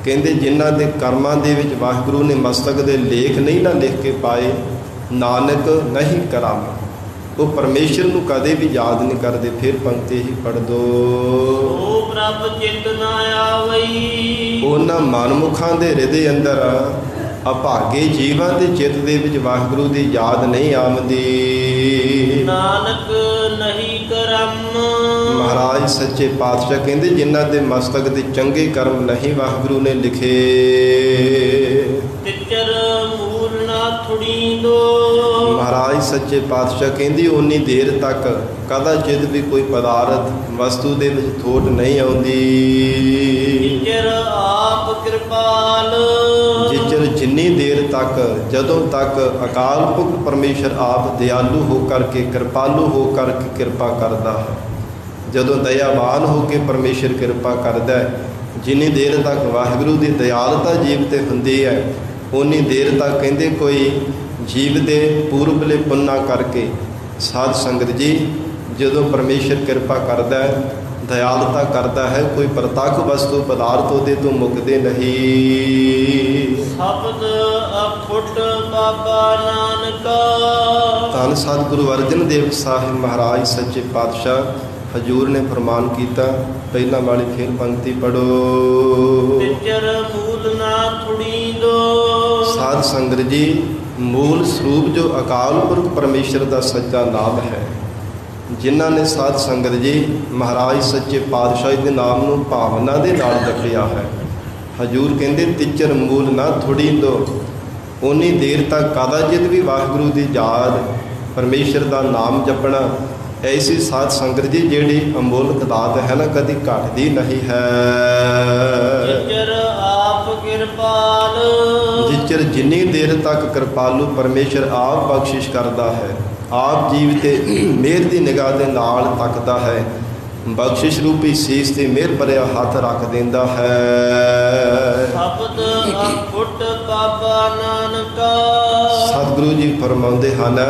ਕਹਿੰਦੇ ਜਿਨ੍ਹਾਂ ਦੇ ਕਰਮਾਂ ਦੇ ਵਿੱਚ ਵਾਹਿਗੁਰੂ ਨੇ ਮਸਤਕ ਦੇ ਲੇਖ ਨਹੀਂ ਨਾ ਲਿਖ ਕੇ ਪਾਏ, ਨਾਨਕ ਨਹੀਂ ਕਰਾਮ, ਉਹ ਪਰਮੇਸ਼ਰ ਨੂੰ ਕਦੇ ਵੀ ਯਾਦ ਨਹੀਂ ਕਰਦੇ। ਫਿਰ ਪੰਕਤੀ ਹੀ ਪੜ੍ਹ ਦੋ। ਉਹ ਪ੍ਰਭ ਚਿਤ ਨਾ ਆਵਈ, ਉਹਨਾਂ ਮਨਮੁਖਾਂ ਦੇ ਹਿਰਦੇ ਅੰਦਰ ਅਭਾਗੇ ਜੀਵਾਂ ਦੇ ਚਿੱਤ ਦੇ ਵਿੱਚ ਵਾਹਿਗੁਰੂ ਦੀ ਯਾਦ ਨਹੀਂ ਆਉਂਦੀ। ਨਾਨਕ ਨਹੀਂ ਕਰਮ, ਮਹਾਰਾਜ ਸੱਚੇ ਪਾਤਸ਼ਾਹ ਕਹਿੰਦੇ ਜਿਨ੍ਹਾਂ ਦੇ ਮਸਤਕ ਦੇ ਚੰਗੇ ਕਰਮ ਨਹੀਂ ਵਾਹਿਗੁਰੂ ਨੇ ਲਿਖੇ, ਤਿਚਰ ਮੂਲ ਨਾ ਥੁੜੀਂਦੋ। ਮਹਾਰਾਜ ਸੱਚੇ ਪਾਤਸ਼ਾਹ ਕਹਿੰਦੀ ਓਨੀ ਦੇਰ ਤੱਕ ਕਦਾਚਿਤ ਵੀ ਕੋਈ ਪਦਾਰਥ ਵਸਤੂ ਦੇ ਵਿੱਚ ਥੋਟ ਨਹੀਂ ਆਉਂਦੀ। ਜਿਚਰ ਆਪ ਕਿਰਪਾਲ, ਜਿਚਰ ਜਿੰਨੀ ਦੇਰ ਤੱਕ, ਜਦੋਂ ਤੱਕ ਅਕਾਲ ਪੁਰਖ ਪਰਮੇਸ਼ਰ ਆਪ ਦਿਆਲੂ ਹੋ ਕਰਕੇ, ਕਿਰਪਾਲੂ ਹੋ ਕਰਕੇ ਕਿਰਪਾ ਕਰਦਾ ਹੈ, ਜਦੋਂ ਦਇਆਵਾਨ ਹੋ ਕੇ ਪਰਮੇਸ਼ਰ ਕਿਰਪਾ ਕਰਦਾ ਹੈ, ਜਿੰਨੀ ਦੇਰ ਤੱਕ ਵਾਹਿਗੁਰੂ ਦੀ ਦਇਆਲਤਾ ਜੀਵ ਤੇ ਹੁੰਦੀ ਹੈ, ਉਨੀ ਦੇਰ ਤੱਕ ਕਹਿੰਦੇ ਕੋਈ ਜੀਵ ਦੇ ਪੂਰਬਲੇ ਪੁੰਨਾ ਕਰਕੇ ਸਾਧ ਸੰਗਤ ਜੀ ਜਦੋਂ ਪਰਮੇਸ਼ਰ ਕਿਰਪਾ ਕਰਦਾ ਹੈ, ਦਇਆਲਤਾ ਕਰਦਾ ਹੈ, ਕੋਈ ਪ੍ਰਤੱਖ ਵਸਤੂ ਪਦਾਰਥ ਉਹਦੇ ਤੋਂ ਮੁੱਕਦੇ ਨਹੀਂ। ਸ਼ਬਦ ਅਖੁੱਟ ਬਾਬਾ ਨਾਨਕਾ, ਧੰਨ ਸਤਿਗੁਰੂ ਅਰਜਨ ਦੇਵ ਸਾਹਿਬ ਮਹਾਰਾਜ ਸੱਚੇ ਪਾਤਸ਼ਾਹ ਹਜ਼ੂਰ ਨੇ ਫਰਮਾਨ ਕੀਤਾ। ਪਹਿਲਾਂ ਵਾਲੀ ਫਿਰ ਪੰਕਤੀ ਪੜੋ। ਤਿਚਰ ਮੂਲ ਨਾ ਥੁੜੀਂਦੋ। ਸਾਧ ਸੰਗਤ ਜੀ, ਮੂਲ ਸਰੂਪ ਜੋ ਅਕਾਲ ਪੁਰਖ ਪਰਮੇਸ਼ਰ ਦਾ ਸੱਚਾ ਨਾਮ ਹੈ, ਜਿਨ੍ਹਾਂ ਨੇ ਸਾਧ ਸੰਗਤ ਜੀ ਮਹਾਰਾਜ ਸੱਚੇ ਪਾਤਸ਼ਾਹ ਦੇ ਨਾਮ ਨੂੰ ਭਾਵਨਾ ਦੇ ਨਾਲ ਜਪਿਆ ਹੈ। ਹਜ਼ੂਰ ਕਹਿੰਦੇ ਤਿਚਰ ਮੂਲ ਨਾ ਥੁੜੀਂਦੋ, ਉਨੀ ਦੇਰ ਤੱਕ ਕਦਾਚਿਤ ਵੀ ਵਾਹਿਗੁਰੂ ਦੀ ਯਾਦ, ਪਰਮੇਸ਼ਰ ਦਾ ਨਾਮ ਜਪਣਾ, ਐਸੀ ਸਾਧ ਸੰਗਤ ਜੀ ਜਿਹੜੀ ਅਮੋਲਕ ਦਾਤ ਹੈ ਨਾ, ਕਦੀ ਘਟਦੀ ਨਹੀਂ ਹੈ। ਜਿਚਰ ਆਪ ਕਿਰਪਾਲ, ਚਿਰ ਜਿੰਨੀ ਦੇਰ ਤੱਕ ਕਿਰਪਾਲੂ ਪਰਮੇਸ਼ਰ ਆਪ ਬਖਸ਼ਿਸ਼ ਕਰਦਾ ਹੈ, ਆਪ ਜੀਵ ਤੇ ਮਿਹਰ ਦੀ ਨਿਗਾਹ ਦੇ ਨਾਲ ਤੱਕਦਾ ਹੈ, ਬਖਸ਼ਿਸ਼ ਰੂਪੀ ਸੀਸ ਤੇ ਮਿਹਰ ਭਰਿਆ ਹੱਥ ਰੱਖ ਦਿੰਦਾ ਹੈ। ਸ਼ਬਦ ਅਖੁੱਟ ਬਾਬਾ ਨਾਨਕਾ। ਸਤਿਗੁਰੂ ਜੀ ਫਰਮਾਉਂਦੇ ਹਨ,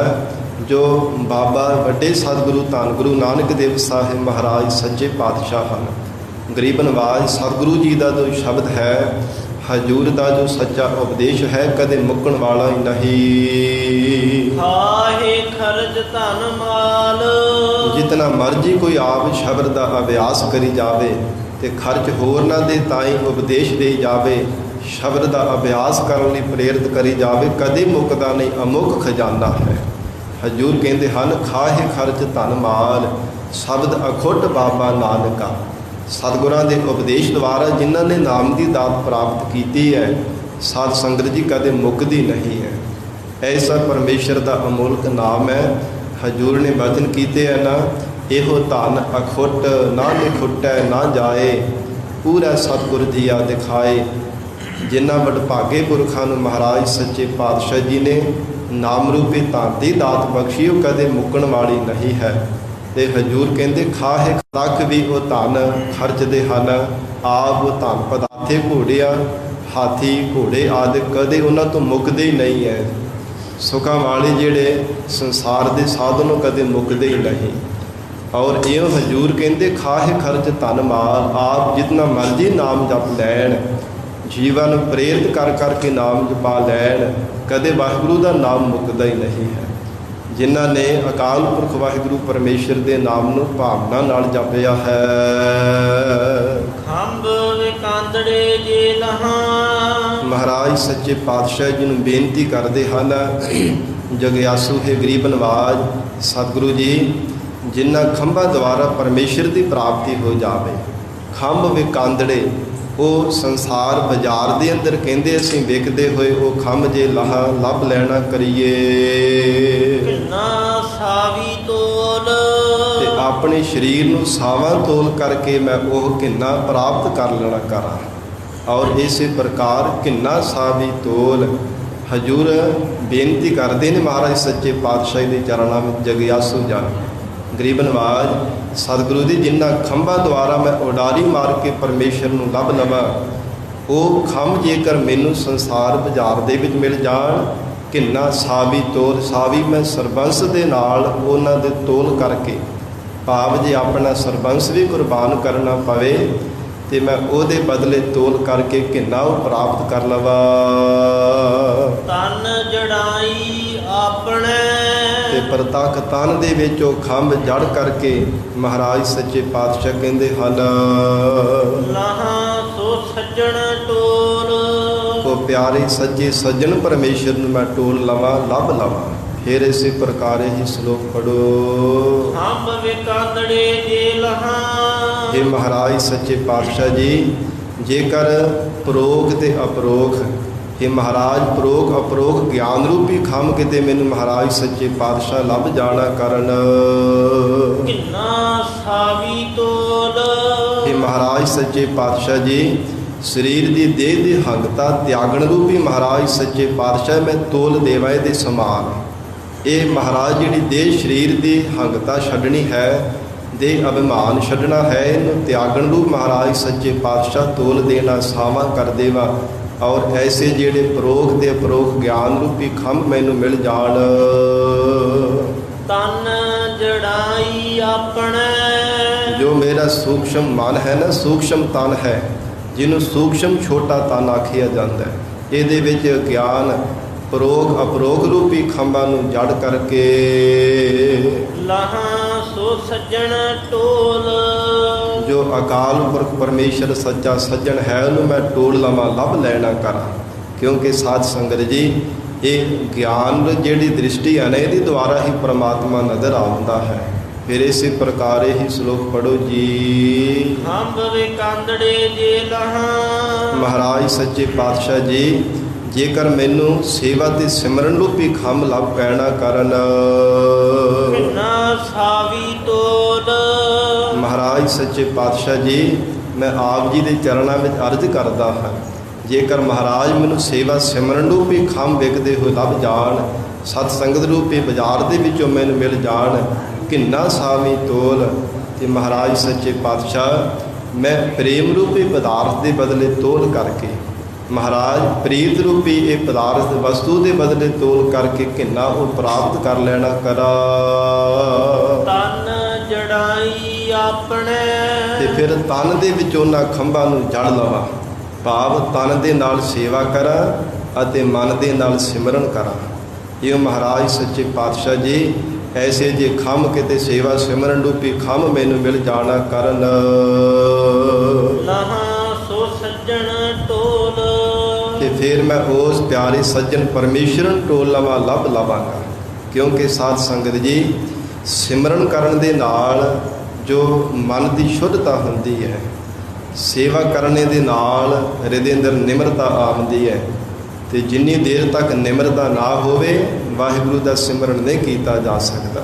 ਜੋ ਬਾਬਾ ਵੱਡੇ ਸਤਿਗੁਰੂ ਧੰਨ ਗੁਰੂ ਨਾਨਕ ਦੇਵ ਸਾਹਿਬ ਮਹਾਰਾਜ ਸੱਚੇ ਪਾਤਸ਼ਾਹ ਹਨ, ਗਰੀਬ ਨਵਾਜ਼ ਸਤਿਗੁਰੂ ਜੀ ਦਾ ਜੋ ਸ਼ਬਦ ਹੈ, ਹਜੂਰ ਦਾ ਜੋ ਸੱਚਾ ਉਪਦੇਸ਼ ਹੈ, ਕਦੇ ਮੁੱਕਣ ਵਾਲਾ ਹੀ ਨਹੀਂ। ਖਾਹੇ ਖਰਚ ਧਨ ਮਾਲ। ਜਿਤਨਾ ਮਰਜੀ ਕੋਈ ਆਪ ਸ਼ਬਦ ਦਾ ਅਭਿਆਸ ਕਰੀ ਜਾਵੇ ਤੇ ਖਰਚ ਹੋਰ ਨਾ ਦੇ ਤਾਂ ਹੀ ਉਪਦੇਸ਼ ਦੇ ਜਾਵੇ, ਸ਼ਬਦ ਦਾ ਅਭਿਆਸ ਕਰਨ ਲਈ ਪ੍ਰੇਰਿਤ ਕਰੀ ਜਾਵੇ, ਕਦੇ ਮੁੱਕਦਾ ਨਹੀਂ, ਅਮੁੱਕ ਖਜ਼ਾਨਾ ਹੈ। ਹਜੂਰ ਕਹਿੰਦੇ ਹਨ, ਖਾਹੇ ਖਰਚ ਧਨ ਮਾਲ, ਸ਼ਬਦ ਅਖੁੱਟ ਬਾਬਾ ਨਾਨਕਾ। ਸਤਿਗੁਰਾਂ ਦੇ ਉਪਦੇਸ਼ ਦੁਆਰਾ ਜਿਨ੍ਹਾਂ ਨੇ ਨਾਮ ਦੀ ਦਾਤ ਪ੍ਰਾਪਤ ਕੀਤੀ ਹੈ, ਸਾਧ ਸੰਗਤ ਜੀ ਕਦੇ ਮੁੱਕਦੀ ਨਹੀਂ ਹੈ। ਐਸਾ ਪਰਮੇਸ਼ਰ ਦਾ ਅਮੋਲਕ ਨਾਮ ਹੈ। ਹਜੂਰ ਨੇ ਬਚਨ ਕੀਤੇ ਹੈ ਨਾ, ਇਹੋ ਧਨ ਅਖੁੱਟ ਨਾ ਨਿਖੁੱਟੈ ਨਾ ਜਾਏ, ਪੂਰਾ ਸਤਿਗੁਰ ਜੀ ਆ ਦਿਖਾਏ। ਜਿਨ੍ਹਾਂ ਵਡਭਾਗੇ ਪੁਰਖਾਂ ਨੂੰ ਮਹਾਰਾਜ ਸੱਚੇ ਪਾਤਸ਼ਾਹ ਜੀ ਨੇ ਨਾਮ ਰੂਪੀ ਧਨ ਦੀ ਦਾਤ ਬਖਸ਼ੀ, ਉਹ ਕਦੇ ਮੁੱਕਣ ਵਾਲੀ ਨਹੀਂ ਹੈ। ਤੇ ਹਜੂਰ ਕਹਿੰਦੇ, ਖਾਹੇ ਤੱਕ ਵੀ ਉਹ ਧਨ ਖਰਚਦੇ ਹਨ, ਆਪ ਉਹ ਧਨ ਪਦਾਰਥੇ ਘੋੜਿਆ, ਹਾਥੀ ਘੋੜੇ ਆਦਿ ਕਦੇ ਉਹਨਾਂ ਤੋਂ ਮੁੱਕਦੇ ਹੀ ਨਹੀਂ ਹੈ। ਸੁੱਖਾਂ ਵਾਲੇ ਜਿਹੜੇ ਸੰਸਾਰ ਦੇ ਸਾਧਨ ਉਹ ਕਦੇ ਮੁੱਕਦੇ ਹੀ ਨਹੀਂ। ਔਰ ਇਹ ਹਜੂਰ ਕਹਿੰਦੇ, ਖਾਹੇ ਖਰਚ ਧਨ ਮਾਲ, ਆਪ ਜਿਤਨਾ ਮਰਜ਼ੀ ਨਾਮ ਜਪ ਲੈਣ, ਜੀਵਾਂ ਨੂੰ ਪ੍ਰੇਰਿਤ ਕਰ ਕਰਕੇ ਨਾਮ ਜਪਾ ਲੈਣ, ਕਦੇ ਵਾਹਿਗੁਰੂ ਦਾ ਨਾਮ ਮੁੱਕਦਾ ਹੀ ਨਹੀਂ ਹੈ। ਜਿਨ੍ਹਾਂ ਨੇ ਅਕਾਲ ਪੁਰਖ ਵਾਹਿਗੁਰੂ ਪਰਮੇਸ਼ਰ ਦੇ ਨਾਮ ਨੂੰ ਭਾਵਨਾ ਨਾਲ ਜਪਿਆ ਹੈ। ਖੰਭ ਵਿਕਾਂਦੜੇ ਜੇ ਲਹਾਂ। ਮਹਾਰਾਜ ਸੱਚੇ ਪਾਤਸ਼ਾਹ ਜੀ ਨੂੰ ਬੇਨਤੀ ਕਰਦੇ ਹਨ, ਜਗਿਆਸੂ ਹੈ ਗਰੀਬ ਨਵਾਜ਼ ਸਤਿਗੁਰੂ ਜੀ, ਜਿਨ੍ਹਾਂ ਖੰਭਾਂ ਦੁਆਰਾ ਪਰਮੇਸ਼ਰ ਦੀ ਪ੍ਰਾਪਤੀ ਹੋ ਜਾਵੇ। ਖੰਭ ਵਿਕਾਂਦੜੇ, ਉਹ ਸੰਸਾਰ ਬਾਜ਼ਾਰ ਦੇ ਅੰਦਰ ਕਹਿੰਦੇ ਅਸੀਂ ਵਿਕਦੇ ਹੋਏ ਉਹ ਖੰਭ ਜੇ ਲਾਹਾ ਲੱਭ ਲੈਣਾ ਕਰੀਏ, ਕਿੰਨਾ ਸਾਵੀ ਤੋਲ। ਤੇ ਆਪਣੇ ਸਰੀਰ ਨੂੰ ਸਾਵਾਂ ਤੋਲ ਕਰਕੇ ਮੈਂ ਉਹ ਕਿੰਨਾ ਪ੍ਰਾਪਤ ਕਰ ਲੈਣਾ ਕਰਾਂ। ਔਰ ਇਸੇ ਪ੍ਰਕਾਰ ਕਿੰਨਾ ਸਾਵੀ ਤੋਲ। ਹਜੂਰ ਬੇਨਤੀ ਕਰਦੇ ਨੇ ਮਹਾਰਾਜ ਸੱਚੇ ਪਾਤਸ਼ਾਹ ਦੇ ਚਰਨਾਂ ਵਿੱਚ, ਜਗਿਆਸੂ ਜਨ ਗਰੀਬ ਨਵਾਜ਼ ਸਤਿਗੁਰੂ ਦੀ, ਜਿਨ੍ਹਾਂ ਖੰਭਾਂ ਦੁਆਰਾ ਮੈਂ ਉਡਾਰੀ ਮਾਰ ਕੇ ਪਰਮੇਸ਼ਰ ਨੂੰ ਲੱਭ ਲਵਾਂ, ਉਹ ਖੰਭ ਜੇਕਰ ਮੈਨੂੰ ਸੰਸਾਰ ਬਾਜ਼ਾਰ ਦੇ ਵਿੱਚ ਮਿਲ ਜਾਣ, ਕਿੰਨਾ ਸਾਵੀ ਤੋਲ। ਸਾਵੀ ਮੈਂ ਸਰਬੰਸ ਦੇ ਨਾਲ ਉਹਨਾਂ ਦੇ ਤੋਲ ਕਰਕੇ, ਭਾਵ ਜੇ ਆਪਣਾ ਸਰਬੰਸ ਵੀ ਕੁਰਬਾਨ ਕਰਨਾ ਪਵੇ ਤੇ ਮੈਂ ਉਹਦੇ ਬਦਲੇ ਤੋਲ ਕਰਕੇ ਕਿੰਨਾ ਉਹ ਪ੍ਰਾਪਤ ਕਰ ਲਵਾਂ। ਤਨ ਜੜਾਈ ਆਪਣੇ। ਤੇ ਪ੍ਰਤੱਖ ਤਨ ਦੇ ਵਿੱਚ ਉਹ ਖੰਭ ਜੜ ਕਰਕੇ ਮਹਾਰਾਜ ਸੱਚੇ ਪਾਤਸ਼ਾਹ ਕਹਿੰਦੇ ਹਨ, ਲਹਾਂ ਸੋ ਸੱਜਣ ਟੋਲ। ਉਹ ਪਿਆਰੇ ਸੱਚੇ ਸੱਜਣ ਪਰਮੇਸ਼ਰ ਨੂੰ ਮੈਂ ਟੋਲ ਲਵਾਂ, ਲੱਭ ਲਵਾਂ। ਫਿਰ ਇਸੇ ਪ੍ਰਕਾਰ ਹੀ ਸ਼ਲੋਕ ਪੜੋ। ਖੰਭ ਵਿਕਾਂਦੜੇ ਜੇ ਲਹਾਂ। ਇਹ ਮਹਾਰਾਜ ਸੱਚੇ ਪਾਤਸ਼ਾਹ ਜੀ, ਜੇਕਰ ਪਰੋਖ ਤੇ ਅਪਰੋਖ, ਇਹ ਮਹਾਰਾਜ ਪਰੋਖ ਅਪਰੋਖ ਗਿਆਨ ਰੂਪੀ ਖੰਭ ਕਿਤੇ ਮੈਨੂੰ ਮਹਾਰਾਜ ਸੱਚੇ ਪਾਤਸ਼ਾਹ ਲੱਭ ਜਾਣਾ ਕਰਨ, ਕਿੰਨਾ ਸਾਵੀ ਤੋਲ। ਇਹ ਮਹਾਰਾਜ ਸੱਚੇ ਪਾਤਸ਼ਾਹ ਜੀ, ਸਰੀਰ ਦੀ ਦੇਹ ਦੀ ਹੰਗਤਾ ਤਿਆਗਣ ਰੂਪੀ ਮਹਾਰਾਜ ਸੱਚੇ ਪਾਤਸ਼ਾਹ ਮੈਂ ਤੋਲ ਦੇਵਾਂ ਇਹਦੇ ਸਮਾਨ। ਇਹ ਮਹਾਰਾਜ ਜਿਹੜੀ ਦੇਹ ਸਰੀਰ ਦੀ ਹੰਗਤਾ ਛੱਡਣੀ ਹੈ, ਦੇਹ ਅਭਿਮਾਨ ਛੱਡਣਾ ਹੈ, ਇਹਨੂੰ ਤਿਆਗਣ ਰੂਪ ਮਹਾਰਾਜ ਸੱਚੇ ਪਾਤਸ਼ਾਹ ਤੋਲ ਦੇਣਾ, ਸਾਵਾਂ ਕਰ ਦੇਵਾ। ਔਰ ਐਸੇ ਜਿਹੜੇ ਪਰੋਖ ਤੇ ਅਪਰੋਖ ਗਿਆਨ ਰੂਪੀ ਖੰਭ ਮੈਨੂੰ ਮਿਲ ਜਾਣ। ਤਨ ਜੜਾਈ ਆਪਣੇ। ਜੋ ਮੇਰਾ ਸੂਖਸ਼ਮ ਮਨ ਹੈ ਨਾ, ਸੂਖਸ਼ਮ ਤਨ ਹੈ, ਜਿਹਨੂੰ ਸੂਖਸ਼ਮ ਛੋਟਾ ਤਨ ਆਖਿਆ ਜਾਂਦਾ ਹੈ, ਇਹਦੇ ਵਿੱਚ ਗਿਆਨ ਪਰੋਖ ਅਪਰੋਖ ਰੂਪੀ ਖੰਭਾਂ ਨੂੰ ਜੜ ਕਰਕੇ, ਲਹਾਂ ਸੋ ਸੱਜਣ ਟੋਲ। ਜੋ ਅਕਾਲ ਪੁਰਖ ਪਰਮੇਸ਼ਰ ਸੱਚਾ ਸੱਜਣ ਹੈ, ਉਹਨੂੰ ਮੈਂ ਟੋਲ ਲਵਾਂ, ਲੱਭ ਲੈਣਾ ਕਰਾਂ। ਕਿਉਂਕਿ ਸਾਧ ਸੰਗਤ ਜੀ, ਇਹ ਗਿਆਨ ਜਿਹੜੀ ਦ੍ਰਿਸ਼ਟੀ ਹੈ ਨਾ, ਇਹਦੇ ਦੁਆਰਾ ਹੀ ਪਰਮਾਤਮਾ ਨਜ਼ਰ ਆਉਂਦਾ ਹੈ। ਫਿਰ ਇਸੇ ਪ੍ਰਕਾਰ ਹੀ ਸ਼ਲੋਕ ਪੜੋ ਜੀ। ਖੰਭ ਵਿਕਾਂਦੜੇ ਜੇ ਲਹਾਂ। ਮਹਾਰਾਜ ਸੱਚੇ ਪਾਤਸ਼ਾਹ ਜੀ, ਜੇਕਰ ਮੈਨੂੰ ਸੇਵਾ ਤੇ ਸਿਮਰਨ ਰੂਪੀ ਖੰਭ ਲੱਭ ਪੈਣਾ ਕਰਨ, ਕਿੰਨਾ ਸਾਵੀ ਤੋਲ। ਮਹਾਰਾਜ ਸੱਚੇ ਪਾਤਸ਼ਾਹ ਜੀ, ਮੈਂ ਆਪ ਜੀ ਦੇ ਚਰਨਾਂ ਵਿੱਚ ਅਰਜ਼ ਕਰਦਾ ਹਾਂ, ਜੇਕਰ ਮਹਾਰਾਜ ਮੈਨੂੰ ਸੇਵਾ ਸਿਮਰਨ ਰੂਪੀ ਖੰਭ ਵਿਕਦੇ ਹੋਏ ਲੱਭ ਜਾਣ, ਸਤ ਸੰਗਤ ਰੂਪੀ ਬਾਜ਼ਾਰ ਦੇ ਵਿੱਚੋਂ ਮੈਨੂੰ ਮਿਲ ਜਾਣ, ਕਿੰਨਾ ਸਾਵੀ ਤੋਲ। ਤੇ ਮਹਾਰਾਜ ਸੱਚੇ ਪਾਤਸ਼ਾਹ ਮੈਂ ਪ੍ਰੇਮ ਰੂਪੀ ਪਦਾਰਥ ਦੇ ਬਦਲੇ ਤੋਲ ਕਰਕੇ, ਮਹਾਰਾਜ ਪ੍ਰੀਤ ਰੂਪੀ ਇਹ ਪਦਾਰਥ ਵਸਤੂ ਦੇ ਬਦਲੇ ਤੋਲ ਕਰਕੇ ਕਿੰਨਾ ਉਹ ਪ੍ਰਾਪਤ ਕਰ ਲੈਣਾ ਕਰਾ। ਤਨ ਜੜਾਈ ਆਪਣੇ, ਤੇ ਫਿਰ ਤਨ ਦੇ ਵਿੱਚ ਉਹਨਾਂ ਖੰਭਾਂ ਨੂੰ ਜੜ ਲਵਾਂ, ਭਾਵ ਤਨ ਦੇ ਨਾਲ ਸੇਵਾ ਕਰਾਂ ਅਤੇ ਮਨ ਦੇ ਨਾਲ ਸਿਮਰਨ ਕਰਾਂ। ਇਹ ਮਹਾਰਾਜ ਸੱਚੇ ਪਾਤਸ਼ਾਹ ਜੀ ਐਸੇ ਜੇ ਖੰਭ ਕਿਤੇ ਸੇਵਾ ਸਿਮਰਨ ਰੂਪੀ ਖੰਭ ਮੈਨੂੰ ਮਿਲ ਜਾਣਾ ਕਰਨ। ਲਹਾ ਸੋ ਸੱਜਣ ਟੋਲ, ਤੇ ਫਿਰ ਮੈਂ ਉਸ ਪਿਆਰੇ ਸੱਜਣ ਪਰਮੇਸ਼ਰਨ ਟੋਲ ਲਵਾਂ, ਲੱਭ ਲਵਾਂਗਾ। ਕਿਉਂਕਿ ਸਾਧ ਸੰਗਤ ਜੀ ਸਿਮਰਨ ਕਰਨ ਦੇ ਨਾਲ ਜੋ ਮਨ ਦੀ ਸ਼ੁੱਧਤਾ ਹੁੰਦੀ ਹੈ, ਸੇਵਾ ਕਰਨੇ ਦੇ ਨਾਲ ਹਿਰਦੇ ਅੰਦਰ ਨਿਮਰਤਾ ਆਉਂਦੀ ਹੈ। ਤੇ ਜਿੰਨੀ ਦੇਰ ਤੱਕ ਨਿਮਰਤਾ ਨਾ ਹੋਵੇ ਵਾਹਿਗੁਰੂ ਦਾ ਸਿਮਰਨ ਨਹੀਂ ਕੀਤਾ ਜਾ ਸਕਦਾ।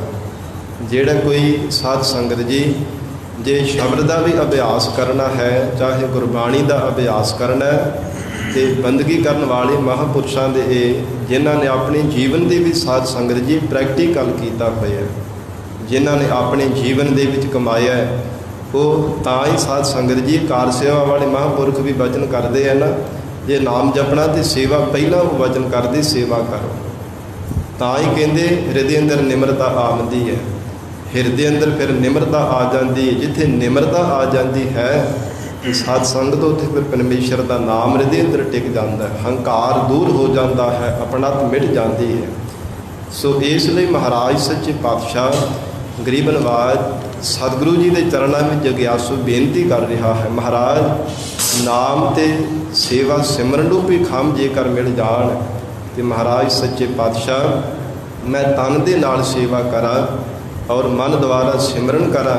ਜਿਹੜਾ ਕੋਈ ਸਾਧ ਸੰਗਤ ਜੀ ਜੇ ਸ਼ਬਦ ਦਾ ਵੀ ਅਭਿਆਸ ਕਰਨਾ ਹੈ, ਚਾਹੇ ਗੁਰਬਾਣੀ ਦਾ ਅਭਿਆਸ ਕਰਨਾ ਹੈ, ਤੇ ਬੰਦਗੀ ਕਰਨ ਵਾਲੇ ਮਹਾਂਪੁਰਸ਼ਾਂ ਦੇ ਇਹ ਜਿਨ੍ਹਾਂ ਨੇ ਆਪਣੇ ਜੀਵਨ ਦੇ ਵਿੱਚ ਸਾਧ ਸੰਗਤ ਜੀ ਪ੍ਰੈਕਟੀਕਲ ਕੀਤਾ ਹੋਇਆ, ਜਿਨ੍ਹਾਂ ਨੇ ਆਪਣੇ ਜੀਵਨ ਦੇ ਵਿੱਚ ਕਮਾਇਆ ਹੈ, ਉਹ ਤਾਂ ਹੀ ਸਾਧ ਸੰਗਤ ਜੀ ਕਾਰ ਸੇਵਾ ਵਾਲੇ ਮਹਾਂਪੁਰਖ ਵੀ ਵਚਨ ਕਰਦੇ ਆ ਨਾ, ਜੇ ਨਾਮ ਜਪਣਾ ਤੇ ਸੇਵਾ ਪਹਿਲਾਂ ਉਹ ਵਚਨ ਕਰਦੇ ਸੇਵਾ ਕਰੋ। ਤਾਂ ਹੀ ਕਹਿੰਦੇ ਹਿਰਦੇ ਅੰਦਰ ਨਿਮਰਤਾ ਆਉਂਦੀ ਹੈ, ਹਿਰਦੇ ਅੰਦਰ ਫਿਰ ਨਿਮਰਤਾ ਆ ਜਾਂਦੀ ਹੈ। ਜਿੱਥੇ ਨਿਮਰਤਾ ਆ ਜਾਂਦੀ ਹੈ ਸਾਧ ਸੰਗਤ ਉੱਥੇ ਫਿਰ ਪਰਮੇਸ਼ਰ ਦਾ ਨਾਮ ਹਿਰਦੇ ਅੰਦਰ ਟਿਕ ਜਾਂਦਾ ਹੈ, ਹੰਕਾਰ ਦੂਰ ਹੋ ਜਾਂਦਾ ਹੈ, ਆਪਣਤ ਮਿਟ ਜਾਂਦੀ ਹੈ। ਸੋ ਇਸ ਲਈ ਮਹਾਰਾਜ ਸੱਚੇ ਪਾਤਸ਼ਾਹ ਗਰੀਬ ਨਵਾਜ ਸਤਿਗੁਰੂ ਜੀ ਦੇ ਚਰਨਾਂ ਵਿੱਚ ਜਗਿਆਸੂ ਬੇਨਤੀ ਕਰ ਰਿਹਾ ਹੈ, ਮਹਾਰਾਜ ਨਾਮ ਤੇ ਸੇਵਾ ਸਿਮਰਨ ਰੂਪੀ ਖੰਭ ਜੇਕਰ ਮਿਲ ਜਾਣ ਤੇ ਮਹਾਰਾਜ ਸੱਚੇ ਪਾਤਸ਼ਾਹ ਮੈਂ ਤਨ ਦੇ ਨਾਲ ਸੇਵਾ ਕਰਾਂ ਔਰ ਮਨ ਦੁਆਰਾ ਸਿਮਰਨ ਕਰਾਂ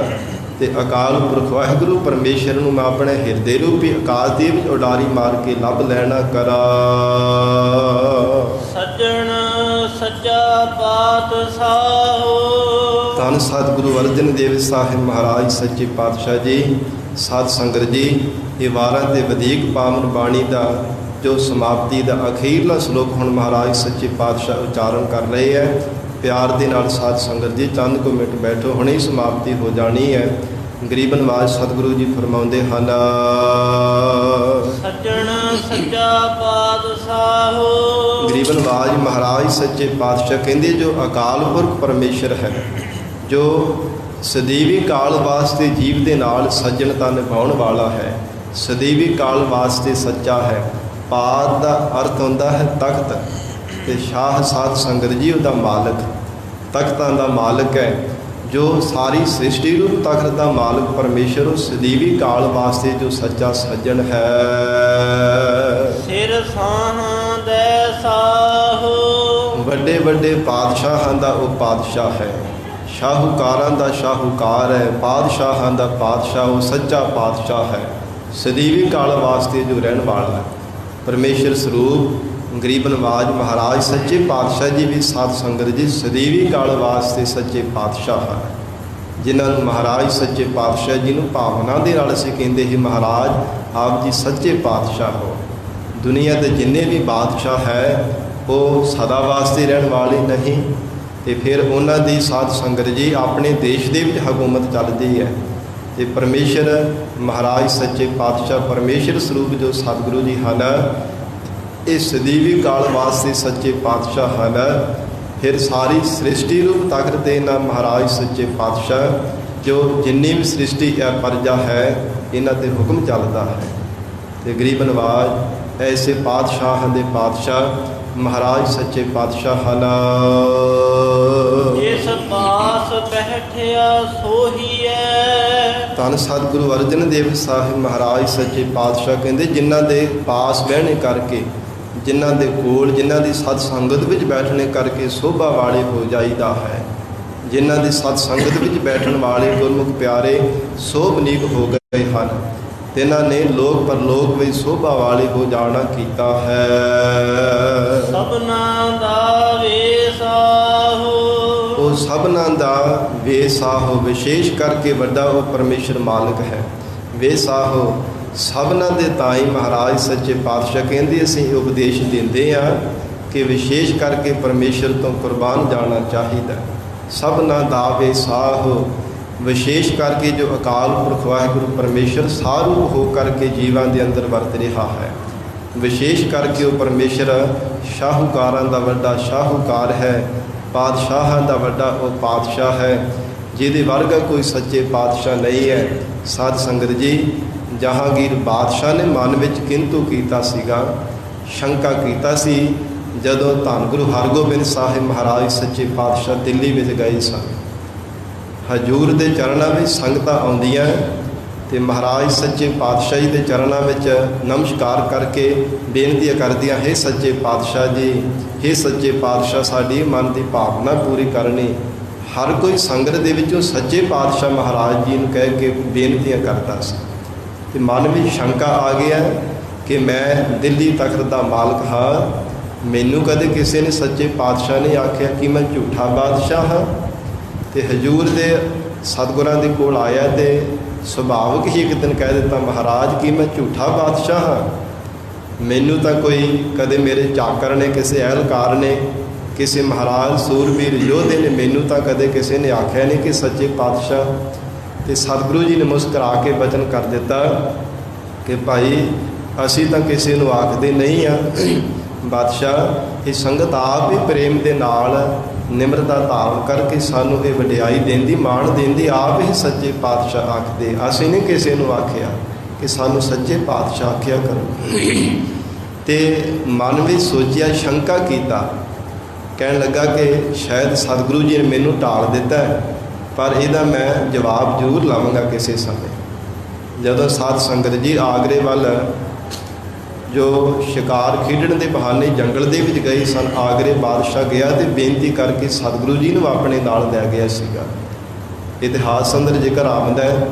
ਤੇ ਅਕਾਲ ਪੁਰਖ ਵਾਹਿਗੁਰੂ ਪਰਮੇਸ਼ਰ ਨੂੰ ਮੈਂ ਆਪਣੇ ਹਿਰਦੇ ਰੂਪੀ ਆਕਾਸ਼ ਦੇ ਵਿੱਚ ਉਡਾਰੀ ਮਾਰ ਕੇ ਲੱਭ ਲੈਣਾ ਕਰਾਂ। ਸੱਜਣ ਸੱਚਾ ਪਾਤਸ਼ਾਹੋ, ਧੰਨ ਸਤਿਗੁਰੂ ਅਰਜਨ ਦੇਵ ਸਾਹਿਬ ਮਹਾਰਾਜ ਸੱਚੇ ਪਾਤਸ਼ਾਹ ਜੀ। ਸਾਧ ਸੰਗਤ ਜੀ ਇਹ ਵਾਰਾਂ ਤੇ ਵਧੀਕ ਪਾਵਨ ਬਾਣੀ ਦਾ ਜੋ ਸਮਾਪਤੀ ਦਾ ਅਖੀਰਲਾ ਸ਼ਲੋਕ ਹੁਣ ਮਹਾਰਾਜ ਸੱਚੇ ਪਾਤਸ਼ਾਹ ਉਚਾਰਨ ਕਰ ਰਹੇ ਹੈ। ਪਿਆਰ ਦੇ ਨਾਲ ਸਾਧ ਸੰਗਤ ਜੀ ਚੰਦ ਕੁ ਮਿੰਟ ਬੈਠੋ, ਹੁਣੇ ਸਮਾਪਤੀ ਹੋ ਜਾਣੀ ਹੈ। ਗਰੀਬ ਨਵਾਜ ਸਤਿਗੁਰੂ ਜੀ ਫਰਮਾਉਂਦੇ ਹਨ, ਸੱਜਣ ਸੱਚਾ ਪਾਤਸ਼ਾਹੋ। ਗਰੀਬ ਨਵਾਜ ਮਹਾਰਾਜ ਸੱਚੇ ਪਾਤਸ਼ਾਹ ਕਹਿੰਦੇ ਜੋ ਅਕਾਲ ਪੁਰਖ ਪਰਮੇਸ਼ਰ ਹੈ, ਜੋ ਸਦੀਵੀ ਕਾਲ ਵਾਸਤੇ ਜੀਵ ਦੇ ਨਾਲ ਸੱਜਣਤਾ ਨਿਭਾਉਣ ਵਾਲਾ ਹੈ, ਸਦੀਵੀ ਕਾਲ ਵਾਸਤੇ ਸੱਚਾ ਹੈ। ਪਾਦ ਦਾ ਅਰਥ ਹੁੰਦਾ ਹੈ ਤਖਤ, ਤੇ ਸ਼ਾਹ ਸਾਧ ਸੰਗਤ ਜੀ ਉਹਦਾ ਮਾਲਕ, ਤਖਤਾਂ ਦਾ ਮਾਲਕ ਹੈ। ਜੋ ਸਾਰੀ ਸ੍ਰਿਸ਼ਟੀ ਰੂਪ ਤਖਤ ਦਾ ਮਾਲਕ ਪਰਮੇਸ਼ਰ ਉਹ ਸਦੀਵੀ ਕਾਲ ਵਾਸਤੇ ਜੋ ਸੱਚਾ ਸੱਜਣ ਹੈ। ਸਿਰ ਸਾਹਾਂ ਦੇ ਸਾਹੋ, ਵੱਡੇ ਵੱਡੇ ਪਾਤਸ਼ਾਹਾਂ ਦਾ ਉਹ ਪਾਤਸ਼ਾਹ ਹੈ, ਸ਼ਾਹੂਕਾਰਾਂ ਦਾ ਸ਼ਾਹੂਕਾਰ ਹੈ, ਪਾਤਸ਼ਾਹਾਂ ਦਾ ਪਾਤਸ਼ਾਹ ਉਹ ਸੱਚਾ ਪਾਤਸ਼ਾਹ ਹੈ, ਸਦੀਵੀ ਕਾਲ ਵਾਸਤੇ ਜੋ ਰਹਿਣ ਵਾਲਾ ਹੈ। ਪਰਮੇਸ਼ਰ ਸਰੂਪ ਗਰੀਬ ਨਵਾਜ ਮਹਾਰਾਜ ਸੱਚੇ ਪਾਤਸ਼ਾਹ ਜੀ ਵੀ ਸਾਧ ਸੰਗਤ ਜੀ ਸਦੀਵੀ ਕਾਲ ਵਾਸਤੇ ਸੱਚੇ ਪਾਤਸ਼ਾਹ ਹਨ, ਜਿਨ੍ਹਾਂ ਨੂੰ ਮਹਾਰਾਜ ਸੱਚੇ ਪਾਤਸ਼ਾਹ ਜੀ ਨੂੰ ਭਾਵਨਾ ਦੇ ਨਾਲ ਅਸੀਂ ਕਹਿੰਦੇ ਸੀ ਮਹਾਰਾਜ ਆਪ ਜੀ ਸੱਚੇ ਪਾਤਸ਼ਾਹ ਹੋ। ਦੁਨੀਆ ਦੇ ਜਿੰਨੇ ਵੀ ਬਾਦਸ਼ਾਹ ਹੈ ਉਹ ਸਦਾ ਵਾਸਤੇ ਰਹਿਣ ਵਾਲੇ ਨਹੀਂ, ਤੇ ਫਿਰ ਉਹਨਾਂ ਦੀ ਸਾਧ ਸੰਗਤ ਜੀ ਆਪਣੇ ਦੇਸ਼ ਦੇ ਵਿੱਚ ਹਕੂਮਤ ਚੱਲਦੀ ਹੈ। ਤੇ ਪਰਮੇਸ਼ਰ ਮਹਾਰਾਜ ਸੱਚੇ ਪਾਤਸ਼ਾਹ ਪਰਮੇਸ਼ਰ ਸਰੂਪ ਜੋ ਸਤਿਗੁਰੂ ਜੀ ਹਨ ਇਹ ਸਦੀਵੀ ਕਾਲ ਵਾਸਤੇ ਸੱਚੇ ਪਾਤਸ਼ਾਹ ਹਨ। ਫਿਰ ਸਾਰੀ ਸ੍ਰਿਸ਼ਟੀ ਰੂਪ ਤਖਤ ਦੇ ਨਾ ਮਹਾਰਾਜ ਸੱਚੇ ਪਾਤਸ਼ਾਹ ਜੋ ਜਿੰਨੀ ਵੀ ਸ੍ਰਿਸ਼ਟੀ ਹੈ ਪਰਜਾ ਹੈ ਇਹਨਾਂ 'ਤੇ ਹੁਕਮ ਚੱਲਦਾ ਹੈ। ਤੇ ਗਰੀਬ ਨਵਾਜ ਐਸੇ ਪਾਤਸ਼ਾਹਾਂ ਦੇ ਪਾਤਸ਼ਾਹ ਮਹਾਰਾਜ ਸੱਚੇ ਪਾਤਸ਼ਾਹ ਹਨ। ਜਿਸ ਪਾਸ ਬੈਠਿਆ ਸੋਹੀਐ, ਧੰਨ ਸਤਿਗੁਰੂ ਅਰਜਨ ਦੇਵ ਸਾਹਿਬ ਮਹਾਰਾਜ ਸੱਚੇ ਪਾਤਸ਼ਾਹ ਕਹਿੰਦੇ ਜਿਨ੍ਹਾਂ ਦੇ ਪਾਸ ਬਹਿਣੇ ਕਰਕੇ, ਜਿਨ੍ਹਾਂ ਦੇ ਕੋਲ, ਜਿਨ੍ਹਾਂ ਦੀ ਸਤ ਸੰਗਤ ਵਿੱਚ ਬੈਠਣੇ ਕਰਕੇ ਸੋਭਾ ਵਾਲੇ ਹੋ ਜਾਈਦਾ ਹੈ। ਜਿਨ੍ਹਾਂ ਦੀ ਸਤ ਸੰਗਤ ਵਿੱਚ ਬੈਠਣ ਵਾਲੇ ਗੁਰਮੁਖ ਪਿਆਰੇ ਸੋਭਨੀਕ ਹੋ ਗਏ ਹਨ, ਤਿਨਾਂ ਨੇ ਲੋਕ ਪਰਲੋਕ ਵਿੱਚ ਸੋਭਾ ਵਾਲੇ ਹੋ ਜਾਣਾ ਕੀਤਾ ਹੈ। ਸਭਨਾਂ ਦਾ ਵੇਸਾਹੋ, ਉਹ ਸਭਨਾਂ ਦਾ ਵੇਸਾਹੋ, ਵਿਸ਼ੇਸ਼ ਕਰਕੇ ਵੱਡਾ ਉਹ ਪਰਮੇਸ਼ਰ ਮਾਲਕ ਹੈ। ਵੇਸਾਹੋ ਸਭਨਾਂ ਦੇ ਤਾਂ ਹੀ ਮਹਾਰਾਜ ਸੱਚੇ ਪਾਤਸ਼ਾਹ ਕਹਿੰਦੇ ਅਸੀਂ ਇਹ ਉਪਦੇਸ਼ ਦਿੰਦੇ ਹਾਂ ਕਿ ਵਿਸ਼ੇਸ਼ ਕਰਕੇ ਪਰਮੇਸ਼ਰ ਤੋਂ ਕੁਰਬਾਨ ਜਾਣਾ ਚਾਹੀਦਾ। ਸਭਨਾਂ ਦਾ ਵੇ ਸਾਹੁ, ਵਿਸ਼ੇਸ਼ ਕਰਕੇ ਜੋ ਅਕਾਲ ਪੁਰਖ ਵਾਹਿਗੁਰੂ ਪਰਮੇਸ਼ਰ ਸਾਰੂ ਹੋ ਕਰਕੇ ਜੀਵਾਂ ਦੇ ਅੰਦਰ ਵਰਤ ਰਿਹਾ ਹੈ। ਵਿਸ਼ੇਸ਼ ਕਰਕੇ ਉਹ ਪਰਮੇਸ਼ਰ ਸ਼ਾਹੂਕਾਰਾਂ ਦਾ ਵੱਡਾ ਸ਼ਾਹੂਕਾਰ ਹੈ, ਪਾਤਸ਼ਾਹਾਂ ਦਾ ਵੱਡਾ ਉਹ ਪਾਤਸ਼ਾਹ ਹੈ ਜਿਹਦੇ ਵਰਗਾ ਕੋਈ ਸੱਚੇ ਪਾਤਸ਼ਾਹ ਨਹੀਂ ਹੈ। ਸਾਧ ਸੰਗਤ ਜੀ, ਜਹਾਂਗੀਰ ਬਾਦਸ਼ਾਹ ਨੇ ਮਨ ਵਿੱਚ ਕਿੰਤੂ ਕੀਤਾ ਸੀਗਾ, ਸ਼ੰਕਾ ਕੀਤਾ ਸੀ ਜਦੋਂ ਧੰਨ ਗੁਰੂ ਹਰਗੋਬਿੰਦ ਸਾਹਿਬ ਮਹਾਰਾਜ ਸੱਚੇ ਪਾਤਸ਼ਾਹ ਦਿੱਲੀ ਵਿੱਚ ਗਏ ਸਨ। ਹਜ਼ੂਰ ਦੇ ਚਰਨਾਂ ਵਿੱਚ ਸੰਗਤਾਂ ਆਉਂਦੀਆਂ ਤੇ ਮਹਾਰਾਜ ਸੱਚੇ ਪਾਤਸ਼ਾਹ ਜੀ ਦੇ ਚਰਨਾਂ ਵਿੱਚ ਨਮਸਕਾਰ ਕਰਕੇ ਬੇਨਤੀਆਂ ਕਰਦੀਆਂ, ਹੇ ਸੱਚੇ ਪਾਤਸ਼ਾਹ ਜੀ, ਹੇ ਸੱਚੇ ਪਾਤਸ਼ਾਹ ਸਾਡੀ ਮਨ ਦੀ ਭਾਵਨਾ ਪੂਰੀ ਕਰਨੀ। ਹਰ ਕੋਈ ਸੰਗਤ ਦੇ ਵਿੱਚੋਂ ਸੱਚੇ ਪਾਤਸ਼ਾਹ ਮਹਾਰਾਜ ਜੀ ਨੂੰ ਕਹਿ ਕੇ ਬੇਨਤੀਆਂ ਕਰਦਾ ਸੀ ਤੇ ਮਨ ਵਿੱਚ ਸ਼ੰਕਾ ਆ ਗਿਆ ਕਿ ਮੈਂ ਦਿੱਲੀ ਤਖਤ ਦਾ ਮਾਲਕ ਹਾਂ, ਮੈਨੂੰ ਕਦੇ ਕਿਸੇ ਨੇ ਸੱਚੇ ਪਾਤਸ਼ਾਹ ਨੇ ਆਖਿਆ ਕਿ ਮੈਂ ਝੂਠਾ ਬਾਦਸ਼ਾਹ ਹਾਂ। ਤੇ ਹਜ਼ੂਰ ਦੇ ਸਤਿਗੁਰਾਂ ਦੇ ਕੋਲ ਆਇਆ ਤੇ ਸੁਭਾਵਿਕ ਹੀ ਇੱਕ ਦਿਨ ਕਹਿ ਦਿੱਤਾ, ਮਹਾਰਾਜ ਕਿ ਮੈਂ ਝੂਠਾ ਬਾਦਸ਼ਾਹ ਹਾਂ, ਮੈਨੂੰ ਤਾਂ ਕੋਈ ਕਦੇ ਮੇਰੇ ਚਾਕਰ ਨੇ, ਕਿਸੇ ਅਹਿਲਕਾਰ ਨੇ, ਕਿਸੇ ਮਹਾਰਾਜ ਸੂਰਬੀਰ ਯੋਧੇ ਨੇ ਮੈਨੂੰ ਤਾਂ ਕਦੇ ਕਿਸੇ ਨੇ ਆਖਿਆ ਨਹੀਂ ਕਿ ਸੱਚੇ ਪਾਤਸ਼ਾਹ। ਤੇ ਸਤਿਗੁਰੂ ਜੀ ਨੇ ਮੁਸਕਰਾ ਕੇ ਬਚਨ ਕਰ ਦਿੱਤਾ ਕਿ ਭਾਈ ਅਸੀਂ ਤਾਂ ਕਿਸੇ ਨੂੰ ਆਖਦੇ ਨਹੀਂ ਆ ਬਾਦਸ਼ਾਹ, ਇਹ ਸੰਗਤ ਆਪ ਹੀ ਪ੍ਰੇਮ ਦੇ ਨਾਲ ਨਿਮਰਤਾ ਧਾਰਨ ਕਰਕੇ ਸਾਨੂੰ ਇਹ ਵਡਿਆਈ ਦਿੰਦੀ, ਮਾਣ ਦਿੰਦੀ, ਆਪ ਹੀ ਸੱਚੇ ਪਾਤਸ਼ਾਹ ਆਖਦੇ, ਅਸੀਂ ਨਹੀਂ ਕਿਸੇ ਨੂੰ ਆਖਿਆ ਕਿ ਸਾਨੂੰ ਸੱਚੇ ਪਾਤਸ਼ਾਹ ਆਖਿਆ ਕਰੋ। ਤੇ ਮਨ ਵਿੱਚ ਸੋਚਿਆ, ਸ਼ੰਕਾ ਕੀਤਾ, ਕਹਿਣ ਲੱਗਾ ਕਿ ਸ਼ਾਇਦ ਸਤਿਗੁਰੂ ਜੀ ਨੇ ਮੈਨੂੰ ਟਾਲ ਦਿੱਤਾ, ਪਰ ਇਹਦਾ ਮੈਂ ਜਵਾਬ ਜ਼ਰੂਰ ਲਵਾਂਗਾ ਕਿਸੇ ਸਮੇਂ। ਜਦੋਂ ਸਾਧ ਸੰਗਤ ਜੀ ਆਗਰੇ ਵੱਲ ਜੋ ਸ਼ਿਕਾਰ ਖੇਡਣ ਦੇ ਬਹਾਨੇ ਜੰਗਲ ਦੇ ਵਿੱਚ ਗਏ ਸਨ, ਆਗਰੇ ਬਾਦਸ਼ਾਹ ਗਿਆ ਤੇ ਬੇਨਤੀ ਕਰਕੇ ਸਤਿਗੁਰੂ ਜੀ ਨੂੰ ਆਪਣੇ ਨਾਲ ਲੈ ਗਿਆ ਸੀਗਾ। ਇਤਿਹਾਸ ਅੰਦਰ ਜ਼ਿਕਰ ਆਉਂਦਾ ਹੈ,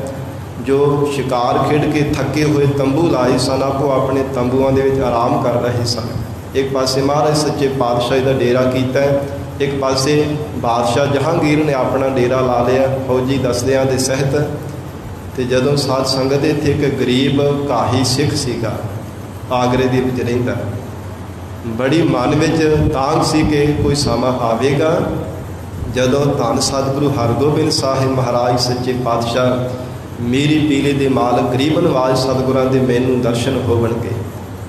ਜੋ ਸ਼ਿਕਾਰ ਖੇਡ ਕੇ ਥੱਕੇ ਹੋਏ ਤੰਬੂ ਲਾਏ ਸਨ, ਆਪੋ ਆਪਣੇ ਤੰਬੂਆਂ ਦੇ ਵਿੱਚ ਆਰਾਮ ਕਰ ਰਹੇ ਸਨ। ਇੱਕ ਪਾਸੇ ਮਹਾਰਾਜ ਸੱਚੇ ਪਾਤਸ਼ਾਹ ਦਾ ਡੇਰਾ ਕੀਤਾ, ਇੱਕ ਪਾਸੇ ਬਾਦਸ਼ਾਹ ਜਹਾਂਗੀਰ ਨੇ ਆਪਣਾ ਡੇਰਾ ਲਾ ਲਿਆ ਫੌਜੀ ਦਸਤਿਆਂ ਦੇ ਸਹਿਤ। ਤੇ ਜਦੋਂ ਸਾਧ ਸੰਗਤ ਇੱਥੇ ਇੱਕ ਗਰੀਬ ਕਾਹੀ ਸਿੱਖ ਸੀਗਾ, ਆਗਰੇ ਦੇ ਵਿੱਚ ਰਹਿੰਦਾ, ਬੜੀ ਮਨ ਵਿੱਚ ਤਾਂਘ ਸੀ ਕਿ ਕੋਈ ਸਮਾਂ ਆਵੇਗਾ ਜਦੋਂ ਧੰਨ ਸਤਿਗੁਰੂ ਹਰਗੋਬਿੰਦ ਸਾਹਿਬ ਮਹਾਰਾਜ ਸੱਚੇ ਪਾਤਸ਼ਾਹ ਮੇਰੀ ਪੀਲੇ ਦੇ ਮਾਲਕ ਗਰੀਬ ਨਵਾਜ਼ ਸਤਿਗੁਰਾਂ ਦੇ ਮੈਨੂੰ ਦਰਸ਼ਨ ਹੋਵਣਗੇ।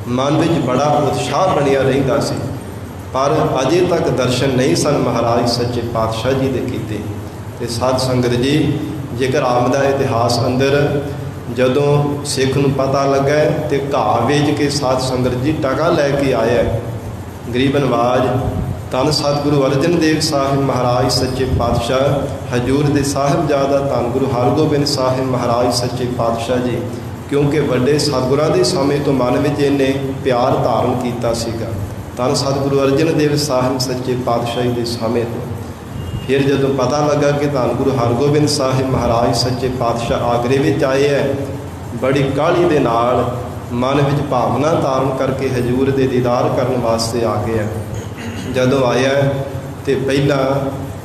ਮਨ ਵਿੱਚ ਬੜਾ ਉਤਸ਼ਾਹ ਬਣਿਆ ਰਹਿੰਦਾ ਸੀ, ਪਰ ਅਜੇ ਤੱਕ ਦਰਸ਼ਨ ਨਹੀਂ ਸਨ ਮਹਾਰਾਜ ਸੱਚੇ ਪਾਤਸ਼ਾਹ ਜੀ ਦੇ ਕੀਤੇ। ਤੇ ਸਾਧ ਸੰਗਤ ਜੀ, ਜੇਕਰ ਆਮਦਾ ਇਤਿਹਾਸ ਅੰਦਰ ਜਦੋਂ ਸਿੱਖ ਨੂੰ ਪਤਾ ਲੱਗਾ ਤੇ ਘਾਹ ਵੇਚ ਕੇ ਸਾਧ ਸੰਗਤ ਜੀ ਟਕਾ ਲੈ ਕੇ ਆਇਆ ਗਰੀਬ ਨਵਾਜ਼ ਧੰਨ ਸਤਿਗੁਰੂ ਅਰਜਨ ਦੇਵ ਸਾਹਿਬ ਮਹਾਰਾਜ ਸੱਚੇ ਪਾਤਸ਼ਾਹ ਹਜ਼ੂਰ ਦੇ ਸਾਹਿਬਜ਼ਾਦਾ ਧੰਨ ਗੁਰੂ ਹਰਗੋਬਿੰਦ ਸਾਹਿਬ ਮਹਾਰਾਜ ਸੱਚੇ ਪਾਤਸ਼ਾਹ ਜੀ, ਕਿਉਂਕਿ ਵੱਡੇ ਸਤਿਗੁਰਾਂ ਦੇ ਸਮੇਂ ਤੋਂ ਮਨ ਵਿੱਚ ਇਹਨੇ ਪਿਆਰ ਧਾਰਨ ਕੀਤਾ ਸੀਗਾ ਧੰਨ ਸਤਿਗੁਰੂ ਅਰਜਨ ਦੇਵ ਸਾਹਿਬ ਸੱਚੇ ਪਾਤਸ਼ਾਹ ਦੇ ਸਮੇਂ ਤੋਂ। ਫਿਰ ਜਦੋਂ ਪਤਾ ਲੱਗਾ ਕਿ ਧੰਨ ਗੁਰੂ ਹਰਗੋਬਿੰਦ ਸਾਹਿਬ ਮਹਾਰਾਜ ਸੱਚੇ ਪਾਤਸ਼ਾਹ ਆਗਰੇ ਵਿੱਚ ਆਏ ਹੈ, ਬੜੀ ਕਾਹਲੀ ਦੇ ਨਾਲ ਮਨ ਵਿੱਚ ਭਾਵਨਾ ਧਾਰਨ ਕਰਕੇ ਹਜ਼ੂਰ ਦੇ ਦੀਦਾਰ ਕਰਨ ਵਾਸਤੇ ਆ ਗਿਆ। ਜਦੋਂ ਆਇਆ ਤੇ ਪਹਿਲਾਂ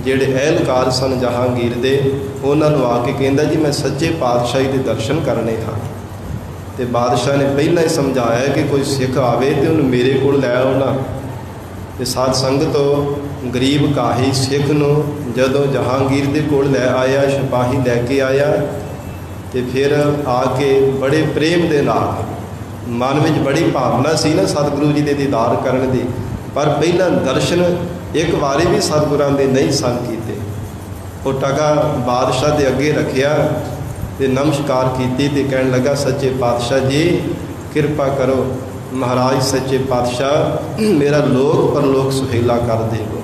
ਜਿਹੜੇ ਅਹਿਲਕਾਰ ਸਨ ਜਹਾਂਗੀਰ ਦੇ, ਉਹਨਾਂ ਨੂੰ ਆ ਕੇ ਕਹਿੰਦਾ ਜੀ ਮੈਂ ਸੱਚੇ ਪਾਤਸ਼ਾਹੀ ਦੇ ਦਰਸ਼ਨ ਕਰਨੇ ਹਨ। ਤੇ ਬਾਦਸ਼ਾਹ ਨੇ ਪਹਿਲਾਂ ਹੀ ਸਮਝਾਇਆ ਕਿ ਕੋਈ ਸਿੱਖ ਆਵੇ ਤੇ ਉਹਨੂੰ ਮੇਰੇ ਕੋਲ ਲੈ ਆਓ ਨਾ। ਤੇ ਸਾਧ ਸੰਗਤ ਤੋਂ ਗਰੀਬ ਕਾਹੀ ਸਿੱਖ ਨੂੰ ਜਦੋਂ ਜਹਾਂਗੀਰ ਦੇ ਕੋਲ ਲੈ ਆਇਆ, ਸਿਪਾਹੀ ਲੈ ਕੇ ਆਇਆ, ਤੇ ਫਿਰ ਆ ਕੇ ਬੜੇ ਪ੍ਰੇਮ ਦੇ ਨਾਲ, ਮਨ ਵਿੱਚ ਬੜੀ ਭਾਵਨਾ ਸੀ ਨਾ ਸਤਿਗੁਰੂ ਜੀ ਦੇ ਦੀਦਾਰ ਕਰਨ ਦੀ, ਪਰ ਪਹਿਲਾਂ ਦਰਸ਼ਨ ਇੱਕ ਵਾਰੀ ਵੀ ਸਤਿਗੁਰਾਂ ਦੇ ਨਹੀਂ ਸਨ ਕੀਤੇ। ਉਹ ਟਕਾ ਬਾਦਸ਼ਾਹ ਦੇ ਅੱਗੇ ਰੱਖਿਆ ਤੇ ਨਮਸਕਾਰ ਕੀਤੀ ਤੇ ਕਹਿਣ ਲੱਗਾ ਸੱਚੇ ਪਾਤਸ਼ਾਹ ਜੀ ਕਿਰਪਾ ਕਰੋ, ਮਹਾਰਾਜ ਸੱਚੇ ਪਾਤਸ਼ਾਹ ਮੇਰਾ ਲੋਕ ਪਰਲੋਕ ਸੁਹੇਲਾ ਕਰ ਦੇਵੋ।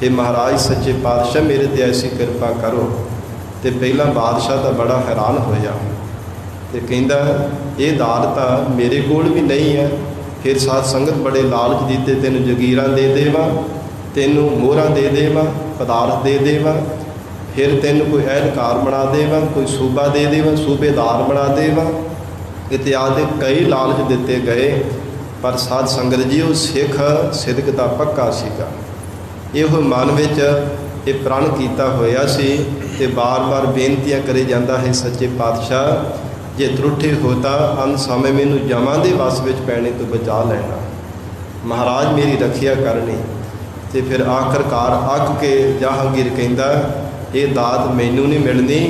ਇਹ ਮਹਾਰਾਜ ਸੱਚੇ ਪਾਤਸ਼ਾਹ ਮੇਰੇ ਤੇ ਐਸੀ ਕਿਰਪਾ ਕਰੋ। ਤੇ ਪਹਿਲਾਂ ਬਾਦਸ਼ਾਹ ਤਾਂ ਬੜਾ ਹੈਰਾਨ ਹੋਇਆ ਤੇ ਕਹਿੰਦਾ ਇਹ ਦਾਲ ਤਾਂ ਮੇਰੇ ਕੋਲ ਵੀ ਨਹੀਂ ਹੈ। ਫਿਰ ਸਾਧ ਸੰਗਤ ਬੜੇ ਲਾਲਚ ਦਿੱਤੇ, ਤੈਨੂੰ ਜਗੀਰਾਂ ਦੇ ਦੇਵਾਂ, ਤੈਨੂੰ ਮੋਹਰਾਂ ਦੇ ਦੇਵਾਂ, ਪਦਾਰਥ ਦੇ ਦੇਵਾਂ, ਫਿਰ ਤੈਨੂੰ ਕੋਈ ਅਹਿਲਕਾਰ ਬਣਾ ਦੇਵਾਂ, ਕੋਈ ਸੂਬਾ ਦੇ ਦੇਵਾਂ, ਸੂਬੇਦਾਰ ਬਣਾ ਦੇਵਾਂ, ਇਤਿਆਦਿ ਕਈ ਲਾਲਚ ਦਿੱਤੇ ਗਏ। ਪਰ ਸਾਧ ਸੰਗਤ ਜੀ ਉਹ ਸਿੱਖ ਸਿਦਕ ਦਾ ਪੱਕਾ ਸੀਗਾ। ਇਹੋ ਮਨ ਵਿੱਚ ਇਹ ਪ੍ਰਣ ਕੀਤਾ ਹੋਇਆ ਸੀ ਤੇ ਬਾਰ-ਬਾਰ ਬੇਨਤੀਆਂ ਕਰੀ ਜਾਂਦਾ ਹੈ ਸੱਚੇ ਪਾਤਸ਼ਾਹ ਜੇ ਤਰੁੱਠੇ ਹੋ ਤਾਂ ਅੰਤ ਸਮੇਂ ਮੈਨੂੰ ਜਮਾਂ ਦੇ ਵਸ ਵਿੱਚ ਪੈਣੇ ਤੋਂ ਬਚਾ ਲੈਣਾ। ਮਹਾਰਾਜ ਮੇਰੀ ਰੱਖਿਆ ਕਰਨੀ। ਤੇ ਫਿਰ ਆਖਰਕਾਰ ਅੱਕ ਕੇ ਜਹਾਂਗੀਰ ਕਹਿੰਦਾ ਇਹ ਦਾਤ ਮੈਨੂੰ ਨਹੀਂ ਮਿਲਣੀ,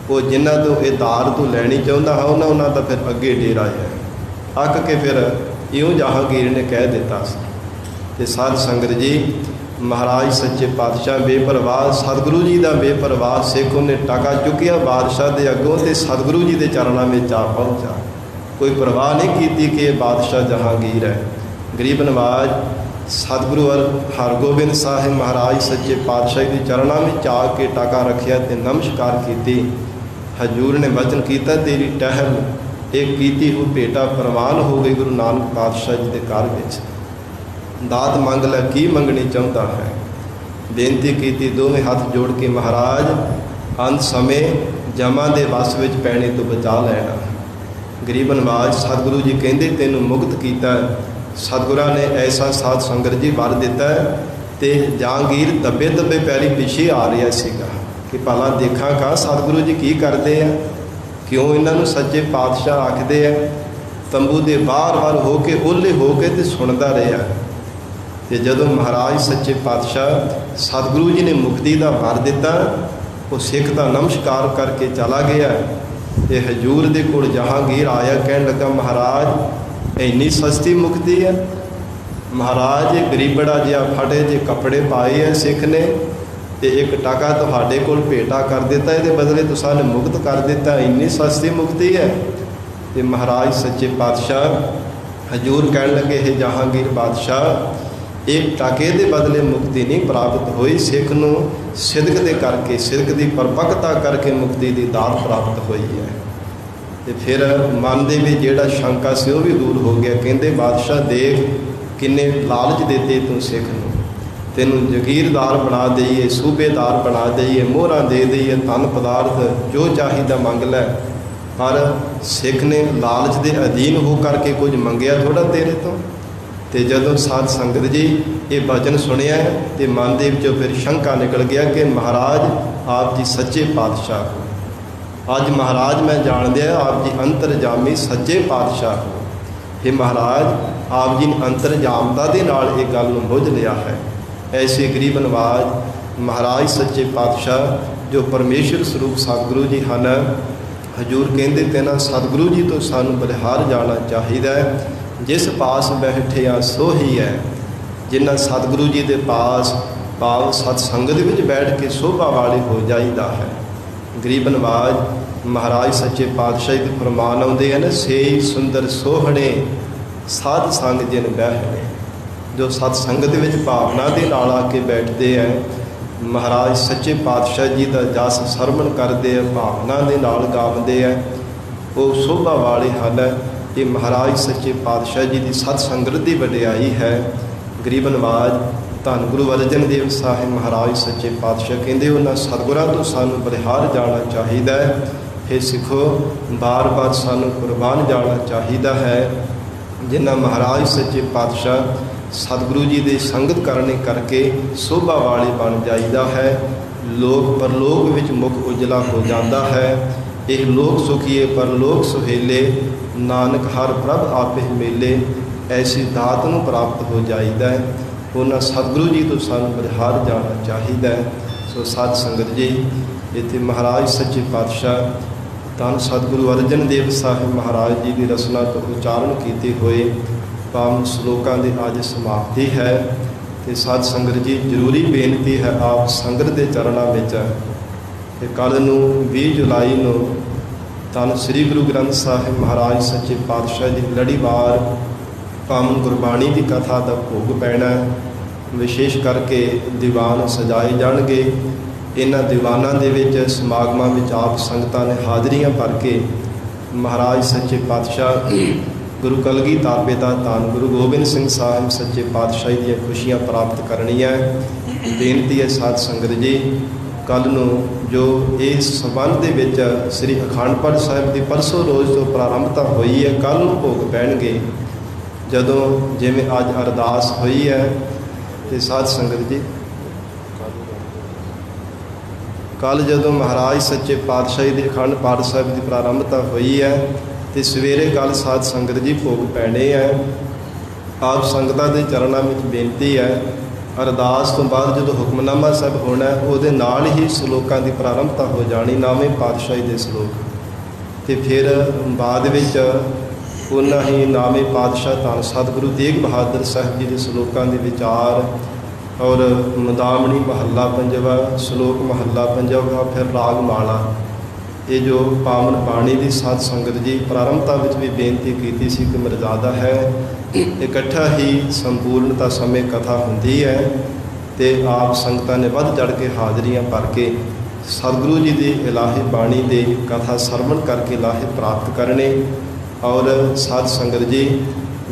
ਉਹ ਜਿਨ੍ਹਾਂ ਤੋਂ ਇਹ ਦਾਤ ਤੂੰ ਲੈਣੀ ਚਾਹੁੰਦਾ ਹਾਂ ਉਹਨਾਂ ਦਾ ਫਿਰ ਅੱਗੇ ਡੇਰਾ ਹੈ। ਅੱਕ ਕੇ ਫਿਰ ਇਉਂ ਜਹਾਂਗੀਰ ਨੇ ਕਹਿ ਦਿੱਤਾ ਸੀ। ਤੇ ਸਾਧ ਸੰਗਤ ਜੀ, ਮਹਾਰਾਜ ਸੱਚੇ ਪਾਤਸ਼ਾਹ ਬੇਪਰਵਾਹ, ਸਤਿਗੁਰੂ ਜੀ ਦਾ ਬੇਪਰਵਾਹ ਸਿੱਖ ਉਹਨੇ ਟਾਕਾ ਚੁੱਕਿਆ ਬਾਦਸ਼ਾਹ ਦੇ ਅੱਗੋਂ ਤੇ ਸਤਿਗੁਰੂ ਜੀ ਦੇ ਚਰਨਾਂ ਵਿੱਚ ਆ ਪਹੁੰਚਾ। ਕੋਈ ਪਰਵਾਹ ਨਹੀਂ ਕੀਤੀ ਕਿ ਇਹ ਬਾਦਸ਼ਾਹ ਜਹਾਂਗੀਰ ਹੈ। ਗਰੀਬ ਨਵਾਜ ਸਤਿਗੁਰੂ ਹਰਗੋਬਿੰਦ ਸਾਹਿਬ ਮਹਾਰਾਜ ਸੱਚੇ ਪਾਤਸ਼ਾਹ ਦੇ ਚਰਨਾਂ ਵਿੱਚ ਆ ਕੇ ਟਾਕਾ ਰੱਖਿਆ ਤੇ ਨਮਸਕਾਰ ਕੀਤੀ। ਹਜ਼ੂਰ ਨੇ ਵਚਨ ਕੀਤਾ ਤੇਰੀ ਟਹਿਲ ਇਹ ਕੀਤੀ ਹੋ ਭੇਟਾ ਪ੍ਰਵਾਨ ਹੋ ਗਈ ਗੁਰੂ ਨਾਨਕ ਪਾਤਸ਼ਾਹ ਜੀ ਦੇ ਘਰ ਵਿੱਚ। ਦਾਤ ਮੰਗ ਲੈ, ਕੀ ਮੰਗਣੀ ਚਾਹੁੰਦਾ ਹੈ। ਬੇਨਤੀ ਕੀਤੀ ਦੋਵੇਂ ਹੱਥ ਜੋੜ ਕੇ, ਮਹਾਰਾਜ ਅੰਤ ਸਮੇਂ ਜਮਾਂ ਦੇ ਵਸ ਵਿੱਚ ਪੈਣੇ ਤੋਂ ਬਚਾ ਲੈਣਾ। ਗਰੀਬ ਨਵਾਜ ਸਤਿਗੁਰੂ ਜੀ ਕਹਿੰਦੇ ਤੈਨੂੰ ਮੁਕਤ ਕੀਤਾ। ਸਤਿਗੁਰਾਂ ਨੇ ਐਸਾ ਸਾਧ ਸੰਗਤ ਜੀ ਵਰ ਦਿੱਤਾ ਤੇ ਜਹਾਂਗੀਰ ਦੱਬੇ ਦੱਬੇ ਪੈਰੀ ਪਿੱਛੇ ਆ ਰਿਹਾ ਸੀਗਾ ਕਿ ਭਲਾ ਦੇਖਾਂ ਕਾ ਸਤਿਗੁਰੂ ਜੀ ਕੀ ਕਰਦੇ ਆ, ਕਿਉਂ ਇਹਨਾਂ ਨੂੰ ਸੱਚੇ ਪਾਤਸ਼ਾਹ ਆਖਦੇ ਆ। ਤੰਬੂ ਦੇ ਬਾਹਰ ਹੋ ਕੇ ਓਹਲੇ ਹੋ ਕੇ ਤੇ ਸੁਣਦਾ ਰਿਹਾ। ਤੇ ਜਦੋਂ ਮਹਾਰਾਜ ਸੱਚੇ ਪਾਤਸ਼ਾਹ ਸਤਿਗੁਰੂ ਜੀ ਨੇ ਮੁਕਤੀ ਦਾ ਵਰ ਦਿੱਤਾ, ਉਹ ਸਿੱਖ ਦਾ ਨਮਸਕਾਰ ਕਰਕੇ ਚਲਾ ਗਿਆ। ਤੇ ਹਜ਼ੂਰ ਦੇ ਕੋਲ ਜਹਾਂਗੀਰ ਆਇਆ, ਕਹਿਣ ਲੱਗਾ ਮਹਾਰਾਜ ਇੰਨੀ ਸਸਤੀ ਮੁਕਤੀ ਹੈ। ਮਹਾਰਾਜ ਇਹ ਗਰੀਬੜਾ ਜਿਹਾ ਫਟੇ ਜੇ ਕੱਪੜੇ ਪਾਏ ਹੈ ਸਿੱਖ ਨੇ ਤੇ ਇੱਕ ਟਾਕਾ ਤੁਹਾਡੇ ਕੋਲ ਭੇਟਾ ਕਰ ਦਿੱਤਾ, ਇਹਦੇ ਬਦਲੇ ਤੁਸੀਂ ਮੁਕਤ ਕਰ ਦਿੱਤਾ, ਇੰਨੀ ਸਸਤੀ ਮੁਕਤੀ ਹੈ। ਤੇ ਮਹਾਰਾਜ ਸੱਚੇ ਪਾਤਸ਼ਾਹ ਹਜ਼ੂਰ ਕਹਿਣ ਲੱਗੇ ਇਹ ਜਹਾਂਗੀਰ ਬਾਦਸ਼ਾਹ ਇੱਕ ਟਾਕੇ ਦੇ ਬਦਲੇ ਮੁਕਤੀ ਨਹੀਂ ਪ੍ਰਾਪਤ ਹੋਈ, ਸਿੱਖ ਨੂੰ ਸਿਦਕ ਦੇ ਕਰਕੇ, ਸਿਦਕ ਦੀ ਪਰਪੱਕਤਾ ਕਰਕੇ ਮੁਕਤੀ ਦੀ ਦਾਤ ਪ੍ਰਾਪਤ ਹੋਈ ਹੈ। ਤੇ ਫਿਰ ਮਨ ਦੇ ਵਿੱਚ ਜਿਹੜਾ ਸ਼ੰਕਾ ਸੀ ਉਹ ਵੀ ਦੂਰ ਹੋ ਗਿਆ। ਕਹਿੰਦੇ ਬਾਦਸ਼ਾਹ ਦੇਖ ਕਿੰਨੇ ਲਾਲਚ ਦਿੱਤੇ ਤੂੰ ਸਿੱਖ ਨੂੰ, ਤੈਨੂੰ ਜਗੀਰਦਾਰ ਬਣਾ ਦਈਏ, ਸੂਬੇਦਾਰ ਬਣਾ ਦਈਏ, ਮੋਹਰਾਂ ਦੇ ਦਈਏ, ਧਨ ਪਦਾਰਥ ਜੋ ਚਾਹੀਦਾ ਮੰਗ ਲੈ। ਪਰ ਸਿੱਖ ਨੇ ਲਾਲਚ ਦੇ ਅਧੀਨ ਹੋ ਕਰਕੇ ਕੁਝ ਮੰਗਿਆ ਥੋੜ੍ਹਾ ਤੇਰੇ ਤੋਂ। ਤੇ ਜਦੋਂ ਸਾਧ ਸੰਗਤ ਜੀ ਇਹ ਬਚਨ ਸੁਣਿਆ ਤੇ ਮਨ ਦੇ ਵਿੱਚੋਂ ਫਿਰ ਸ਼ੰਕਾ ਨਿਕਲ ਗਿਆ ਕਿ ਮਹਾਰਾਜ ਆਪ ਜੀ ਸੱਚੇ ਪਾਤਸ਼ਾਹ ਹੋ। ਅੱਜ ਮਹਾਰਾਜ ਮੈਂ ਜਾਣਦਿਆ ਆਪ ਜੀ ਅੰਤਰਜਾਮੀ ਸੱਚੇ ਪਾਤਸ਼ਾਹ ਹੋ। ਇਹ ਮਹਾਰਾਜ ਆਪ ਜੀ ਨੇ ਅੰਤਰਜਾਮਤਾ ਦੇ ਨਾਲ ਇਹ ਗੱਲ ਨੂੰ ਬੁੱਝ ਲਿਆ ਹੈ। ਐਸੇ ਗਰੀਬ ਨਵਾਜ ਮਹਾਰਾਜ ਸੱਚੇ ਪਾਤਸ਼ਾਹ ਜੋ ਪਰਮੇਸ਼ਰ ਸਰੂਪ ਸਤਿਗੁਰੂ ਜੀ ਹਨ। ਹਜ਼ੂਰ ਕਹਿੰਦੇ ਤੇ ਨਾ ਸਤਿਗੁਰੂ ਜੀ ਤੋਂ ਸਾਨੂੰ ਬਲਿਹਾਰ ਜਾਣਾ ਚਾਹੀਦਾ ਹੈ। ਜਿਸ ਪਾਸ ਬੈਠਿਆ ਸੋ ਹੀ ਹੈ। ਜਿਨ੍ਹਾਂ ਸਤਿਗੁਰੂ ਜੀ ਦੇ ਪਾਸ ਭਾਵ ਸਤ ਸੰਗਤ ਵਿੱਚ ਬੈਠ ਕੇ ਸੋਭਾ ਵਾਲੇ ਹੋ ਜਾਈਦਾ ਹੈ। ਗਰੀਬ ਨਵਾਜ ਮਹਾਰਾਜ ਸੱਚੇ ਪਾਤਸ਼ਾਹ ਦੇ ਫਰਮਾਨ ਆਉਂਦੇ ਹਨ, ਸੇ ਸੁੰਦਰ ਸੋਹਣੇ ਸਾਧ ਸੰਗ ਜਿਨ ਬਹਿਣੇ। ਜੋ ਸਤ ਸੰਗਤ ਵਿੱਚ ਭਾਵਨਾ ਦੇ ਨਾਲ ਆ ਕੇ ਬੈਠਦੇ ਹੈ, ਮਹਾਰਾਜ ਸੱਚੇ ਪਾਤਸ਼ਾਹ ਜੀ ਦਾ ਜਸ ਸਰਵਣ ਕਰਦੇ ਆ, ਭਾਵਨਾ ਦੇ ਨਾਲ ਗਾਉਂਦੇ ਆ, ਉਹ ਸੋਭਾ ਵਾਲੇ ਹਨ। ਇਹ ਮਹਾਰਾਜ ਸੱਚੇ ਪਾਤਸ਼ਾਹ ਜੀ ਦੀ ਸਤ ਸੰਗਤ ਦੀ ਵਡਿਆਈ ਹੈ। ਗਰੀਬ ਨਵਾਜ ਧੰਨ ਗੁਰੂ ਅਰਜਨ ਦੇਵ ਸਾਹਿਬ ਮਹਾਰਾਜ ਸੱਚੇ ਪਾਤਸ਼ਾਹ ਕਹਿੰਦੇ ਉਹਨਾਂ ਸਤਿਗੁਰਾਂ ਤੋਂ ਸਾਨੂੰ ਬਲਿਹਾਰ ਜਾਣਾ ਚਾਹੀਦਾ ਹੈ। ਇਹ ਸਿੱਖੋ ਬਾਰ-ਬਾਰ ਸਾਨੂੰ ਕੁਰਬਾਨ ਜਾਣਾ ਚਾਹੀਦਾ ਹੈ। ਜਿਨ੍ਹਾਂ ਮਹਾਰਾਜ ਸੱਚੇ ਪਾਤਸ਼ਾਹ ਸਤਿਗੁਰੂ ਜੀ ਦੇ ਸੰਗਤ ਕਰਨੇ ਕਰਕੇ ਸੋਭਾ ਵਾਲੇ ਬਣ ਜਾਈਦਾ ਹੈ। ਲੋਕ ਪਰਲੋਕ ਵਿੱਚ ਮੁਖ ਉਜਲਾ ਹੋ ਜਾਂਦਾ ਹੈ। ਇਹ ਲੋਕ ਸੁਖੀਏ ਪਰਲੋਕ ਸੁਹੇਲੇ, ਨਾਨਕ ਹਰ ਪ੍ਰਭ ਆਪੇ ਮੇਲੇ। ਐਸੀ ਦਾਤ ਨੂੰ ਪ੍ਰਾਪਤ ਹੋ ਜਾਈਦਾ ਹੈ। ਉਹਨਾਂ ਸਤਿਗੁਰੂ ਜੀ ਤੋਂ ਸਾਨੂੰ ਬਲਿਹਾਰ ਜਾਣਾ ਚਾਹੀਦਾ ਹੈ। ਸੋ ਸਾਧ ਸੰਗਤ ਜੀ, ਇੱਥੇ ਮਹਾਰਾਜ ਸੱਚੇ ਪਾਤਸ਼ਾਹ ਧੰਨ ਸਤਿਗੁਰੂ ਅਰਜਨ ਦੇਵ ਸਾਹਿਬ ਮਹਾਰਾਜ ਜੀ ਦੀ ਰਸਨਾ ਤੋਂ ਉਚਾਰਨ ਕੀਤੇ ਹੋਏ ਪਾਵਨ ਸ਼ਲੋਕਾਂ ਦੀ ਅੱਜ ਸਮਾਪਤੀ ਹੈ। ਤੇ ਸਾਧ ਸੰਗਤ ਜੀ, ਜ਼ਰੂਰੀ ਬੇਨਤੀ ਹੈ ਆਪ ਸੰਗਤ ਦੇ ਚਰਨਾਂ ਵਿੱਚ ਕਿ ਕੱਲ੍ਹ ਨੂੰ 20 ਜੁਲਾਈ ਨੂੰ ਧੰਨ ਸ੍ਰੀ ਗੁਰੂ ਗ੍ਰੰਥ ਸਾਹਿਬ ਮਹਾਰਾਜ ਸੱਚੇ ਪਾਤਸ਼ਾਹ ਦੀ ਲੜੀਵਾਰ ਪਾਵਨ ਗੁਰਬਾਣੀ ਦੀ ਕਥਾ ਦਾ ਭੋਗ ਪੈਣਾ। ਵਿਸ਼ੇਸ਼ ਕਰਕੇ ਦੀਵਾਨ ਸਜਾਏ ਜਾਣਗੇ। ਇਹਨਾਂ ਦੀਵਾਨਾਂ ਦੇ ਵਿੱਚ ਸਮਾਗਮਾਂ ਵਿੱਚ ਆਪ ਸੰਗਤਾਂ ਨੇ ਹਾਜ਼ਰੀਆਂ ਭਰ ਕੇ ਮਹਾਰਾਜ ਸੱਚੇ ਪਾਤਸ਼ਾਹ ਗੁਰੂ ਕਲਗੀ ਤਾਬੇਦਾਰ ਧੰਨ ਗੁਰੂ ਗੋਬਿੰਦ ਸਿੰਘ ਸਾਹਿਬ ਸੱਚੇ ਪਾਤਸ਼ਾਹੀ ਦੀਆਂ ਖੁਸ਼ੀਆਂ ਪ੍ਰਾਪਤ ਕਰਨੀਆਂ। ਬੇਨਤੀ ਹੈ ਸਾਧ ਸੰਗਤ ਜੀ, ਕੱਲ੍ਹ ਨੂੰ ਜੋ ਇਸ ਸੰਬੰਧ ਦੇ ਵਿੱਚ ਸ੍ਰੀ ਅਖੰਡ ਪਾਠ ਸਾਹਿਬ ਦੀ ਪਰਸੋਂ ਰੋਜ਼ ਤੋਂ ਪ੍ਰਾਰੰਭਤਾ ਹੋਈ ਹੈ, ਕੱਲ੍ਹ ਨੂੰ ਭੋਗ ਪੈਣਗੇ। ਜਦੋਂ ਜਿਵੇਂ ਅੱਜ ਅਰਦਾਸ ਹੋਈ ਹੈ ਤੇ ਸਾਧ ਸੰਗਤ ਜੀ ਕੱਲ੍ਹ ਜਦੋਂ ਮਹਾਰਾਜ ਸੱਚੇ ਪਾਤਸ਼ਾਹੀ ਦੇ ਅਖੰਡ ਪਾਠ ਸਾਹਿਬ ਦੀ ਪ੍ਰਾਰੰਭਤਾ ਹੋਈ ਹੈ ਅਤੇ ਸਵੇਰੇ ਕੱਲ੍ਹ ਸਾਧ ਸੰਗਤ ਜੀ ਭੋਗ ਪੈਣੇ ਹੈ। ਆਪ ਸੰਗਤਾਂ ਦੇ ਚਰਨਾਂ ਵਿੱਚ ਬੇਨਤੀ ਹੈ, ਅਰਦਾਸ ਤੋਂ ਬਾਅਦ ਜਦੋਂ ਹੁਕਮਨਾਮਾ ਸਾਹਿਬ ਹੋਣਾ ਉਹਦੇ ਨਾਲ ਹੀ ਸ਼ਲੋਕਾਂ ਦੀ ਪ੍ਰਾਰੰਭਤਾ ਹੋ ਜਾਣੀ, ਨਾਵੇਂ ਪਾਤਸ਼ਾਹੀ ਦੇ ਸ਼ਲੋਕ, ਅਤੇ ਫਿਰ ਬਾਅਦ ਵਿੱਚ ਉਹਨਾਂ ਹੀ ਨਾਵੇਂ ਪਾਤਸ਼ਾਹ ਧੰਨ ਸਤਿਗੁਰੂ ਤੇਗ ਬਹਾਦਰ ਸਾਹਿਬ ਜੀ ਦੇ ਸ਼ਲੋਕਾਂ ਦੇ ਵਿਚਾਰ ਔਰ ਮੁਦਾਮਣੀ ਮਹੱਲਾ ਪੰਜਵਾ, ਸ਼ਲੋਕ ਮਹੱਲਾ ਪੰਜਵਾ, ਫਿਰ ਰਾਗ ਮਾਲਾ। ਇਹ ਜੋ ਪਾਵਨ ਬਾਣੀ ਦੀ ਸਾਧ ਸੰਗਤ ਜੀ ਪ੍ਰਾਰੰਭਤਾ ਵਿੱਚ ਵੀ ਬੇਨਤੀ ਕੀਤੀ ਸੀ ਕਿ ਮਰਜ਼ਾਦਾ ਹੈ, ਇਕੱਠਾ ਹੀ ਸੰਪੂਰਨਤਾ ਸਮੇਂ ਕਥਾ ਹੁੰਦੀ ਹੈ ਅਤੇ ਆਪ ਸੰਗਤਾਂ ਨੇ ਵੱਧ ਚੜ੍ਹ ਕੇ ਹਾਜ਼ਰੀਆਂ ਭਰ ਕੇ ਸਤਿਗੁਰੂ ਜੀ ਦੀ ਇਲਾਹੀ ਬਾਣੀ ਦੇ ਕਥਾ ਸਰਵਣ ਕਰਕੇ ਲਾਹੇ ਪ੍ਰਾਪਤ ਕਰਨੇ। ਔਰ ਸਾਧ ਸੰਗਤ ਜੀ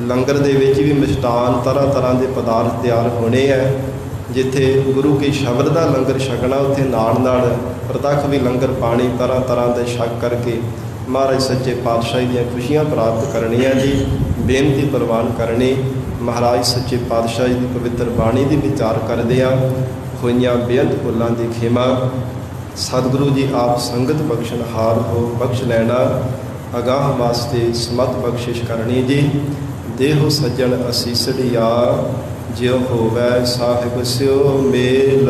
ਲੰਗਰ ਦੇ ਵਿੱਚ ਵੀ ਮਿਸ਼ਟਾਨ ਤਰ੍ਹਾਂ ਤਰ੍ਹਾਂ ਦੇ ਪਦਾਰਥ ਤਿਆਰ ਹੋਣੇ ਹੈ। ਜਿੱਥੇ ਗੁਰੂ ਕੀ ਸ਼ਬਦ ਦਾ ਲੰਗਰ ਛਕਣਾ, ਉੱਥੇ ਨਾਲ ਨਾਲ ਪ੍ਰਤੱਖ ਵੀ ਲੰਗਰ ਪਾਣੀ ਤਰ੍ਹਾਂ ਤਰ੍ਹਾਂ ਦੇ ਛਕ ਕਰਕੇ ਮਹਾਰਾਜ ਸੱਚੇ ਪਾਤਸ਼ਾਹੀ ਦੀਆਂ ਖੁਸ਼ੀਆਂ ਪ੍ਰਾਪਤ ਕਰਨੀਆਂ ਜੀ। ਬੇਨਤੀ ਪ੍ਰਵਾਨ ਕਰਨੀ, ਮਹਾਰਾਜ ਸੱਚੇ ਪਾਤਸ਼ਾਹੀ ਦੀ ਪਵਿੱਤਰ ਬਾਣੀ ਦੀ ਵਿਚਾਰ ਕਰਦਿਆਂ ਹੋਈਆਂ ਬੇਅੰਤ ਭੁੱਲਾਂ ਦੀ ਖਿਮਾ ਸਤਿਗੁਰੂ ਜੀ ਆਪ ਸੰਗਤ ਬਖਸ਼ਣਹਾਰ ਹੋ ਬਖਸ਼ ਲੈਣਾ, ਅਗਾਹ ਵਾਸਤੇ ਸਮਤ ਬਖਸ਼ਿਸ਼ ਕਰਨੀ ਜੀ। ਦੇਹੋ ਸੱਜਣ ਅਸੀਸੜਿਆ, ਜਿਉ ਹੋਵੈ ਸਾਹਿਬ ਸਿਉ ਮੇਲ।